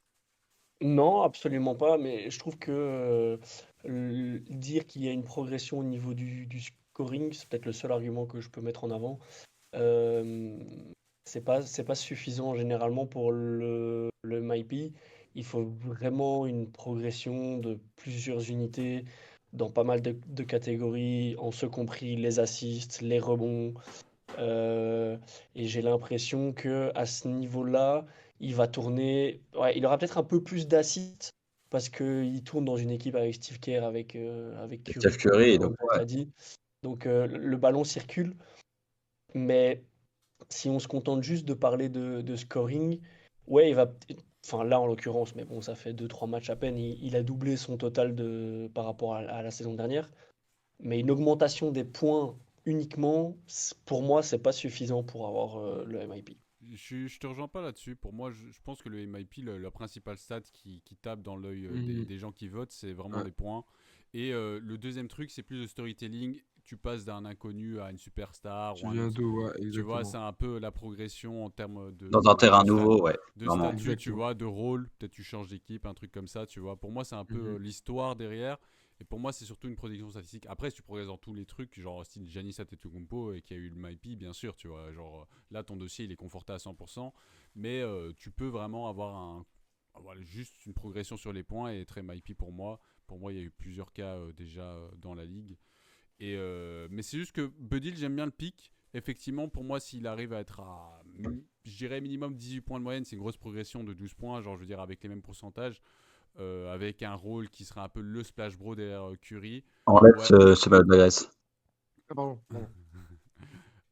Non, absolument pas, mais je trouve que dire qu'il y a une progression au niveau du scoring, c'est peut-être le seul argument que je peux mettre en avant. Euh, c'est pas suffisant généralement pour le MIP. Il faut vraiment une progression de plusieurs unités dans pas mal de catégories, en ce compris les assists, les rebonds. Euh, et j'ai l'impression que à ce niveau-là, il va tourner. Ouais, il aura peut-être un peu plus d'assists parce qu'il tourne dans une équipe avec Steve Kerr, avec Et Steph Curry, Curry, comme donc Alex ouais. a dit. Donc le ballon circule, mais si on se contente juste de parler de scoring, ouais, il va. Enfin, là en l'occurrence, mais bon, ça fait deux trois matchs à peine, il a doublé son total par rapport à la saison dernière. Mais une augmentation des points uniquement, pour moi, c'est pas suffisant pour avoir le MIP. Je te rejoins pas là-dessus. Pour moi, je pense que le MIP, la principale stat qui tape dans l'œil mhm. des gens qui votent, c'est vraiment Ouais. les points. Et le deuxième truc, c'est plus le storytelling. Tu passes d'un inconnu à une superstar Tu ou un viens autre. d'où, ouais, Tu vois, c'est exactement. un peu la progression en termes Dans un terrain nouveau, ouais, de vraiment. statut, tu Exactement. vois, de rôle. Peut-être tu changes d'équipe, un truc comme ça, tu vois. Pour moi, c'est un peu Mhm. l'histoire derrière. Et pour moi, c'est surtout une production statistique. Après, si tu progresses dans tous les trucs, genre style Giannis Antetokounmpo et qui a eu le MIP, bien sûr, tu vois. Genre là, ton dossier, il est conforté à 100%. Mais tu peux vraiment avoir juste une progression sur les points et être MIP pour moi. Pour moi, il y a eu plusieurs cas déjà dans la ligue. Mais c'est juste que Buddy, j'aime bien le pic. Effectivement, pour moi, s'il arrive à être à, je dirais minimum 18 points de moyenne, c'est une grosse progression de 12 points, genre je veux dire avec les mêmes pourcentages, avec un rôle qui serait un peu le splash bro derrière Curry. Enlève Ouais. ce Badass. Ah, pardon, pardon.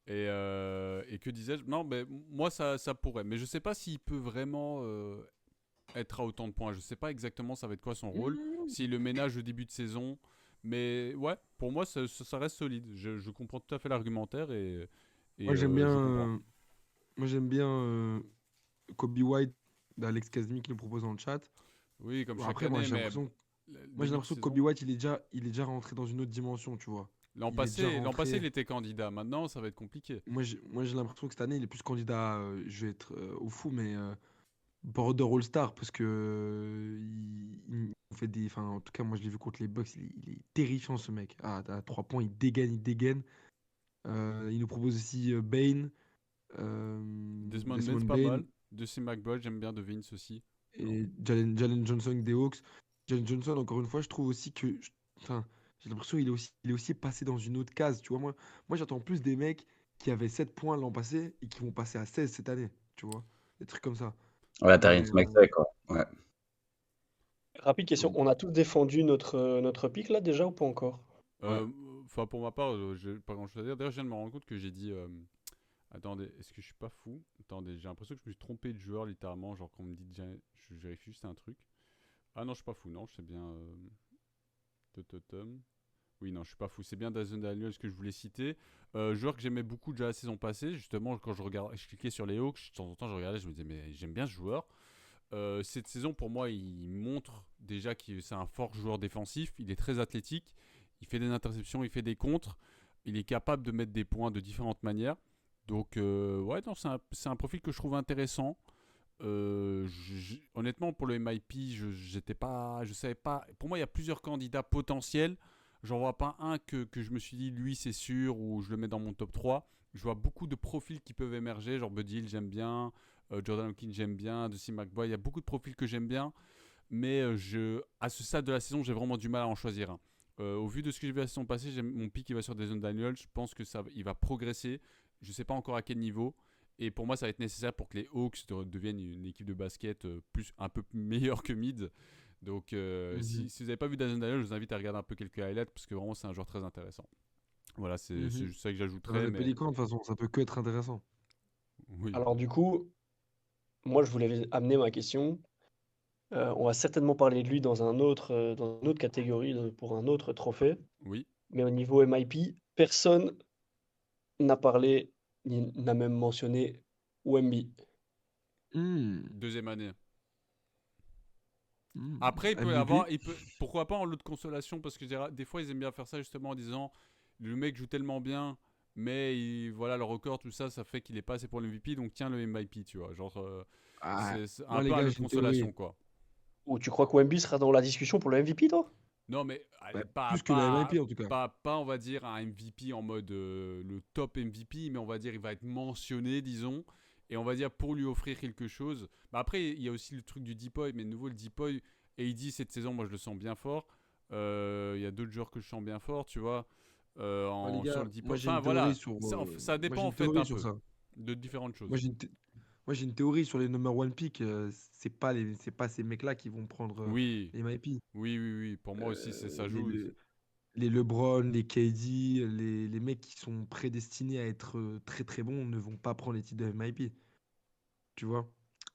Et que disais-je? Non, mais moi ça pourrait. Mais je sais pas s'il peut vraiment être à autant de points. Je sais pas exactement ça va être quoi son rôle. S'il le ménage au début de saison. Mais ouais, pour moi ça reste solide. Je comprends tout à fait l'argumentaire Moi, j'aime bien, je comprends. moi, j'aime bien Kobe White d'Alex Kazmi qui le propose dans le chat. Oui, comme Bon, chaque après, année, mais le moi, j'ai début de l'impression que Kobe saison. White, il est déjà rentré dans une autre dimension, tu vois. Il est déjà L'an passé, il rentré. était candidat. Maintenant, ça va être compliqué. Moi, j'ai l'impression que cette année, il est plus candidat, je vais être au fou, mais border All-Star, parce que il fait des. Enfin, en tout cas, moi, je l'ai vu contre les Bucks, il est terrifiant, ce mec. À 3 points, il dégaine, il dégaine. Il nous propose aussi Bane, Desmond Bain, Desmond c'est pas mal. Bane De McBoy, j'aime bien de Vince aussi. et Jalen Johnson des Hawks. Jalen Johnson, encore une fois, je trouve aussi que. Enfin, j'ai l'impression qu'il est aussi passé dans une autre case. Tu vois, moi j'attends plus des mecs qui avaient 7 points l'an passé et qui vont passer à 16 cette année. Tu vois, des trucs comme ça. Ouais, Mais Terrence McVeigh, quoi. Ouais. Rapide question, donc, on a tous défendu notre pic là déjà ou pas encore? ouais. Euh, Enfin, pour ma part, j'ai pas grand chose à dire. D'ailleurs, je viens de me rendre compte que j'ai dit. Attendez, est-ce que je suis pas fou? Attendez, j'ai l'impression que je me suis trompé de joueur littéralement. Genre, quand on me dit. Je vérifie juste un truc. Ah non, je suis pas fou, non, je sais bien. Tototum. Oui, non, je suis pas fou. C'est bien Dazon Daniels que je voulais citer. Joueur que j'aimais beaucoup déjà la saison passée. Justement, quand je cliquais sur les Hawks, de temps en temps, je regardais, je me disais, mais j'aime bien ce joueur. Cette saison, pour moi, il montre déjà que c'est un fort joueur défensif. Il est très athlétique. Il fait des interceptions, il fait des contres. Il est capable de mettre des points de différentes manières. Donc, ouais, non, c'est un profil que je trouve intéressant. Honnêtement, pour le MIP, je savais pas. Pour moi, il y a plusieurs candidats potentiels. J'en vois pas un que je me suis dit, lui, c'est sûr, ou je le mets dans mon top 3. Je vois beaucoup de profils qui peuvent émerger, genre Buddy Hield, j'aime bien. Jordan Hawkins, j'aime bien. Deucy McBoy, il y a beaucoup de profils que j'aime bien. Mais à ce stade de la saison, j'ai vraiment du mal à en choisir un. Au vu de ce que j'ai vu la saison passée, mon pick il va sur Desmond Daniel. Je pense que il va progresser. Je ne sais pas encore à quel niveau. Et pour moi, ça va être nécessaire pour que les Hawks deviennent une équipe de basket un peu meilleure que mid. Donc, Mhm. si vous n'avez pas vu Desmond Daniel, je vous invite à regarder un peu quelques highlights parce que vraiment, c'est un joueur très intéressant. Voilà, c'est Mhm. juste ça que Dans j'ajouterais. les Mais Pélicans, de toute façon, ça peut que être intéressant. oui, Alors du coup, moi je voulais amener ma question. On va certainement parler de lui dans une autre catégorie, pour un autre trophée. oui. Mais au niveau MIP, personne n'a parlé, ni n'a même mentionné Wemby. Hmm, Deuxième année. Après, il peut MVP. pourquoi pas en lot de consolation, parce que des fois, ils aiment bien faire ça justement en disant le mec joue tellement bien, mais voilà, le record, tout ça, ça fait qu'il est pas assez pour le MVP, donc tiens le MIP, tu vois. Genre, Ah, c'est un moi, les peu un gars, lot de j'ai une théorie. consolation, quoi. Ou tu crois que Wemby sera dans la discussion pour le MVP, toi? Non, mais Bah, allez, plus que le MIP, en tout cas. pas, on va dire, un MVP en mode le top MVP, mais on va dire il va être mentionné, disons, et on va dire pour lui offrir quelque chose. Bah après, il y a aussi le truc du Deepoy, mais de nouveau, le Deepoy, et il dit cette saison, moi je le sens bien fort. Il y a d'autres joueurs que je sens bien fort, tu vois, Moi, les sur gars, le Deepoy. moi, j'ai Enfin une théorie voilà, sur, ça moi, dépend j'ai en une fait théorie un sur peu ça. de différentes Moi, choses. moi, j'ai une théorie sur les number one pick. C'est pas ces mecs-là qui vont prendre Oui, les MIP. oui, oui, oui, pour moi aussi, ça Les, joue. les LeBron, les KD, les mecs qui sont prédestinés à être très très bons ne vont pas prendre les titres de MIP. Tu vois?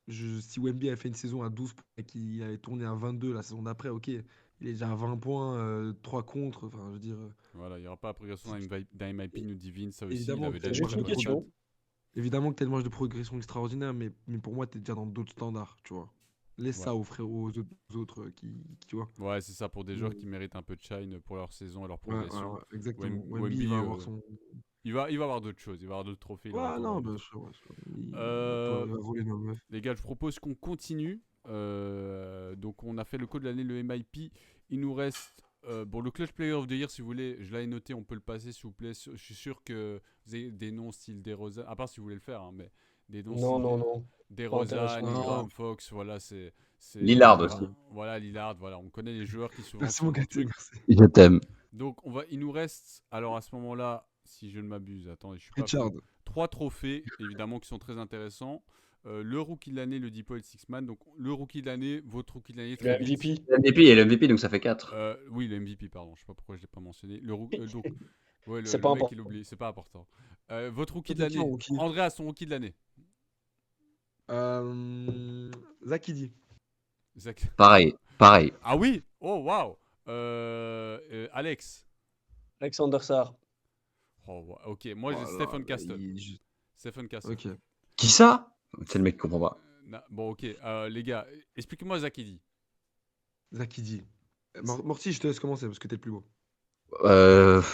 Si Wemby a fait une saison à 12 points et qu'il avait tourné à 22 la saison d'après, ok. Il est déjà à 20 points, 3 contre. Enfin, je veux dire. Voilà, il n'y aura pas la progression Si- d'un MIP, é- nous dit Vince, ça aussi, il évidemment avait que déjà C'est t'as des une juste très marge une de bonnes pro- stats. question. Évidemment que t'as une marge de progression extraordinaire, mais pour moi, t'es déjà dans d'autres standards, tu vois. Laisse Ouais. ça aux frères, aux autres tu vois. Ouais, c'est ça pour des joueurs Mm. qui méritent un peu de shine pour leur saison et leur Ouais, ouais, progression. ouais, exactement. Wemby, il Wemby, va avoir son. il va avoir d'autres choses, il va avoir d'autres trophées, il aura le Ouais, temps non, d'avoir bien d'autres. sûr, bien sûr. Il va Euh, voler nos meufs. les gars, je propose qu'on continue. Donc, on a fait le code de l'année, le MIP. Il nous reste. Bon, le Clutch Player of the Year, si vous voulez, je l'avais noté, on peut le passer, s'il vous plaît. Je suis sûr que vous avez des noms style DeRozan, à part si vous voulez le faire, hein, mais des noms Non, style non, non. Pas DeRozan, intéressant. Ingram, Non, Fox, voilà, Lillard aussi. voilà, Lillard, voilà, on connaît les joueurs qui souvent merci mon font gars, leur truc. merci. Je t'aime. Donc, il nous reste, alors à ce moment-là, si je ne m'abuse, attendez, je suis pas fou, Richard. 3 trophées, évidemment, qui sont très intéressants. Le rookie de l'année, le Deepoy Six-Man. Donc, le rookie de l'année, votre rookie de l'année, Le très vite. MVP? MVP et le MVP, donc ça fait 4. Oui, le MVP, pardon, je sais pas pourquoi je l'ai pas mentionné. Donc, ouais, C'est le pas mec, il important. oublie, c'est pas important. Votre rookie Toi, de t'es qui en l'année, rookie? Andrea, son rookie de l'année. Zakidi. Zach. Pareil, pareil. Ah oui. Oh, waouh. Alex. Alexander Sarr. Oh, ok, moi j'ai Oh là Stephen là, Castle. Stephen Castle. Ok. Qui ça? C'est le mec qui comprend pas. Bon, ok. Les gars, expliquez-moi Zakidi. Zakidi. Morty, je te laisse commencer parce que t'es le plus beau.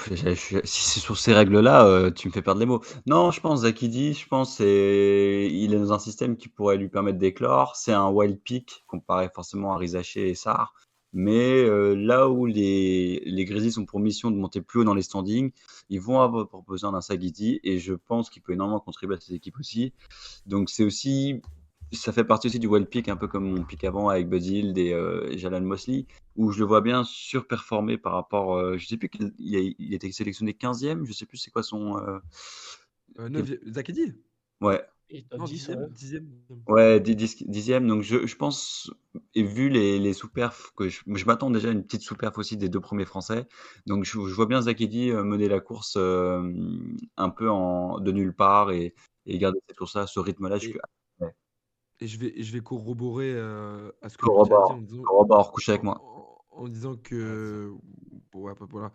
Si c'est sur ces règles-là, tu me fais perdre les mots. Non, je pense Zakidi, je pense il est dans un système qui pourrait lui permettre d'éclore. C'est un wild pick comparé forcément à Rizaché et Sarr. Mais là où les Grizzlies ont pour mission de monter plus haut dans les standings, ils vont avoir besoin d'un Zakidi et je pense qu'il peut énormément contribuer à ces équipes aussi. Donc ça fait partie aussi du wild pick, un peu comme mon pick avant avec Bud Hield et Jalen Mosley, où je le vois bien surperformer par rapport. Je sais plus il a été sélectionné 15e, je sais plus c'est quoi son. Quel- Zakidi? Ouais, Et top Non, 10, ouais. 10e. ouais, 10e. Donc je pense, et vu les sous-perfs, que je m'attends déjà à une petite sous-perf aussi des deux premiers Français. Donc je vois bien Zakedi mener la course un peu de nulle part et garder cette course-là, ce rythme-là. Et, Ouais. et je vais corroborer à ce que Morty a dit Corrobore, corrobore, couche avec moi. en disant Vas-y. que. Ouais, voilà.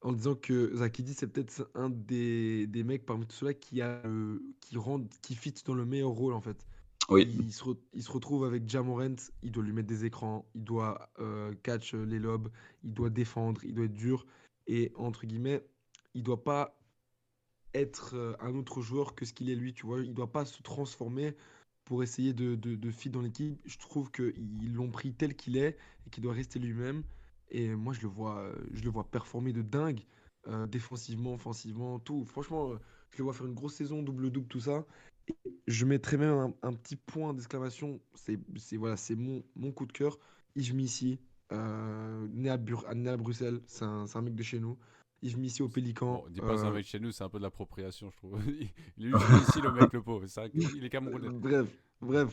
En disant que Zakidi, c'est peut-être un des mecs parmi tous ceux-là qui fit dans le meilleur rôle en fait. Oui, Il se retrouve avec Ja Morant, il doit lui mettre des écrans, il doit catch les lobes, il doit défendre, il doit être dur. Et entre guillemets, il doit pas être un autre joueur que ce qu'il est lui, tu vois. Il doit pas se transformer pour essayer de fit dans l'équipe. Je trouve qu'ils l'ont pris tel qu'il est et qu'il doit rester lui-même. Et moi, je le vois performer de dingue, défensivement, offensivement, tout. Franchement, je le vois faire une grosse saison, double-double, tout ça. Et je mettrais même un petit point d'exclamation. Voilà, c'est mon coup de cœur. Yves Missi, né à Bruxelles, c'est un mec de chez nous. Yves Missi au Pélican. Bon, dis pas ça avec chez nous, c'est un peu de l'appropriation, je trouve. Il est juste né ici, le mec, le pauvre. C'est vrai qu'il est Camerounais.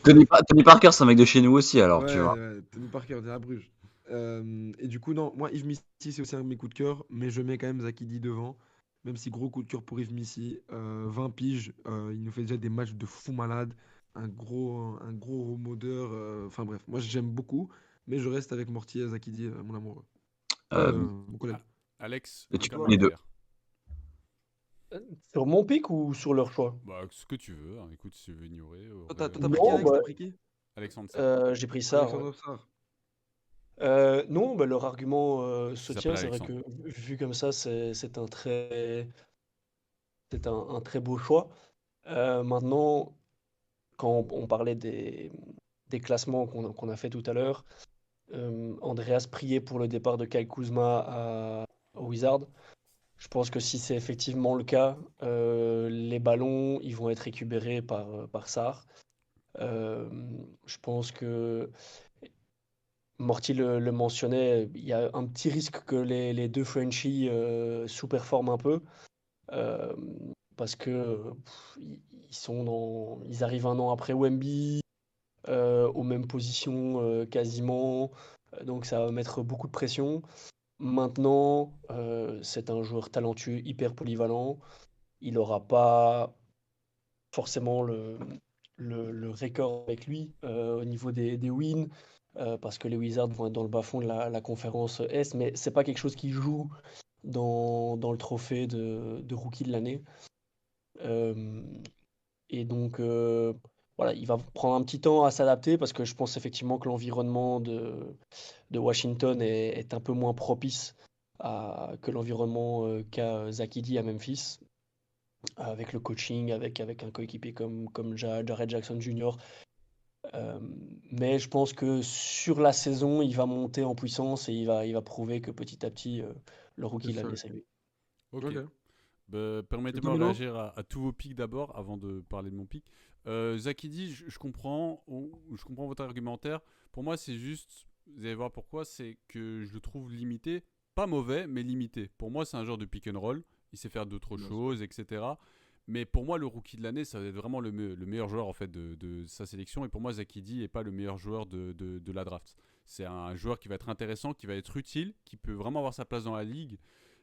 Tony Parker, c'est un mec de chez nous aussi, alors, tu Ouais, vois. ouais, Tony Parker, de la Bruges. Et du coup, non, moi, Yves Missi, c'est aussi un de mes coups de cœur, mais je mets quand même Zakidi devant. Même si gros coup de cœur pour Yves Missi. 20 piges, il nous fait déjà des matchs de fou malade. Un gros remodeur. Enfin bref, moi j'aime beaucoup, mais je reste avec Mortier Zakidi, mon amoureux. Euh, Mon collègue. Alex, Et un tu peux les deux. commentaire. Sur mon pic ou sur leur choix? Bah, ce que tu veux, hein. Écoute, si tu veux ignorer. Toi, t'as pris qui, Non, Alex? bah, T'as pris qui? Alexandre Sarr. j'ai pris ça, ouais. Alexandre Sarr. Non, bah, leur argument Il se s'appelle tient. C'est vrai Alexandre. que vu comme ça, c'est un très beau choix. Maintenant, quand on parlait des classements qu'on a fait tout à l'heure, Andreas priait pour le départ de Kyle Kuzma au Wizard. Je pense que si c'est effectivement le cas, les ballons ils vont être récupérés par Sarr. Euh, je pense que Morty le mentionnait, il y a un petit risque que les deux Frenchies sous-performent un peu. euh, Parce que ils arrivent un an après Wemby, aux mêmes positions quasiment. Donc ça va mettre beaucoup de pression. Maintenant, c'est un joueur talentueux, hyper polyvalent. Il n'aura pas forcément le record avec lui au niveau des wins, parce que les Wizards vont être dans le bas-fond de la conférence Est, mais c'est pas quelque chose qui joue dans le trophée de rookie de l'année. Euh, et donc, voilà, il va prendre un petit temps à s'adapter parce que je pense effectivement que l'environnement de Washington est un peu moins propice que l'environnement qu'a Zach Edey à Memphis, avec le coaching, avec un coéquipier comme Jared Jackson Jr. Euh, mais je pense que sur la saison, il va monter en puissance et il va prouver que petit à petit, le C'est rookie de ça. l'année, c'est lui. Ok. Ok. Bah, permettez-moi de Domino? réagir à tous vos pics d'abord, avant de parler de mon pic. Zakidi, je comprends, je comprends votre argumentaire. Pour moi, c'est juste, vous allez voir pourquoi, c'est que je le trouve limité. Pas mauvais, mais limité. Pour moi, c'est un genre de pick and roll. Il sait faire d'autres Bien sûr. choses, etc. Mais pour moi, le rookie de l'année, ça va être vraiment le meilleur joueur en fait de sa sélection. Et pour moi, Zakidi n'est pas le meilleur joueur de la draft. C'est un joueur qui va être intéressant, qui va être utile, qui peut vraiment avoir sa place dans la ligue,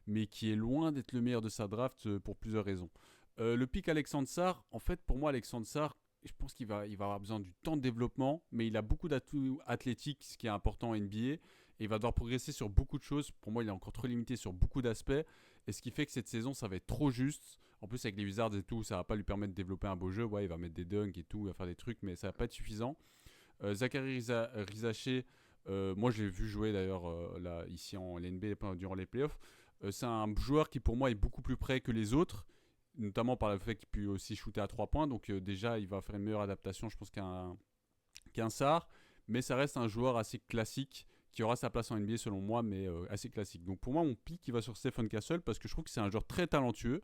mais qui est loin d'être le meilleur de sa draft pour plusieurs raisons. Le pick Alexandre Sarr, en fait, pour moi, Alexandre Sarr, je pense il va avoir besoin du temps de développement, mais il a beaucoup d'atouts athlétiques, ce qui est important en NBA, et il va devoir progresser sur beaucoup de choses. Pour moi, il est encore trop limité sur beaucoup d'aspects, et ce qui fait que cette saison, ça va être trop juste. En plus, avec les Wizards et tout, ça va pas lui permettre de développer un beau jeu. Ouais, il va mettre des dunks et tout, il va faire des trucs, mais ça va pas être suffisant. Zachary Rizaché, moi je l'ai vu jouer d'ailleurs là, ici en NBA durant les playoffs. C'est un joueur qui pour moi est beaucoup plus près que les autres, notamment par le fait qu'il peut aussi shooter à 3 points. Donc déjà, il va faire une meilleure adaptation, je pense, qu'un Sarr. Mais ça reste un joueur assez classique qui aura sa place en NBA selon moi, mais assez classique. Donc pour moi, mon pic, il va sur Stephen Castle parce que je trouve que c'est un joueur très talentueux.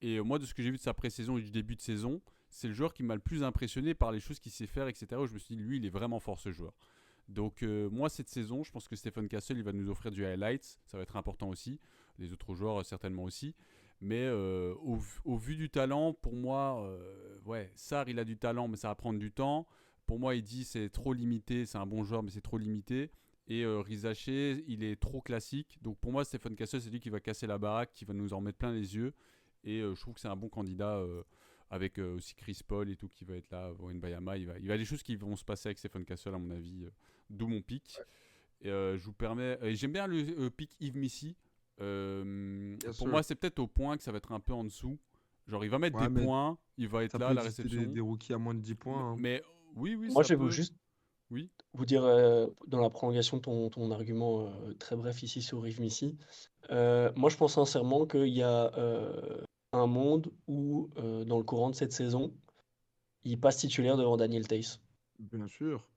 Et moi, de ce que j'ai vu de sa pré-saison et du début de saison, c'est le joueur qui m'a le plus impressionné par les choses qu'il sait faire, etc. Où je me suis dit, lui, il est vraiment fort ce joueur. Donc moi, cette saison, je pense que Stephen Castle, il va nous offrir du highlights. Ça va être important aussi. Les autres joueurs, certainement aussi. Mais au vu du talent, pour moi, ouais, Sarr, il a du talent, mais ça va prendre du temps. Pour moi, il dit c'est trop limité. C'est un bon joueur, mais c'est trop limité. Et Rizaché, il est trop classique. Donc pour moi, Stephen Castle, c'est lui qui va casser la baraque, qui va nous en mettre plein les yeux. Et je trouve que c'est un bon candidat avec aussi Chris Paul et tout qui va être là, Wembanyama. Il y a des choses qui vont se passer avec Stephen Castle, à mon avis, d'où mon pic. Et je vous permets. J'aime bien le pic Yves Missy. Pour moi, c'est peut-être au point que ça va être un peu en dessous. Genre, il va mettre Ouais, des mais points, il va être ça là peut à la exister réception. des rookies à moins de 10 points. Hein. Mais oui, Moi, ça je vais peut. juste Oui. vous dire, dans la prolongation de ton argument très bref ici sur Yves Missy, moi je pense sincèrement qu'il y a un monde où, dans le courant de cette saison, il passe titulaire devant Daniel Theis. Bien sûr.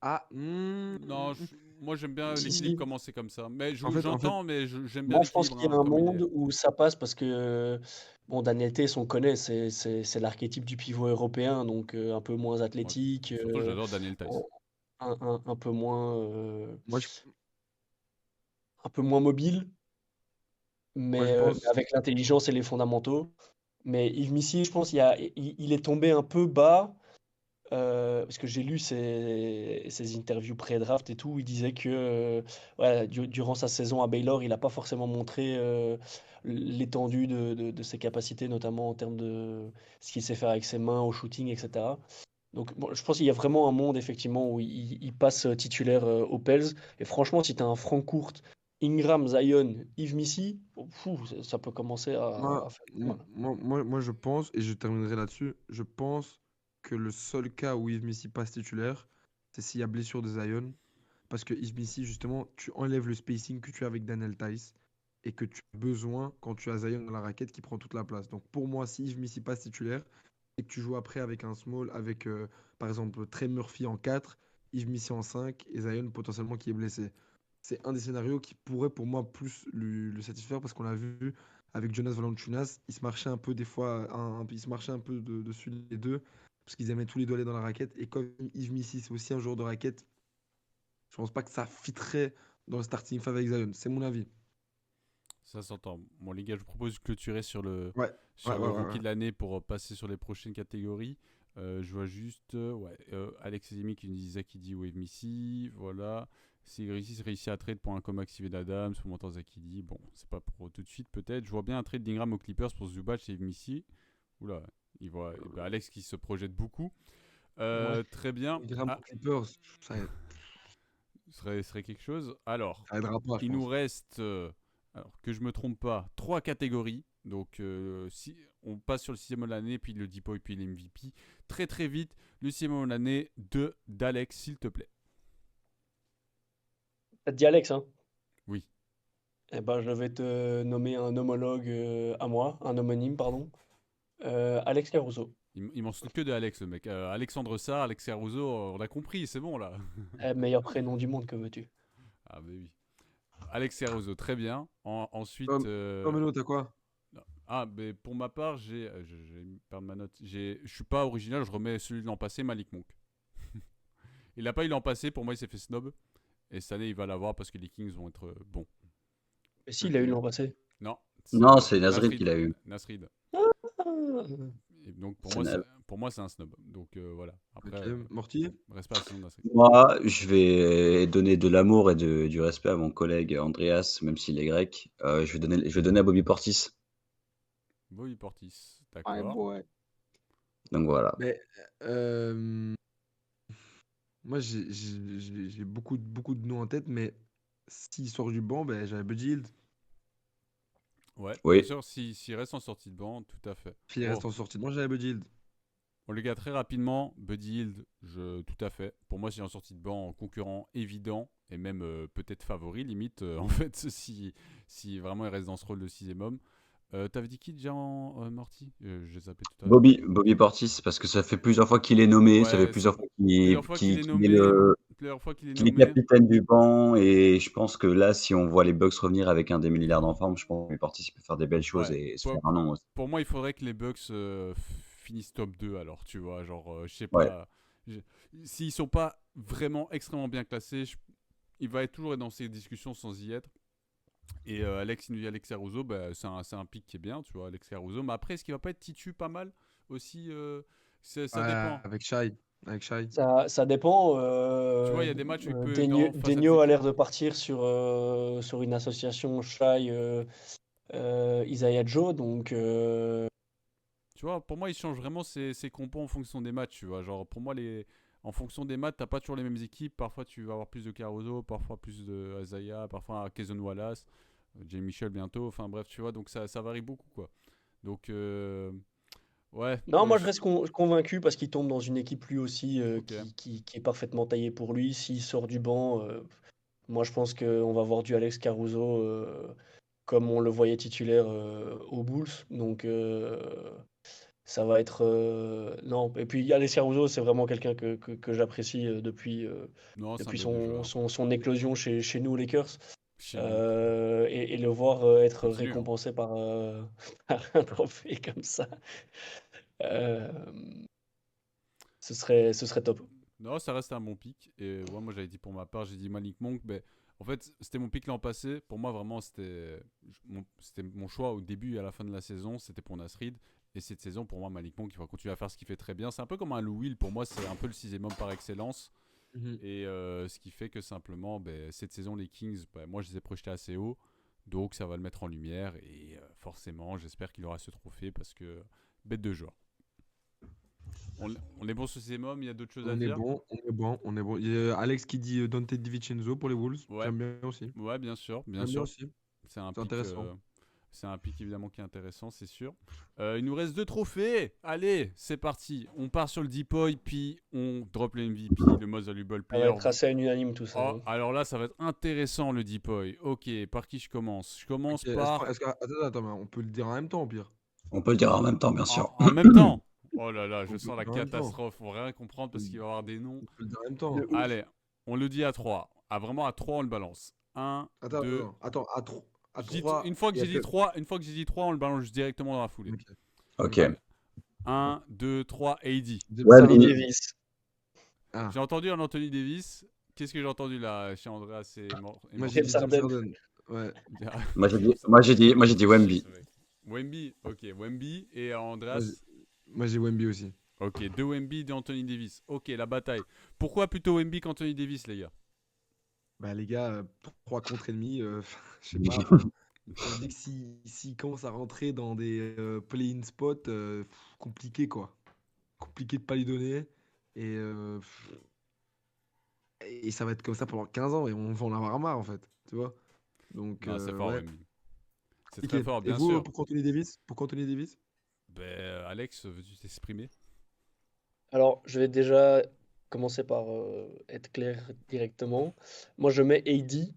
Ah, Non, moi j'aime bien Si, l'équilibre si. comment c'est comme ça. Mais en fait, j'entends, mais j'aime bien Moi, je pense l'équilibre qu'il y a hein, un comme il est. monde où ça passe parce que, bon, Daniel Theis, on connaît, c'est l'archétype du pivot européen, donc un peu moins Ouais. athlétique, Surtout, j'adore Daniel Tice. un peu moins, moi, je, un peu moins mobile, moi, je mais pense. avec l'intelligence et les fondamentaux. Mais Yves Missy, je pense, il est tombé un peu bas. Parce que j'ai lu ses interviews pré-draft et tout, il disait que ouais, durant sa saison à Baylor, il n'a pas forcément montré l'étendue de ses capacités, notamment en termes de ce qu'il sait faire avec ses mains au shooting, etc. Donc bon, je pense qu'il y a vraiment un monde effectivement où il passe titulaire aux Pels. Et franchement, si tu as un Frank Court Ingram, Zion, Yves Missy, ça peut commencer Moi, à faire mal. je pense, et je terminerai là-dessus, je pense que le seul cas où Yves Missi passe titulaire, c'est s'il y a blessure de Zion. Parce que Yves Missi, justement, tu enlèves le spacing que tu as avec Daniel Tice et que tu as besoin quand tu as Zion dans la raquette qui prend toute la place. Donc pour moi, si Yves Missi passe titulaire et que tu joues après avec un small, avec par exemple Trey Murphy en 4, Yves Missi en 5 et Zion potentiellement qui est blessé. C'est un des scénarios qui pourrait pour moi plus le satisfaire parce qu'on l'a vu avec Jonas Valanciunas, il se marchait un peu des fois, il se marchait un peu dessus les deux parce qu'ils aimaient tous les deux aller dans la raquette. Et comme Yves Missi, c'est aussi un joueur de raquette, je pense pas que ça fitterait dans le starting five avec Zion. C'est mon avis. Ça s'entend. Bon, les gars, je vous propose de clôturer sur le, Ouais, ouais, sur ouais, le ouais, rookie ouais. de l'année pour passer sur les prochaines catégories. Je vois juste Alex Ezemi qui nous dit Zakidi ou Missy. Voilà. Si réussit à trade pour un com activé d'Adams, pour montant Zakidi. Bon, c'est pas pour tout de suite peut-être. Je vois bien un trade d'Ingram aux Clippers pour Zubac et Missy. Oula, il voit eh ben, Alex qui se projette beaucoup. Moi, Très bien. Ingram Ah, pour Clippers, serait quelque chose. Alors, ça aidera pas, je il nous pense. reste, alors que je me trompe pas, 3 catégories. Donc, si on passe sur le 6e de l'année, puis le Deep Boy, puis l'MVP. Très très vite, le 6e de l'année de d'Alex, s'il te plaît. T'as dit Alex, hein? Oui. Eh ben, je vais te nommer un homologue à moi, un homonyme, pardon. Alex Caruso. Il m'en saoule que de Alex, le mec. Alexandre Sarr, Alex Caruso, on a compris, c'est bon là. Meilleur prénom du monde, que veux-tu? Ah, bah oui. Alex Caruso, très bien. Ensuite. Tom, Melo, t'as quoi? Ah, mais pour ma part, j'ai perdu ma note. Je suis pas original, je remets celui de l'an passé, Malik Monk. Il n'a pas eu l'an passé, pour moi il s'est fait snob. Et cette année il va l'avoir parce que les Kings vont être bons. Mais si, il a eu l'an passé. Non, Non, c'est c'est Nasrid qui Nasrid. l'a eu. Nasrid. Ah. Et donc C'est pour moi c'est un snob. Donc voilà. Après, Ok, Morty? reste pas à la saison de Nasrid. Moi, je vais donner de l'amour et du respect à mon collègue Andreas, même s'il est grec. Je vais donner à Bobby Portis. Bobby Portis, Ouais, d'accord. boy. Donc voilà. Mais euh, moi, j'ai beaucoup de noms en tête, mais s'il sort du banc, ben, j'avais Buddy Hield. Ouais, bien Oui, sûr, s'il reste en sortie de banc, tout à fait. S'il Bon, reste en sortie de banc, j'avais Buddy Hield. bon, les gars, très rapidement, Buddy Hield, tout à fait. Pour moi, c'est en sortie de banc, concurrent évident et même peut-être favori, limite, en fait, si vraiment il reste dans ce rôle de 6e homme. T'avais dit qui déjà en Morty Je les zappé tout à l'heure. Bobby Portis, parce que ça fait plusieurs fois qu'il est nommé, ça fait Ouais, plusieurs fois plusieurs fois qu'il est qu'il est nommé. Plusieurs fois qu'il est qu'il est nommé. capitaine du banc, et je pense que là, si on voit les Bucks revenir avec un Demi Lillard en forme, je pense que Bobby Portis il peut faire des belles choses Ouais. et se Pour, faire un nom aussi. pour moi, il faudrait que les Bucks finissent top 2 alors, tu vois. Genre, je sais Ouais. pas. je- S'ils sont pas vraiment extrêmement bien classés, il va être toujours dans ces discussions sans y être. Et Alex, il nous dit Alex Caruso, bah, c'est un pic qui est bien, tu vois, Alex Caruso. Mais après, est-ce qu'il va pas être titu pas mal aussi ça dépend. Avec Shai. Avec Shai. Ça dépend. Tu vois, il y a des matchs où il peut dans face à des Denio a l'air équipes. de partir sur une association Shai Isaiah Joe, donc Tu vois, pour moi, il change vraiment ses compos en fonction des matchs, tu vois. Genre, pour moi, en fonction des matchs, t'as pas toujours les mêmes équipes. Parfois, tu vas avoir plus de Caruso, parfois plus de Isaiah, parfois Kayson Wallace, Jay Michel bientôt. Enfin, bref, tu vois, donc ça varie beaucoup, quoi. Donc, ouais, non, moi je reste convaincu parce qu'il tombe dans une équipe lui aussi ok. qui est parfaitement taillée pour lui. S'il sort du banc, moi je pense qu'on va voir du Alex Caruso comme on le voyait titulaire aux Bulls. Donc ça va être non. Et puis Alex Caruso, c'est vraiment quelqu'un que j'apprécie Non, c'est un depuis bête de joueur. son éclosion chez nous, aux Lakers. Chez nous. Et le voir être Continue, hein. récompensé par, par un trophée comme ça, euh, ce serait top. Non, ça reste un bon pic. Et ouais, moi, j'avais dit pour ma part, j'ai dit Malik Monk. Mais en fait, c'était mon pic l'an passé. Pour moi, vraiment, c'était mon choix au début et à la fin de la saison. C'était pour Nasrid. Et cette saison, pour moi, Malik Monk, il va continuer à faire ce qu'il fait très bien. C'est un peu comme un Lou Will. Pour moi, c'est un peu le 6e homme par excellence. Mhm. Et ce qui fait que simplement, cette saison, les Kings, moi, je les ai projetés assez haut. Donc, ça va le mettre en lumière. Et forcément, j'espère qu'il aura ce trophée parce que bête de joueur. On est bon sur ces mômes, il y a d'autres choses à On est dire? bon, on est bon, on est bon. Il y a Alex qui dit Dante DiVincenzo pour les Wolves. Ouais, J'aime bien aussi. ouais, bien sûr, bien J'aime bien sûr. aussi. C'est un C'est pic, intéressant. c'est un pic évidemment qui est intéressant, c'est sûr. Il nous reste 2 trophées. Allez, c'est parti. On part sur le Deepoy, puis on drop le MVP, le Most Valuable Ça va Player. être assez unanime tout ça. Oh, hein. alors là, ça va être intéressant le Deepoy. Ok, par qui je commence? Je commence Ok, est-ce par. attends, mais on peut le dire en même temps au pire. On peut le dire en même temps, bien sûr. En même temps. Oh là là, je On peut sens le la dire en même temps. catastrophe. On va rien comprendre parce qu'il va y avoir des noms. On peut le dire en même temps. De ouf. Allez, on le dit à 3. Ah, vraiment à 3, on le balance. 1, Attends, 2. attends, à 3. Une fois que j'ai dit 3, on le balance directement dans la foulée. Ok. Allez. 1, 2, 3, AD. Ouais, Anthony mais- Davis. Ah, J'ai entendu un Anthony Davis. Qu'est-ce que j'ai entendu là chez Andreas et moi j'ai j'ai James dit James Harden. Harden. Ouais. Moi j'ai dit Wemby. Wemby, ok, Wemby et Moi, Andreas. Moi j'ai Wemby aussi. Ok, 2 Wemby, 2 Anthony Davis. Ok, la bataille. Pourquoi plutôt Wemby qu'Anthony Davis, les gars? Bah les gars, 3 contre ennemis, je sais pas. Enfin, je me dis que s'il commence à rentrer dans des play-in spots, compliqué quoi. Compliqué de pas lui donner. Et, et ça va être comme ça pendant 15 ans et on va en avoir marre en fait. Tu vois? Donc Non, c'est fort, ouais. Wemby. C'est Ok. très fort, Et bien vous, sûr. pourquoi Anthony Davis? Pourquoi Anthony Davis? Ben, Alex, veux-tu t'exprimer? Alors, je vais déjà commencer par être clair directement. Moi, je mets AD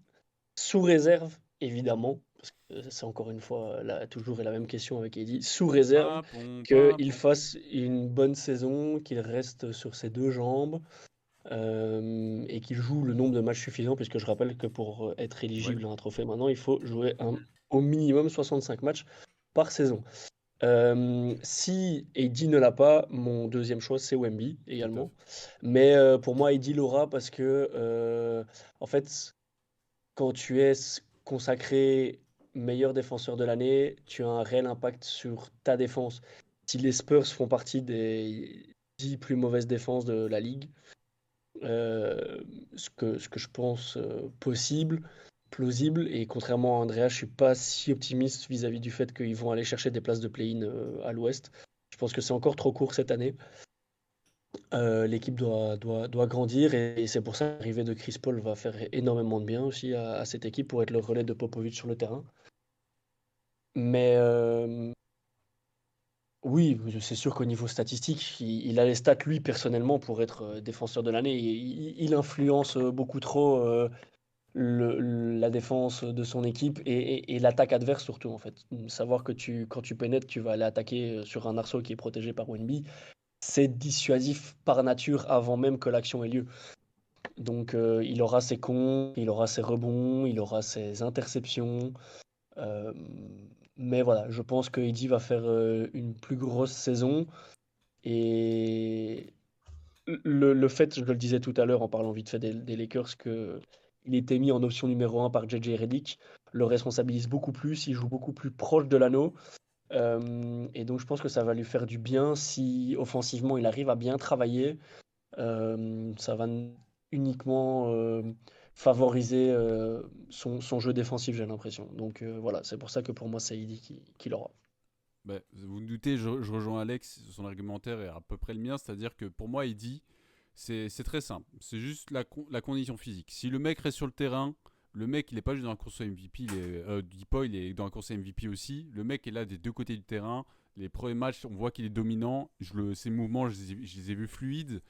sous réserve, évidemment, parce que c'est encore une fois toujours la même question avec AD, sous réserve Pimpon, qu'il pimpon. fasse une bonne saison, qu'il reste sur ses deux jambes et qu'il joue le nombre de matchs suffisant, puisque je rappelle que pour être éligible à un trophée maintenant, il faut jouer au minimum 65 matchs par saison. Si AD ne l'a pas, mon deuxième choix c'est Wemby Tout à également. fait. Mais pour moi, AD l'aura parce que en fait, quand tu es consacré meilleur défenseur de l'année, tu as un réel impact sur ta défense. Si les Spurs font partie des 10 plus mauvaises défenses de la ligue, ce que je pense possible, plausible, et contrairement à Andrea, je suis pas si optimiste vis-à-vis du fait qu'ils vont aller chercher des places de play-in à l'ouest. Je pense que c'est encore trop court cette année. L'équipe doit grandir et c'est pour ça que l'arrivée de Chris Paul va faire énormément de bien aussi à cette équipe pour être le relais de Popovic sur le terrain. Mais oui, c'est sûr qu'au niveau statistique, il a les stats lui personnellement pour être défenseur de l'année. Il influence beaucoup trop la défense de son équipe et l'attaque adverse surtout en fait. Savoir que quand tu pénètres, tu vas aller attaquer sur un arceau qui est protégé par Wemby, c'est dissuasif par nature avant même que l'action ait lieu. Donc il aura ses cons, il aura ses rebonds, il aura ses interceptions. Euh, mais voilà, je pense que Eddie va faire une plus grosse saison. Et le fait, je le disais tout à l'heure en parlant vite fait des Lakers, qu'il était mis en option numéro 1 par JJ Redick, le responsabilise beaucoup plus, il joue beaucoup plus proche de l'anneau. Et donc je pense que ça va lui faire du bien si offensivement il arrive à bien travailler. Ça va uniquement favoriser son jeu défensif, j'ai l'impression. Donc voilà, c'est pour ça que pour moi, c'est Heidi qui l'aura. Ben, vous vous doutez, je rejoins Alex, son argumentaire est à peu près le mien, c'est-à-dire que pour moi, Eddie, c'est très simple. C'est juste la condition physique. Si le mec reste sur le terrain, le mec, il n'est pas juste dans la course à MVP, Deepoy, il est dans la course à MVP aussi. Le mec est là des deux côtés du terrain. Les premiers matchs, on voit qu'il est dominant. Ses mouvements, je les ai vus fluides.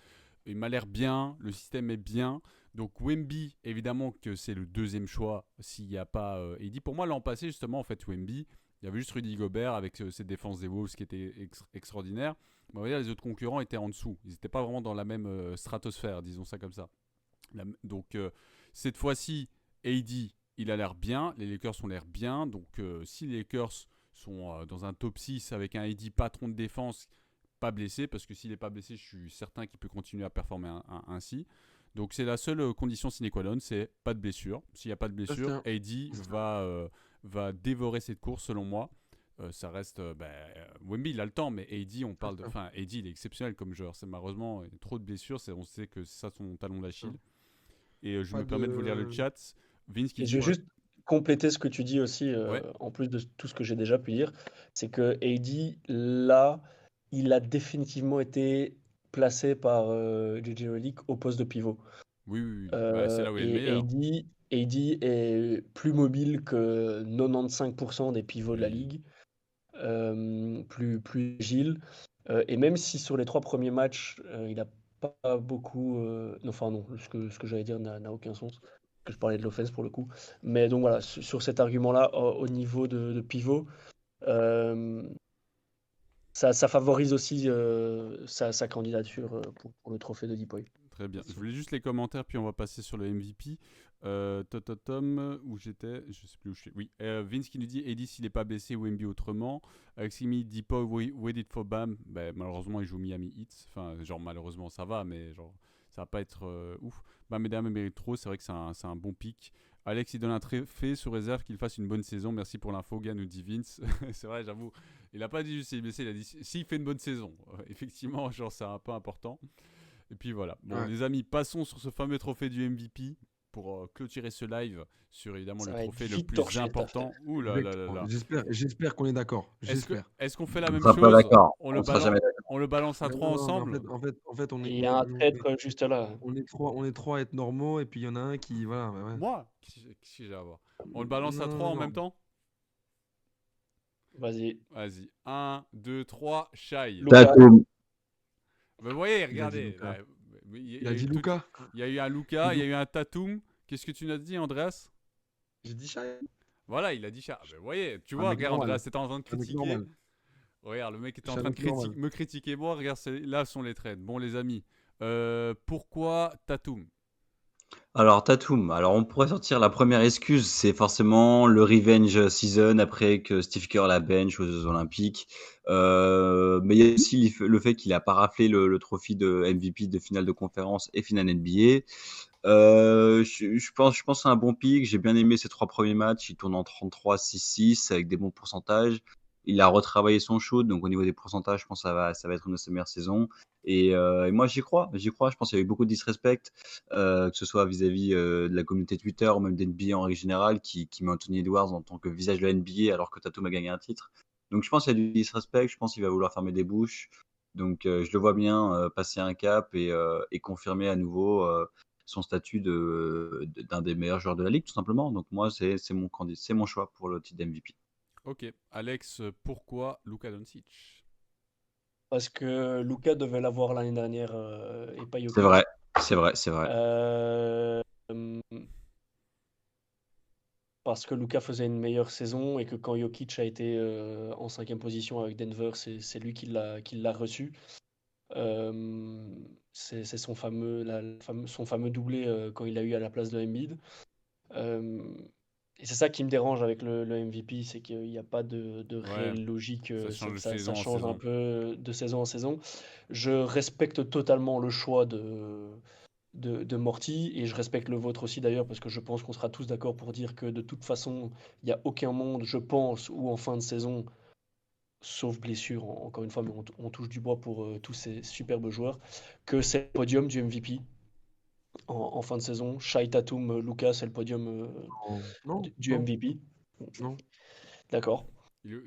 Il m'a l'air bien, le système est bien. Donc Wemby, évidemment que c'est le deuxième choix s'il n'y a pas Eddie. Pour moi, l'an passé, justement, en fait, Wemby, il y avait juste Rudy Gobert avec ses défenses des Wolves qui étaient extraordinaires. Mais on va dire, les autres concurrents étaient en dessous. Ils n'étaient pas vraiment dans la même stratosphère, disons ça comme ça. Donc cette fois-ci, AD, il a l'air bien. Les Lakers ont l'air bien. Donc si les Lakers sont dans un top 6 avec un AD patron de défense, pas blessé, parce que s'il n'est pas blessé, je suis certain qu'il peut continuer à performer ainsi. Donc c'est la seule condition sine qua non, c'est pas de blessure. S'il n'y a pas de blessure, AD va dévorer cette course selon moi. Ça reste Wemby il a le temps, mais AD on parle de, enfin AD il est exceptionnel comme joueur. C'est malheureusement il y a trop de blessures, on sait que c'est ça son talon d'Achille. Et je me permets de vous lire le chat. Vince qui Et dit je vais juste compléter ce que tu dis aussi, Ouais. en plus de tout ce que j'ai déjà pu dire, c'est que AD, là, il a définitivement été placé par JJ Redick au poste de pivot. Oui, oui, oui. Bah, c'est là où il est le Et meilleur. AD est plus mobile que 95% des pivots de la Oui. ligue, plus agile. Et même si sur les 3 premiers matchs, il n'a pas beaucoup. Enfin, non, ce que j'allais dire n'a aucun sens. Que je parlais de l'offense pour le coup. Mais donc voilà, sur cet argument-là, au niveau de pivot, euh, ça favorise aussi sa candidature pour le trophée de Deep Boy. Très bien. Bien Je sûr. voulais juste les commentaires, puis on va passer sur le MVP. Où j'étais, je sais plus où je suis. Oui, Vince qui nous dit Eddie s'il n'est pas blessé, Wemby autrement. Aleximi dit pas wait it for Bam. Ben, malheureusement, il joue Miami Heat. Enfin, genre, malheureusement, ça va, mais genre, ça va pas être ouf. Bam et Dame mérite trop. C'est vrai que c'est un bon pic. Alex, il donne un trophée sous réserve qu'il fasse une bonne saison. Merci pour l'info, gars, nous dit Vince. C'est vrai, j'avoue. Il a pas dit juste s'il est blessé, il a dit s'il fait une bonne saison. Effectivement, genre, c'est un peu important. Et puis voilà. Bon, Ouais. les amis, passons sur ce fameux trophée du MVP pour clôturer ce live sur évidemment Ça le va être trophée le vite plus torché, cette important. Ouh là là là Exactement. là. J'espère qu'on est d'accord. J'espère. Est-ce qu'on fait la On même sera pas chose? d'accord. On On le sera balance, jamais d'accord. on le balance à Non, trois non, non, mais ensemble? en fait, Il y a un traître juste là. on est trois à être normaux et puis il y en a un qui, voilà, ouais. Moi? Qu'est-ce que j'ai à voir? On le balance à Non, trois non, en non. même temps? Vas-y. Vas-y. 1, 2, 3, Shai. Luka. Tatum. Vous voyez, Il a dit regardez. Luka. Là, Il a dit Luka. il y a eu un Luka, il y a eu un Tatum. Qu'est-ce que tu nous as dit, Andreas? J'ai dit Shai. Voilà, il a dit Shai. Ah, ben, vous voyez, tu Un vois, mec regarde, normal. Andreas, c'était en train de Un mec critiquer. normal. Regarde, le mec était Je en suis un train de mec normal. me critiquer moi. Regarde, là sont les trades. Bon, les amis, pourquoi Tatum? Alors, Tatum. Alors, on pourrait sortir la première excuse, c'est forcément le revenge season après que Steve Kerr la bench aux Jeux Olympiques. Mais il y a aussi le fait qu'il a pas raflé le trophée de MVP de finale de conférence et finale NBA. Je pense que c'est un bon pick. J'ai bien aimé ses 3 premiers matchs. Il tourne en 33-6-6 avec des bons pourcentages. Il a retravaillé son shoot, donc au niveau des pourcentages, je pense que ça va être une de ses meilleures saisons. Et moi, j'y crois. Je pense qu'il y a eu beaucoup de disrespect, que ce soit vis-à-vis de la communauté Twitter ou même d'NBA en règle générale, qui met Anthony Edwards en tant que visage de la NBA alors que Tatum a gagné un titre. Donc je pense qu'il y a du disrespect. Je pense qu'il va vouloir fermer des bouches. Donc je le vois bien passer un cap et confirmer à nouveau son statut d'un des meilleurs joueurs de la ligue, tout simplement. Donc moi, c'est mon choix pour le titre d'MVP. Ok, Alex, pourquoi Luka Doncic? Parce que Luka devait l'avoir l'année dernière et pas C'est Jokic. vrai, c'est vrai, c'est vrai. Euh, Parce que Luka faisait une meilleure saison et que quand Jokic a été en 5e position avec Denver, c'est lui qui l'a reçu. C'est son fameux doublé quand il a eu à la place de Embiid. Euh, et c'est ça qui me dérange avec le MVP, c'est qu'il n'y a pas de Ouais, réelle logique, ça c'est change de que ça saison en change un saison. peu de saison en saison. Je respecte totalement le choix de Morty et je respecte le vôtre aussi d'ailleurs parce que je pense qu'on sera tous d'accord pour dire que de toute façon, il n'y a aucun monde, je pense, où en fin de saison, sauf blessure, encore une fois, mais on touche du bois pour tous ces superbes joueurs, que c'est le podium du MVP en fin de saison. Shai Tatum, Lucas, c'est le podium Non, du non, MVP. non. D'accord. Euh,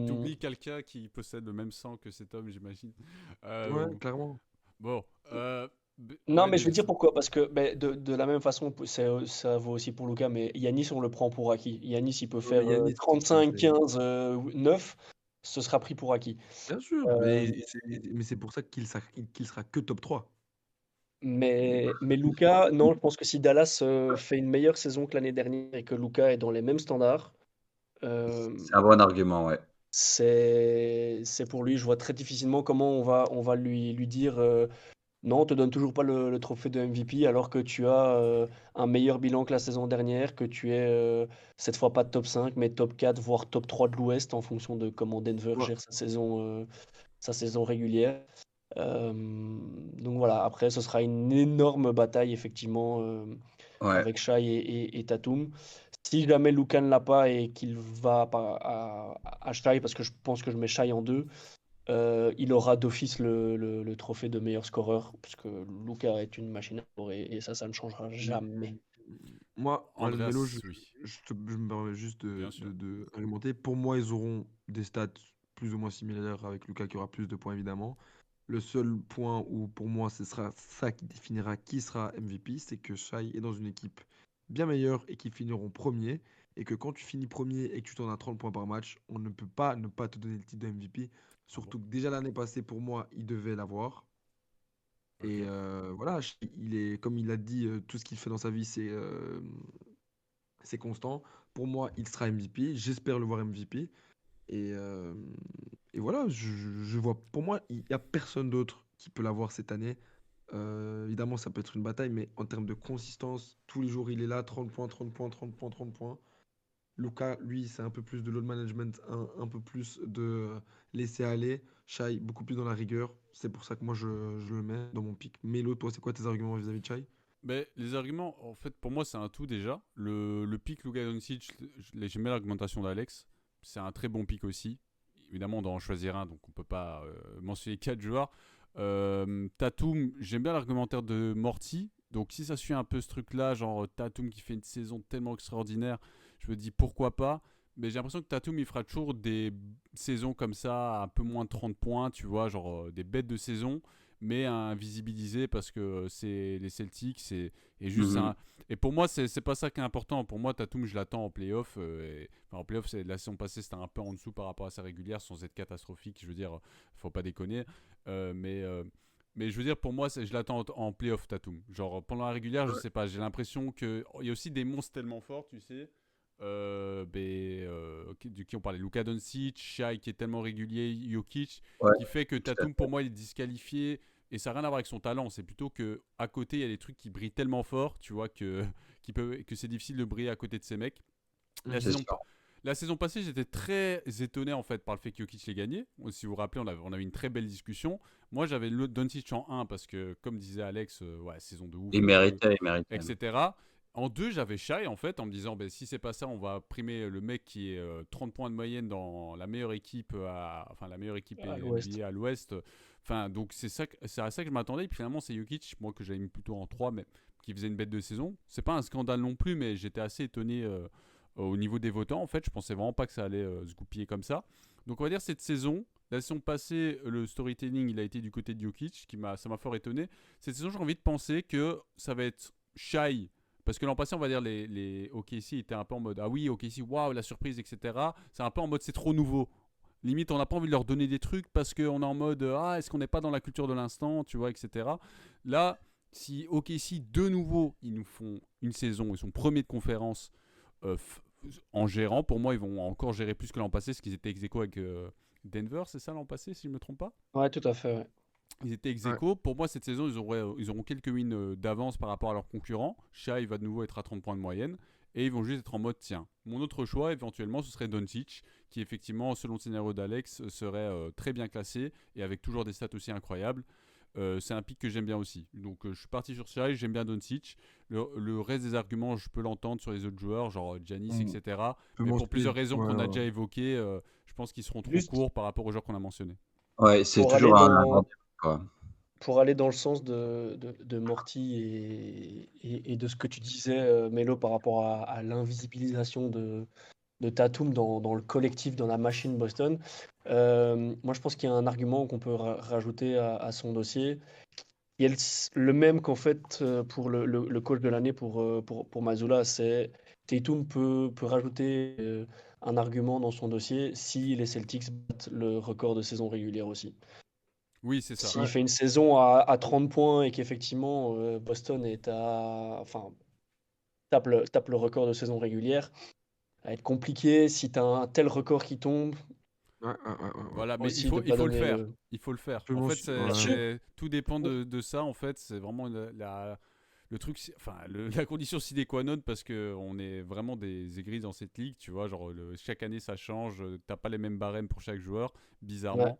T'oublies quelqu'un qui possède le même sang que cet homme, j'imagine. Ouais, Euh, clairement. bon, Non, ouais, mais je vais dire pourquoi. Parce que ben, de la même façon, ça vaut aussi pour Lucas, mais Yanis, on le prend pour acquis. Yanis, il peut Non, mais faire Yanis, 35, 15, 9, ce sera pris pour acquis. bien sûr, Euh, mais c'est pour ça qu'il sera que top 3. mais Lucas, non, je pense que si Dallas fait une meilleure saison que l'année dernière et que Lucas est dans les mêmes standards, euh, C'est un bon argument, ouais. c'est pour lui. Je vois très difficilement comment on va lui dire non, on te donne toujours pas le trophée de MVP alors que tu as un meilleur bilan que la saison dernière, que tu es cette fois pas top 5, mais top 4, voire top 3 de l'Ouest en fonction de comment Denver Ouais. gère sa saison régulière. Euh, donc voilà, après ce sera une énorme bataille effectivement Ouais. avec Shai et Tatum. Si jamais Luka ne l'a pas et qu'il va à Shai, parce que je pense que je mets Shai en 2, il aura d'office le trophée de meilleur scoreur, puisque Luka est une machine à scorer, et ça ne changera jamais. Moi, le mélo, Andreas, oui, je me permets juste bien sûr. de alimenter. Pour moi, ils auront des stats plus ou moins similaires avec Lucas qui aura plus de points, évidemment. Le seul point où pour moi ce sera ça qui définira qui sera MVP, c'est que Shai est dans une équipe bien meilleure et qui finiront premier. Et que quand tu finis premier et que tu tournes à 30 points par match, on ne peut pas ne pas te donner le titre de MVP. Ah bon? Surtout que déjà l'année passée, pour moi, il devait l'avoir. Ok. Et voilà, il est, comme il a dit, tout ce qu'il fait dans sa vie, c'est constant. Pour moi, il sera MVP. J'espère le voir MVP. Et, euh, et voilà, je vois. Pour moi, il n'y a personne d'autre qui peut l'avoir cette année. Évidemment, ça peut être une bataille, mais en termes de consistance, tous les jours, il est là, 30 points, 30 points, 30 points, 30 points. Luka, lui, c'est un peu plus de load management, un peu plus de laisser aller. Shai, beaucoup plus dans la rigueur. C'est pour ça que moi, je le mets dans mon pic. Melo, toi, c'est quoi tes arguments vis-à-vis de Shai? Mais les arguments, en fait, pour moi, c'est un tout déjà. Le pic Luka Doncic, j'aime bien l'argumentation d'Alex. C'est un très bon pic aussi. Évidemment, on doit en choisir un, donc on peut pas mentionner 4 joueurs. Tatum, j'aime bien l'argumentaire de Morty. Donc si ça suit un peu ce truc-là, genre Tatum qui fait une saison tellement extraordinaire, je me dis pourquoi pas. Mais j'ai l'impression que Tatum, il fera toujours des saisons comme ça, un peu moins de 30 points, tu vois, genre des bêtes de saison, mais invisibilisé parce que c'est les Celtics et juste Mhm. et pour moi c'est pas ça qui est important. Pour moi Tatum je l'attends en playoff enfin, en playoff la saison passée c'était un peu en dessous par rapport à sa régulière sans être catastrophique, je veux dire faut pas déconner. Euh, mais euh, mais je veux dire, pour moi, je l'attends en playoff Tatum. Genre, pendant la régulière, je sais pas, j'ai l'impression qu'il y a aussi des monstres tellement forts, tu sais. Du qui on parlait, Luka Doncic, Shai qui est tellement régulier, Jokic, Ouais, qui fait que tout à Tatum pour moi il est disqualifié et ça n'a rien à voir avec son talent, c'est plutôt que à côté il y a des trucs qui brillent tellement fort, tu vois que c'est difficile de briller à côté de ces mecs. La c'est Mhm. saison sûr. la saison passée, j'étais très étonné en fait par le fait que Jokic l'ait gagné. Si vous vous rappelez, on avait une très belle discussion. Moi, j'avais le Doncic en 1 parce que comme disait Alex, ouais, saison de ouf Il et tout, méritait, il méritait. etc. En 2, j'avais Shai en fait en me disant ben, si c'est pas ça, on va primer le mec qui est 30 points de moyenne dans la meilleure équipe enfin la meilleure équipe À l'ouest. NBA à l'ouest. Enfin donc c'est à ça que je m'attendais et puis finalement c'est Jokic, moi que j'avais mis plutôt en 3 mais qui faisait une bête de saison. C'est pas un scandale non plus mais j'étais assez étonné au niveau des votants en fait, je pensais vraiment pas que ça allait se goupiller comme ça. Donc on va dire cette saison, la saison passée, le storytelling il a été du côté de Jokic, ça m'a fort étonné. Cette saison, j'ai envie de penser que ça va être Shai parce que l'an passé, on va dire, les OKC étaient un peu en mode ah oui, OKC, waouh, la surprise, etc. C'est un peu en mode c'est trop nouveau. Limite, on n'a pas envie de leur donner des trucs parce qu'on est en mode ah, est-ce qu'on n'est pas dans la culture de l'instant, tu vois, etc. Là, si OKC, de nouveau, ils nous font une saison, ils sont premiers de conférence euh, en gérant, pour moi, ils vont encore gérer plus que l'an passé, parce qu'ils étaient ex aequo avec Denver, c'est ça l'an passé, si je ne me trompe pas. Ouais, tout à fait. Ouais. Ils étaient ex Ouais. aequo. Pour moi, cette saison, ils auront quelques wins d'avance par rapport à leurs concurrents. Shai va de nouveau être à 30 points de moyenne. Et ils vont juste être en mode tiens. Mon autre choix, éventuellement, ce serait Doncic, qui effectivement, selon le scénario d'Alex, serait très bien classé et avec toujours des stats aussi incroyables. C'est un pic que j'aime bien aussi. Donc je suis parti sur Shai, j'aime bien Doncic. Le reste des arguments, je peux l'entendre sur les autres joueurs, genre Giannis, On etc. peut Mais pour plusieurs mentionner. raisons Ouais, qu'on a ouais. déjà évoquées, je pense qu'ils seront trop Juste courts par rapport aux joueurs qu'on a mentionnés. Ouais, c'est pour aller toujours un dans, grand débat, quoi. pour aller dans le sens de Morty et de ce que tu disais, Mélo, par rapport à l'invisibilisation de Tatum dans le collectif, dans la machine Boston, moi je pense qu'il y a un argument qu'on peut rajouter à son dossier. Il y a le même qu'en fait pour le coach de l'année pour Mazzulla, c'est Tatum peut rajouter un argument dans son dossier si les Celtics battent le record de saison régulière aussi. Oui, c'est ça. S'il Ouais. fait une saison à 30 points et qu'effectivement Boston est enfin, tape le record de saison régulière, ça va être compliqué si tu as un tel record qui tombe Ouais, ouais, ouais, ouais, ouais. Voilà, mais aussi de il pas faut le donner faire. le. Il faut le faire. Peu En fait, mention- Bien sûr. tout dépend de ça. En fait, c'est vraiment le truc, enfin, la condition sine qua non parce que on est vraiment des aigris dans cette ligue. Tu vois, genre chaque année ça change. T'as pas les mêmes barèmes pour chaque joueur, Ouais. bizarrement.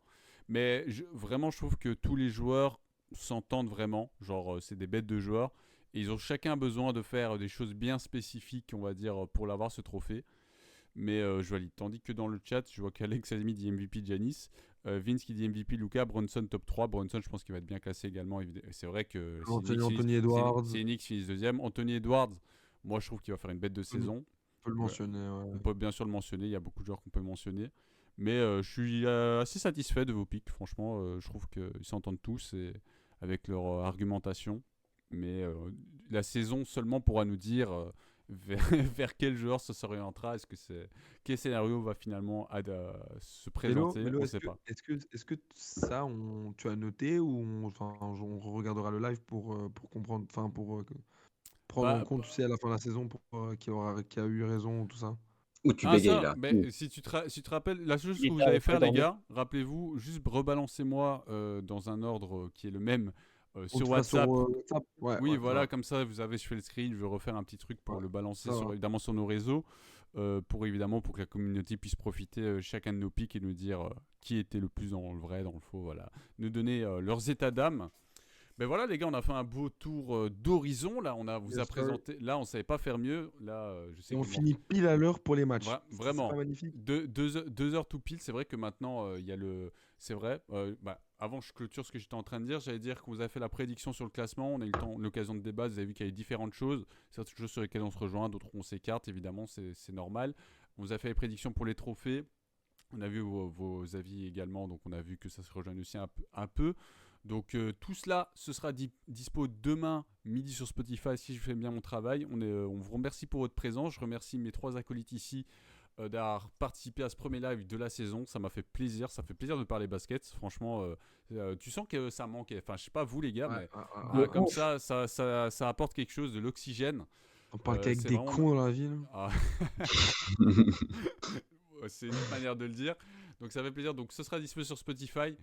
Mais vraiment, je trouve que tous les joueurs s'entendent vraiment. Genre, c'est des bêtes de joueurs. Et ils ont chacun besoin de faire des choses bien spécifiques, on va dire, pour l'avoir ce trophée. Mais je valide. Tandis que dans le chat, je vois qu'Alex Azimi dit MVP Giannis. Vince qui dit MVP Luka. Brunson top 3. Brunson, je pense qu'il va être bien classé également. C'est vrai que Anthony Edwards, si Knicks finissent deuxième. Anthony Edwards, moi je trouve qu'il va faire une bête de on saison. peut le Ouais. mentionner. Ouais. On peut bien sûr le mentionner. Il y a beaucoup de joueurs qu'on peut mentionner. Mais je suis assez satisfait de vos picks. Franchement, je trouve qu'ils s'entendent tous avec leur argumentation. Mais la saison seulement pourra nous dire vers quel joueur ça s'orientera. Quel scénario va finalement se présenter. Mélo, On ne est-ce sait que, pas. est-ce que ça, tu as noté ou on regardera le live pour comprendre, enfin, prendre en Bah, compte, tu sais, à la fin de la saison pour qui a eu raison, tout ça. Ou tu bégayes ça, là. mais si tu te rappelles, la chose Il que vous était allez arrêté faire, les dormir. gars, rappelez-vous, juste rebalancez-moi dans un ordre qui est le même On sur te fera sur WhatsApp. WhatsApp. Ouais, Oui, ouais, voilà, comme ça, je fais le screen, je vais refaire un petit truc pour Ouais, le balancer ça va. évidemment sur nos réseaux, pour que la communauté puisse profiter chacun de nos pics et nous dire qui était le plus dans le vrai, dans le faux, voilà. Nous donner leurs états d'âme. Ben voilà, les gars, on a fait un beau tour d'horizon. Là, vous a Yes, sir. présenté. Là, on savait pas faire mieux. Là, je sais Et on que finit pile à l'heure pour les matchs. C'est Vraiment, pas magnifique. 2 heures tout pile. C'est vrai que maintenant, il y a le. C'est vrai. Avant, je clôture ce que j'étais en train de dire. J'allais dire qu'on vous a fait la prédiction sur le classement. On a eu l'occasion de débattre. Vous avez vu qu'il y avait différentes choses. Certaines choses sur lesquelles on se rejoint, d'autres on s'écarte. Évidemment, c'est normal. On vous a fait les prédictions pour les trophées. On a vu vos avis également. Donc, on a vu que ça se rejoigne aussi un peu. Donc tout cela, ce sera dispo demain midi sur Spotify si je fais bien mon travail. On vous remercie pour votre présence. Je remercie mes 3 acolytes ici d'avoir participé à ce premier live de la saison. Ça m'a fait plaisir. Ça fait plaisir de parler basket. Franchement, tu sens que ça manquait. Enfin, je sais pas vous les gars, mais De comme ouf. ça apporte quelque chose, de l'oxygène. On parle qu'avec c'est des vraiment- cons dans la ville. Ah. C'est une autre manière de le dire. Donc ça fait plaisir. Donc ce sera disponible sur Spotify.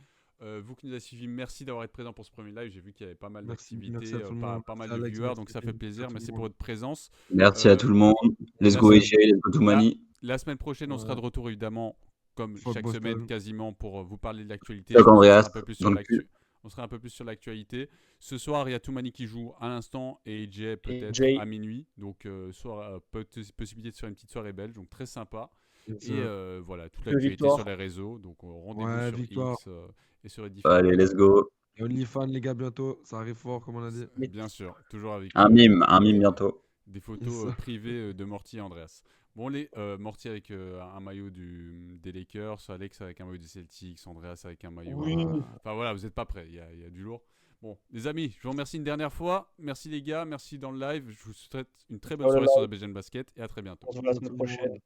Vous qui nous avez suivis, merci d'avoir été présent pour ce premier live. J'ai vu qu'il y avait pas mal Merci d'activités, à tout le monde. pas mal Merci de Alex, viewers, merci donc ça fait Kevin, plaisir. merci à tout Merci le pour monde. votre présence. Merci à tout le monde. Let's la go semaine- AJ, let's go to Mani. La semaine prochaine, on sera de retour évidemment, comme Fuck chaque Boston. semaine quasiment, pour vous parler de l'actualité. Fuck Je pense qu'on sera Andreas, un peu plus dans sur le cul. on sera un peu plus sur l'actualité. Ce soir, il y a Toumani qui joue à l'instant et AJ peut-être AJ. à minuit. Donc, possibilité de faire une petite soirée belge, donc très sympa. Yes, Et sir. voilà, toute Le l'actualité victoire. sur les réseaux. Donc, rendez-vous Ouais, sur victoire. X et sur les différents. Allez, let's go. Et OnlyFans, les gars, bientôt. Ça arrive fort, comme on a dit. Bien sûr, toujours avec Un mime bientôt. des photos Yes. privées de Morty et Andreas. Bon, Morty avec un maillot des Lakers, Alex avec un maillot des Celtics, Andreas avec un maillot. Oui. Enfin voilà, vous n'êtes pas prêts, il y a du lourd. Bon, les amis, je vous remercie une dernière fois. Merci les gars, merci dans le live. Je vous souhaite une très bonne Dans le soirée sur live. la BGN Basket et à très bientôt. On se voit la semaine prochaine.